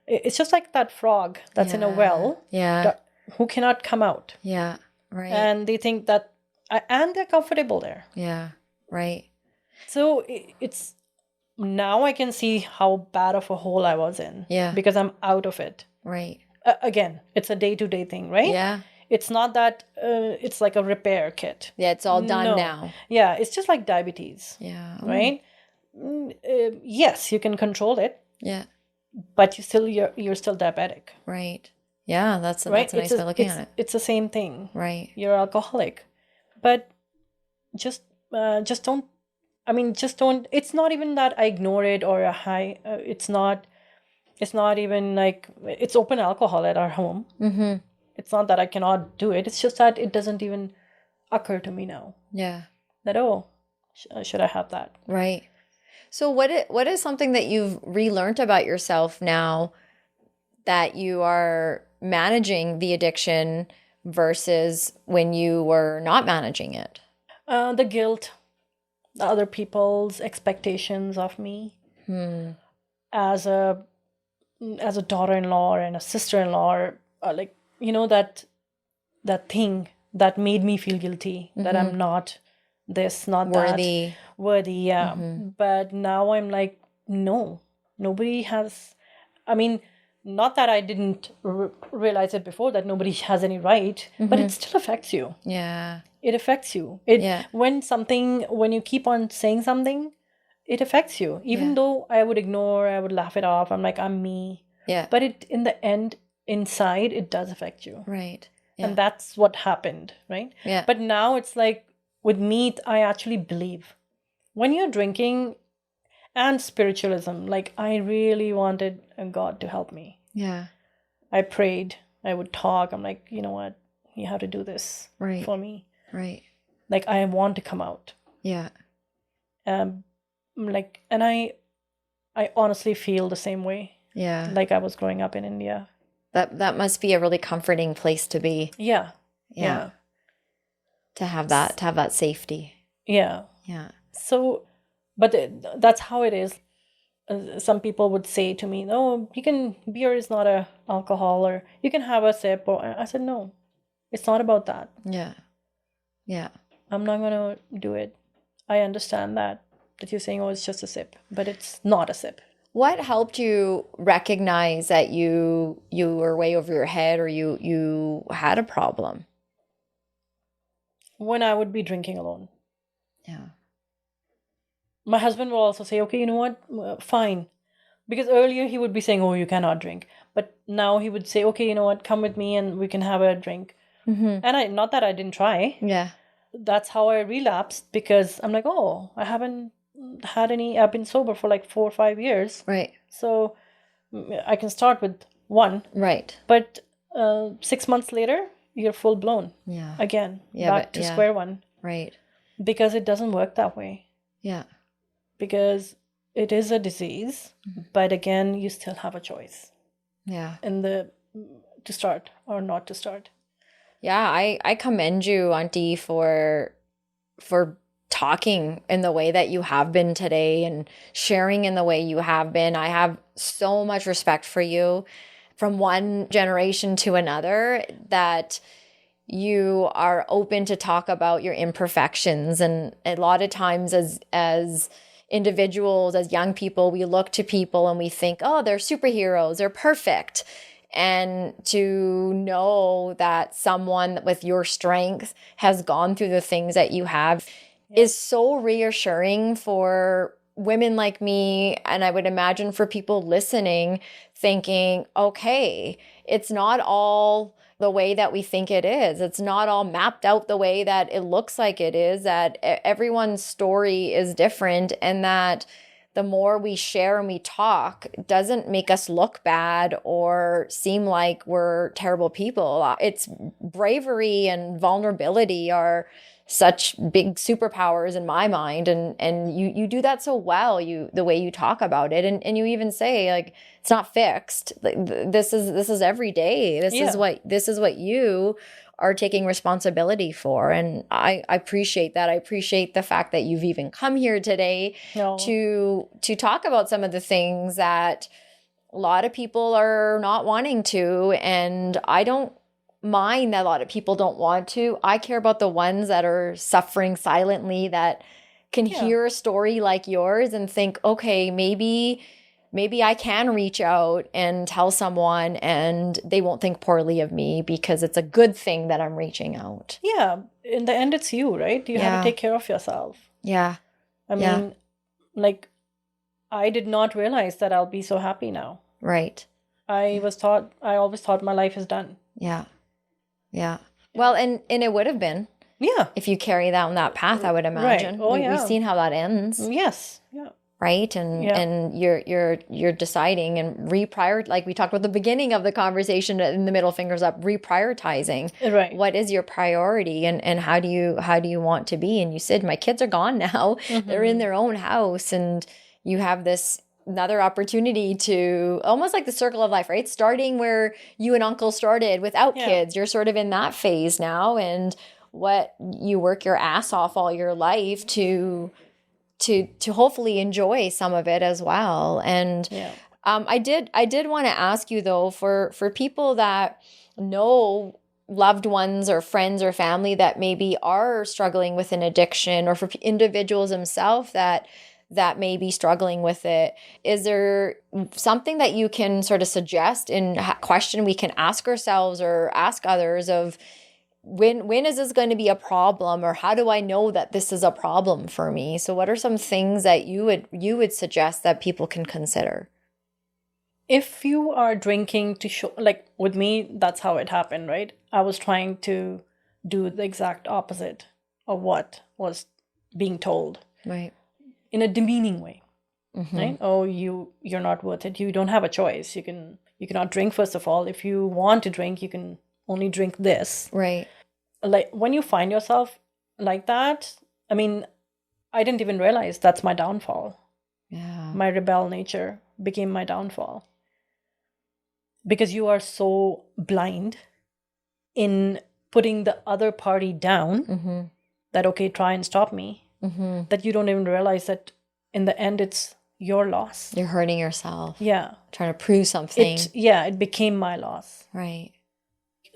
It's just like that frog that's in a well. Yeah. Who cannot come out. Yeah. Right. And they think that, and they're comfortable there. Yeah. Right. So it's, now I can see how bad of a hole I was in. Yeah. Because I'm out of it. Right. Again, it's a day-to-day thing, right? Yeah. It's not that it's like a repair kit. Yeah, it's all done now. Yeah, it's just like diabetes. Yeah. Right? Yes, you can control it. Yeah. But you're still diabetic. Right. Yeah, that's a nice way of looking at it. It's the same thing. Right. You're alcoholic. But just don't I mean, just don't, it's not even that I ignore it or it's not even like, it's open alcohol at our home. Mm-hmm. It's not that I cannot do it. It's just that it doesn't even occur to me now. Yeah. That, should I have that? Right. So what is something that you've relearned about yourself now that you are managing the addiction versus when you were not managing it? The guilt, the other people's expectations of me as a daughter-in-law and a sister-in-law, like, that thing that made me feel guilty, that I'm not this, not Worthy. that. Worthy, yeah. But now I'm like, no, nobody has, I mean, not that I didn't realize it before, that nobody has any right, but it still affects you. Yeah. It affects you. Yeah. When you keep on saying something, it affects you. Even though I would ignore, I would laugh it off. I'm like, I'm me. Yeah. But in the end, inside, it does affect you. Right. Yeah. And that's what happened, right? Yeah. But now it's like, with me, I actually believe. When you're drinking and spiritualism, like, I really wanted God to help me. Yeah. I prayed. I would talk. I'm like, you know what? You have to do this for me. Right. Like, I want to come out. Yeah. Like, and I honestly feel the same way. Yeah. Like I was growing up in India. That must be a really comforting place to be. Yeah. To have that safety. Yeah. Yeah. So, but that's how it is. Some people would say to me, "No, beer is not a alcohol, or you can have a sip." Or I said, "No, it's not about that. Yeah. Yeah. I'm not gonna do it. I understand that you're saying, oh, it's just a sip, but it's not a sip." What helped you recognize that you were way over your head, or you had a problem? When I would be drinking alone. Yeah. My husband will also say, "Okay, you know what? Fine." Because earlier he would be saying, "Oh, you cannot drink." But now he would say, "Okay, you know what? Come with me and we can have a drink." And not that I didn't try. Yeah. That's how I relapsed, because I'm like, oh, I haven't had any, I've been sober for like 4 or 5 years. Right. So I can start with one. Right. But 6 months later, you're full blown. Yeah. Again. Back to square one. Right. Because it doesn't work that way. Yeah. Because it is a disease, but again, you still have a choice. Yeah. To start or not to start. Yeah, I commend you, Auntie, for talking in the way that you have been today and sharing in the way you have been. I have so much respect for you from one generation to another, that you are open to talk about your imperfections. And a lot of times as individuals, as young people, we look to people and we think, oh, they're superheroes, they're perfect. And to know that someone with your strength has gone through the things that you have is so reassuring for women like me. And I would imagine for people listening, thinking, okay, it's not all the way that we think it is. It's not all mapped out the way that it looks like it is, that everyone's story is different, and that the more we share and we talk, it doesn't make us look bad or seem like we're terrible people. It's bravery and vulnerability are such big superpowers in my mind, and you do that so well, the way you talk about it, and you even say, like, it's not fixed. Like, this is every day. This is what you are taking responsibility for. And I appreciate that. I appreciate the fact that you've even come here today to talk about some of the things that a lot of people are not wanting to. And I don't mind that a lot of people don't want to. I care about the ones that are suffering silently, that can hear a story like yours and think, okay, maybe I can reach out and tell someone and they won't think poorly of me because it's a good thing that I'm reaching out. Yeah. In the end, it's you, right? You have to take care of yourself. Yeah. I mean, like, I did not realize that I'll be so happy now. Right. I always thought my life is done. Yeah. Yeah. Well, and it would have been. Yeah. If you carry down that path, I would imagine. Right. Oh, yeah. We've seen how that ends. Yes. Yeah. Right. And you're deciding and reprioritize, like we talked about the beginning of the conversation in the middle fingers up, reprioritizing. Right. What is your priority and how do you want to be? And you said, my kids are gone now. They're in their own house, and you have this another opportunity to almost like the circle of life, right? Starting where you and uncle started without kids. You're sort of in that phase now, and what you work your ass off all your life to hopefully enjoy some of it as well. And I did want to ask you though, for people that know loved ones or friends or family that maybe are struggling with an addiction, or for individuals themselves that may be struggling with it, is there something that you can sort of suggest in question we can ask ourselves or ask others of when is this going to be a problem, or how do I know that this is a problem for me? So what are some things that you would suggest that people can consider? If you are drinking to show, like with me, that's how it happened, right? I was trying to do the exact opposite of what was being told. Right. In a demeaning way, right? Oh, you're not worth it. You don't have a choice. You cannot drink, first of all. If you want to drink, you can only drink this. Right. Like when you find yourself like that, I mean, I didn't even realize that's my downfall. Yeah. My rebel nature became my downfall. Because you are so blind in putting the other party down that, okay, try and stop me. That you don't even realize that in the end it's your loss. You're hurting yourself. Yeah. Trying to prove something. It became my loss. Right.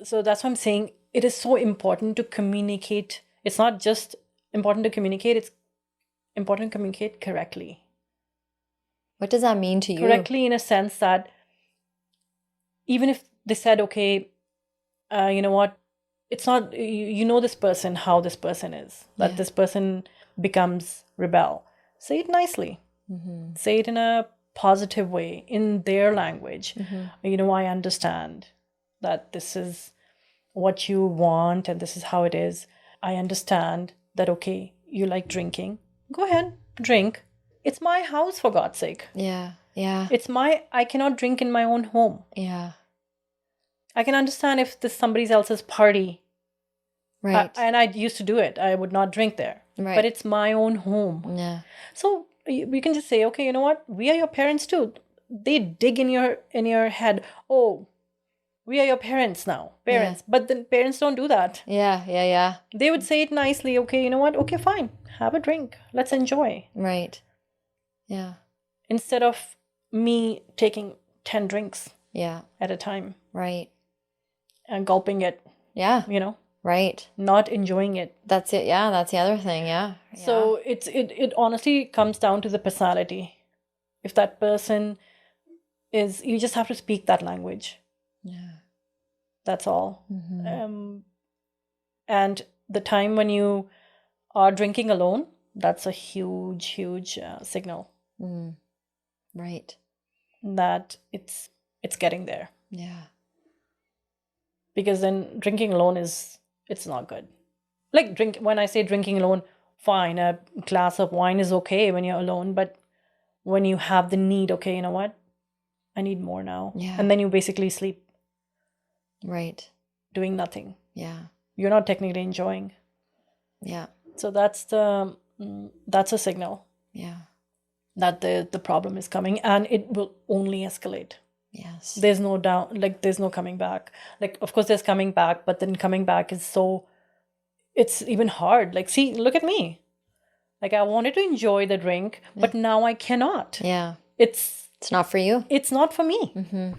So that's what I'm saying. It is so important to communicate. It's not just important to communicate, it's important to communicate correctly. What does that mean to you? Correctly in a sense that even if they said, okay, you know what, it's not, you know this person, how this person is, that this person becomes rebel. Say it nicely. Say it in a positive way, in their language. You know, I understand that this is what you want and this is how it is. I understand that, okay, you like drinking. Go ahead, drink. It's my house, for God's sake. Yeah. Yeah. I cannot drink in my own home. Yeah. I can understand if this is somebody else's party. Right. And I used to do it. I would not drink there. Right. But it's my own home. Yeah. So we can just say, okay, you know what? We are your parents too. They dig in your head. Oh, we are your parents now. Parents. Yeah. But then parents don't do that. Yeah. Yeah. Yeah. They would say it nicely. Okay, you know what? Okay, fine. Have a drink. Let's enjoy. Right. Yeah. Instead of me taking 10 drinks. Yeah. At a time. Right. And gulping it. Yeah. You know. Right. Not enjoying it. That's it. Yeah, that's the other thing. Yeah. So it honestly comes down to the personality. If that person is, you just have to speak that language. Yeah. That's all. And the time when you are drinking alone, that's a huge, huge signal. Right. That it's getting there. Yeah. Because then drinking alone it's not good. Like when I say drinking alone, fine, a glass of wine is okay when you're alone, but when you have the need, okay, you know what? I need more now. Yeah. And then you basically sleep. Right. Doing nothing. Yeah. You're not technically enjoying. Yeah. So that's a signal. Yeah. That the problem is coming, and it will only escalate. Yes. There's no doubt, like there's no coming back. Like, of course there's coming back, but then coming back is it's even hard. Like, see, look at me. Like, I wanted to enjoy the drink, but now I cannot. Yeah. It's not for you. It's not for me.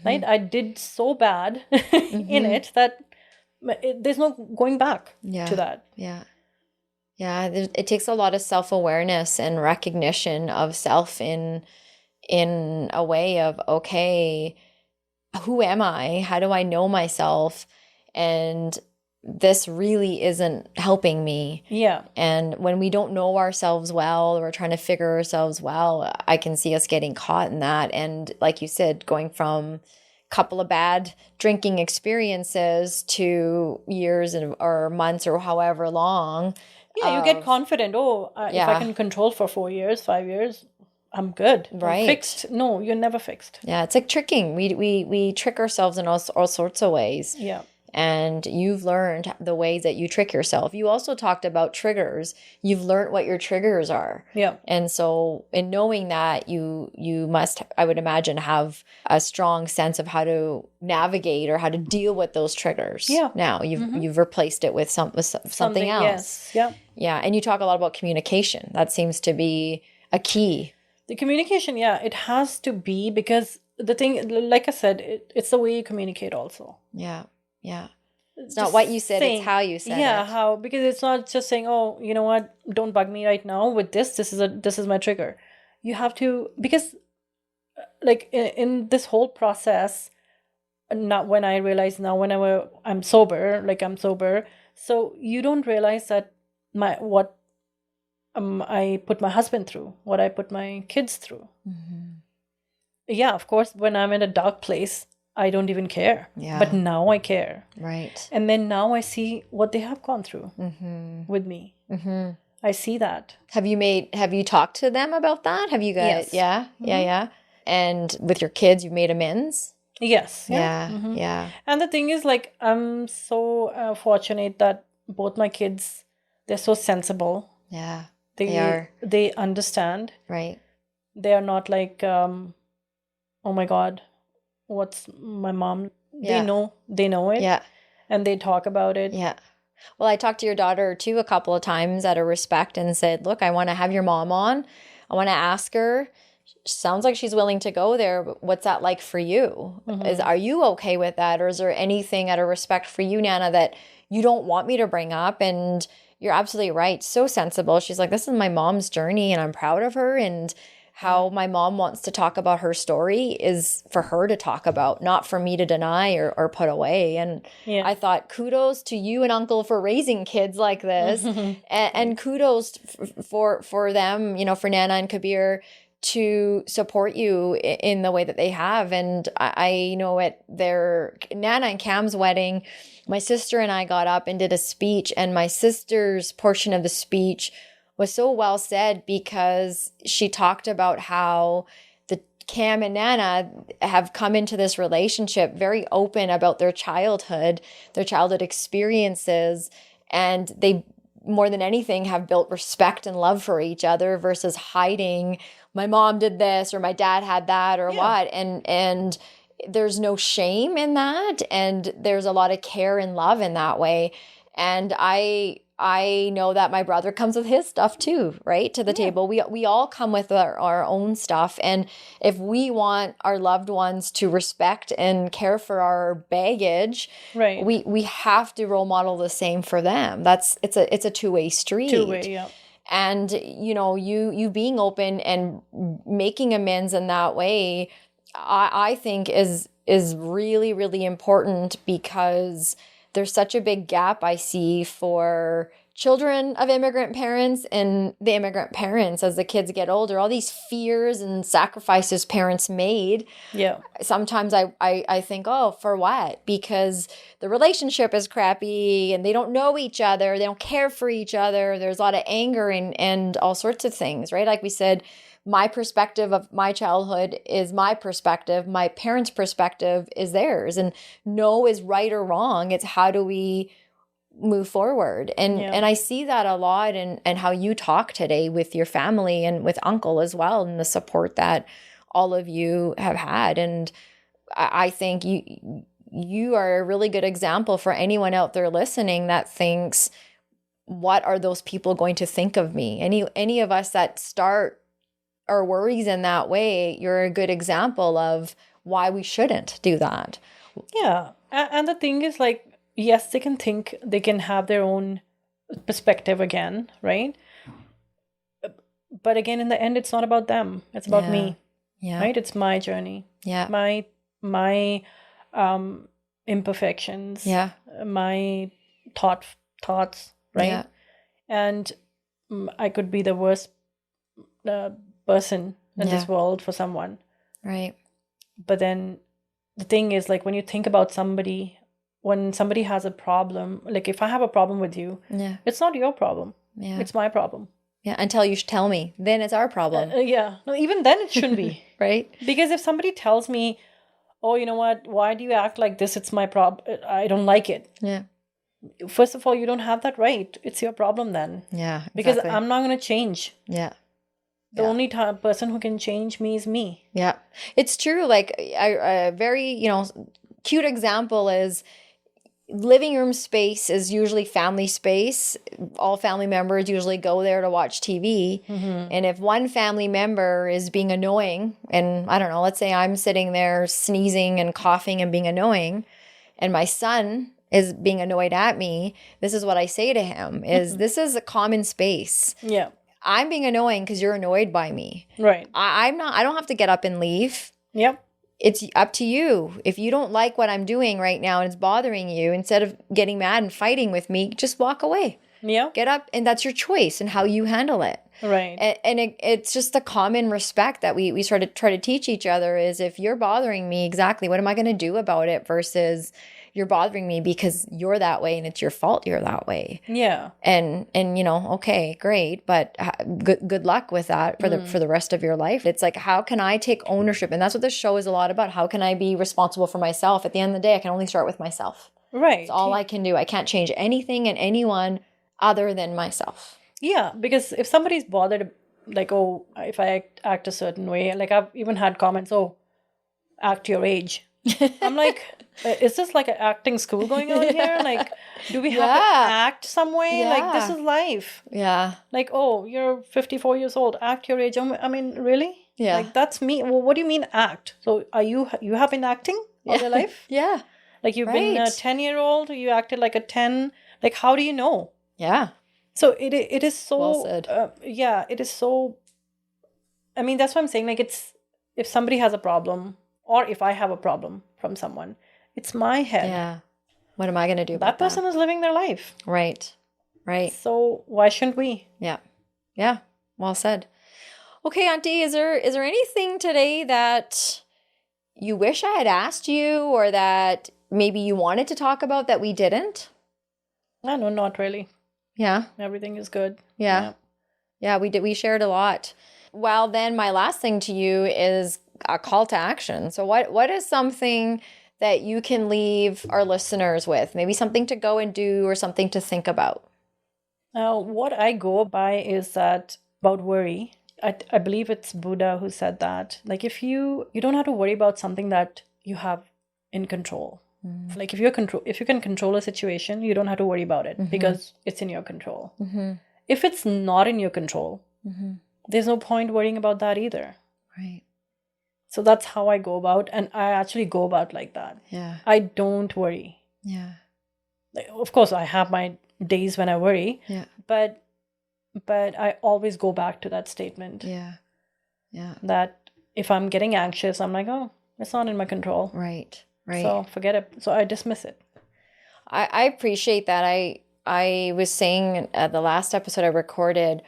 Right? I did so bad in it that there's no going back to that. Yeah. Yeah. It takes a lot of self-awareness and recognition of self in a way of, okay, who am I? How do I know myself? And this really isn't helping me. Yeah. And when we don't know ourselves well, or we're trying to figure ourselves well, I can see us getting caught in that. And like you said, going from couple of bad drinking experiences to years or months or however long. Yeah, you get confident. Oh, if I can control for 4 years, 5 years, I'm good. Right. I'm fixed. No, you're never fixed. Yeah, it's like tricking. We trick ourselves in all sorts of ways. Yeah. And you've learned the ways that you trick yourself. You also talked about triggers. You've learned what your triggers are. Yeah. And so in knowing that, you must, I would imagine, have a strong sense of how to navigate or how to deal with those triggers. Yeah. Now you've replaced it with something else. Yes. Yeah. Yeah. And you talk a lot about communication. That seems to be a key. The communication, yeah, it has to be, because the thing, like I said, it's the way you communicate also. Yeah. Yeah. It's not what you said, it's how you said it. Yeah, how, because it's not just saying, oh, you know what, don't bug me right now with this. This is my trigger. You have to, because like in this whole process, not when I realize now, whenever I'm sober, so you don't realize that what I put my husband through, what I put my kids through. Mm-hmm. Yeah, of course, when I'm in a dark place, I don't even care. Yeah. But now I care. Right. And then now I see what they have gone through with me. Mm-hmm. I see that. Have you talked to them about that? Have you guys? Yes. Yeah. Mm-hmm. Yeah. And with your kids, you've made amends? Yes. Yeah. Mm-hmm. Yeah. And the thing is, like, I'm so fortunate that both my kids, they're so sensible. Yeah. They are. They understand. Right. They are not like, oh my God, what's my mom? Yeah. They know it. Yeah. And they talk about it. Yeah. Well, I talked to your daughter too a couple of times out of respect and said, look, I want to have your mom on. I want to ask her. Sounds like she's willing to go there, but what's that like for you? Mm-hmm. Are you okay with that? Or is there anything out of respect for you, Nana, that you don't want me to bring up? And you're absolutely right. So sensible. She's like, this is my mom's journey and I'm proud of her. And how my mom wants to talk about her story is for her to talk about, not for me to deny or put away. And I thought, kudos to you and Uncle for raising kids like this. And kudos for them, for Nana and Kabir to support you in the way that they have. And I know at their Nana and Cam's wedding, my sister and I got up and did a speech, and my sister's portion of the speech was so well said because she talked about how the Cam and Nana have come into this relationship very open about their childhood experiences, and they, more than anything, have built respect and love for each other versus hiding, my mom did this or my dad had that or what. And there's no shame in that. And there's a lot of care and love in that way. And I know that my brother comes with his stuff too, right? To the table. We all come with our own stuff. And if we want our loved ones to respect and care for our baggage, right, we have to role model the same for them. It's a two-way street. Two-way, yeah. And, you being open and making amends in that way, I think is really, really important, because there's such a big gap I see for children of immigrant parents and the immigrant parents as the kids get older. All these fears and sacrifices parents made. Yeah. Sometimes I think, oh, for what? Because the relationship is crappy and they don't know each other. They don't care for each other. There's a lot of anger and all sorts of things, right? Like we said, my perspective of my childhood is my perspective. My parents' perspective is theirs. And no is right or wrong. It's how do we move forward? And I see that a lot in how you talk today with your family and with Uncle as well, and the support that all of you have had. And I think you are a really good example for anyone out there listening that thinks, what are those people going to think of me? Any of us that start our worries in that way, you're a good example of why we shouldn't do that. Yeah. And the thing is, like, yes, they can think, they can have their own perspective again, right? But again, in the end, it's not about them. It's about me. Yeah. Right? It's my journey. Yeah. My imperfections. Yeah. My thoughts, right? Yeah. And I could be the worst person in this world for someone. Right. But then the thing is, like, when you think about somebody, when somebody has a problem, like if I have a problem with you, Yeah. it's not your problem. Yeah. It's my problem. Yeah. Until you tell me, then it's our problem. Yeah. No, even then it shouldn't be. Right? Because if somebody tells me, oh, you know what, why do you act like this? It's my problem. I don't like it. Yeah. First of all, you don't have that right. It's your problem then. Yeah. Exactly. Because I'm not going to change. Yeah. The only person who can change me is me. Yeah. It's true. Like a very, cute example is living room space is usually family space. All family members usually go there to watch TV. Mm-hmm. And if one family member is being annoying, and I don't know, let's say I'm sitting there sneezing and coughing and being annoying, and my son is being annoyed at me, this is what I say to him is this is a common space. Yeah. I'm being annoying because you're annoyed by me. Right. I don't have to get up and leave. Yep. It's up to you. If you don't like what I'm doing right now and it's bothering you, instead of getting mad and fighting with me, just walk away. Yeah. Get up, and that's your choice and how you handle it. Right. And it's just a common respect that we sort of try to teach each other is if you're bothering me, exactly, what am I going to do about it versus you're bothering me because you're that way and it's your fault you're that way. Yeah. And okay, great, but good luck with that for the rest of your life. It's like, how can I take ownership? And that's what this show is a lot about. How can I be responsible for myself? At the end of the day, I can only start with myself. Right. It's all I can do. I can't change anything and anyone other than myself. Yeah, because if somebody's bothered, like, oh, if I act a certain way, like I've even had comments, oh, act your age. I'm like, is this like an acting school going on here? Like, do we have to act some way? Yeah. Like, this is life. Yeah. Like, oh, you're 54 years old, act your age. I mean, really? Yeah. Like, that's me. Well, what do you mean act? So you have been acting all your life? Yeah. Like, you've been a 10-year-old, you acted like a 10. Like, how do you know? Yeah. So it is so, well said. It is so, I mean, that's what I'm saying. Like, it's, if somebody has a problem or if I have a problem from someone, it's my head. Yeah. What am I going to do about that person is living their life. Right. Right. So why shouldn't we? Yeah. Yeah. Well said. Okay, Auntie, is there anything today that you wish I had asked you or that maybe you wanted to talk about that we didn't? No, not really. Yeah. Everything is good. Yeah. Yeah, we did. We shared a lot. Well, then my last thing to you is a call to action. So what is something that you can leave our listeners with? Maybe something to go and do or something to think about. What I go by is that about worry. I believe it's Buddha who said that. Like, if you don't have to worry about something that you have in control. Like, if you can control a situation, you don't have to worry about it because it's in your control. If it's not in your control, there's no point worrying about that either. Right. So that's how I go about, and I actually go about like that. Yeah. I don't worry. Yeah. Like, of course, I have my days when I worry. Yeah. But I always go back to that statement. Yeah. Yeah. That if I'm getting anxious, I'm like, oh, it's not in my control. Right. Right. So forget it. So I dismiss it. I appreciate that. I was saying the last episode I recorded,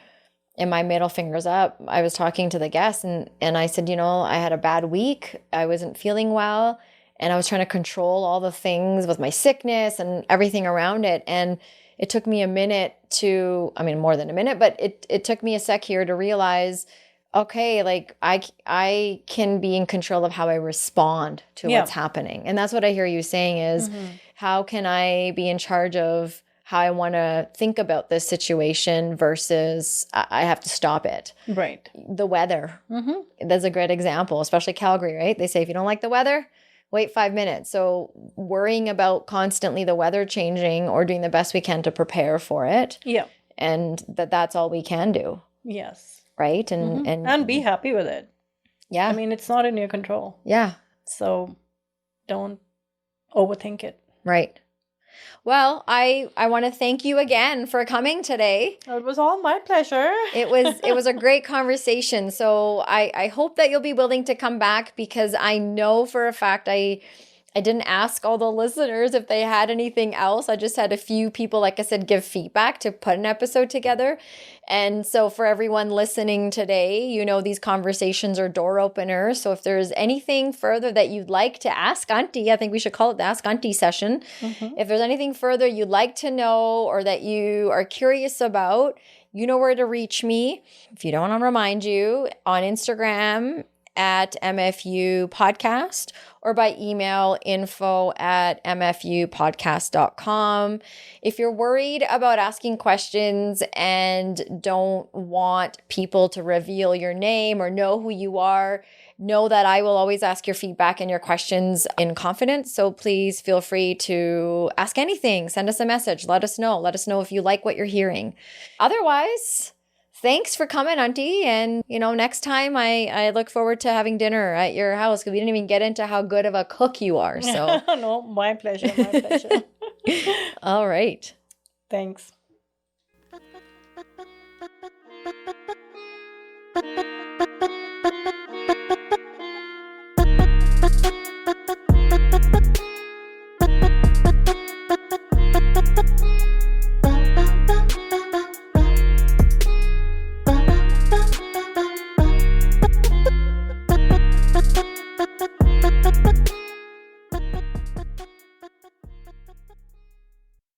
and my middle finger's up, I was talking to the guest and I said, I had a bad week. I wasn't feeling well. And I was trying to control all the things with my sickness and everything around it. And it took me a minute more than a minute, but it took me a sec here to realize, okay, like I can be in control of how I respond to what's happening. And that's what I hear you saying is, how can I be in charge of how I want to think about this situation versus I have to stop it. Right. The weather. That's a great example, especially Calgary, right? They say if you don't like the weather, wait 5 minutes. So worrying about constantly the weather changing or doing the best we can to prepare for it. Yeah. And that's all we can do. Yes. Right? And be happy with it. Yeah. I mean, it's not in your control. Yeah. So don't overthink it. Right. Well, I want to thank you again for coming today. It was all my pleasure. It was a great conversation. So I hope that you'll be willing to come back because I know for a fact I I didn't ask all the listeners if they had anything else. I just had a few people, like I said, give feedback to put an episode together. And so for everyone listening today, you know, these conversations are door openers. So if there's anything further that you'd like to ask Auntie, I think we should call it the Ask Auntie session. If there's anything further you'd like to know or that you are curious about, you know where to reach me. If you don't want to remind you, on Instagram at MFU Podcast or by email info@mfupodcast.com. If you're worried about asking questions and don't want people to reveal your name or know who you are, know that I will always ask your feedback and your questions in confidence. So please feel free to ask anything. Send us a message. Let us know. Let us know if you like what you're hearing. Otherwise, thanks for coming, Auntie. And, you know, next time I look forward to having dinner at your house because we didn't even get into how good of a cook you are. So No, my pleasure. My pleasure. All right. Thanks.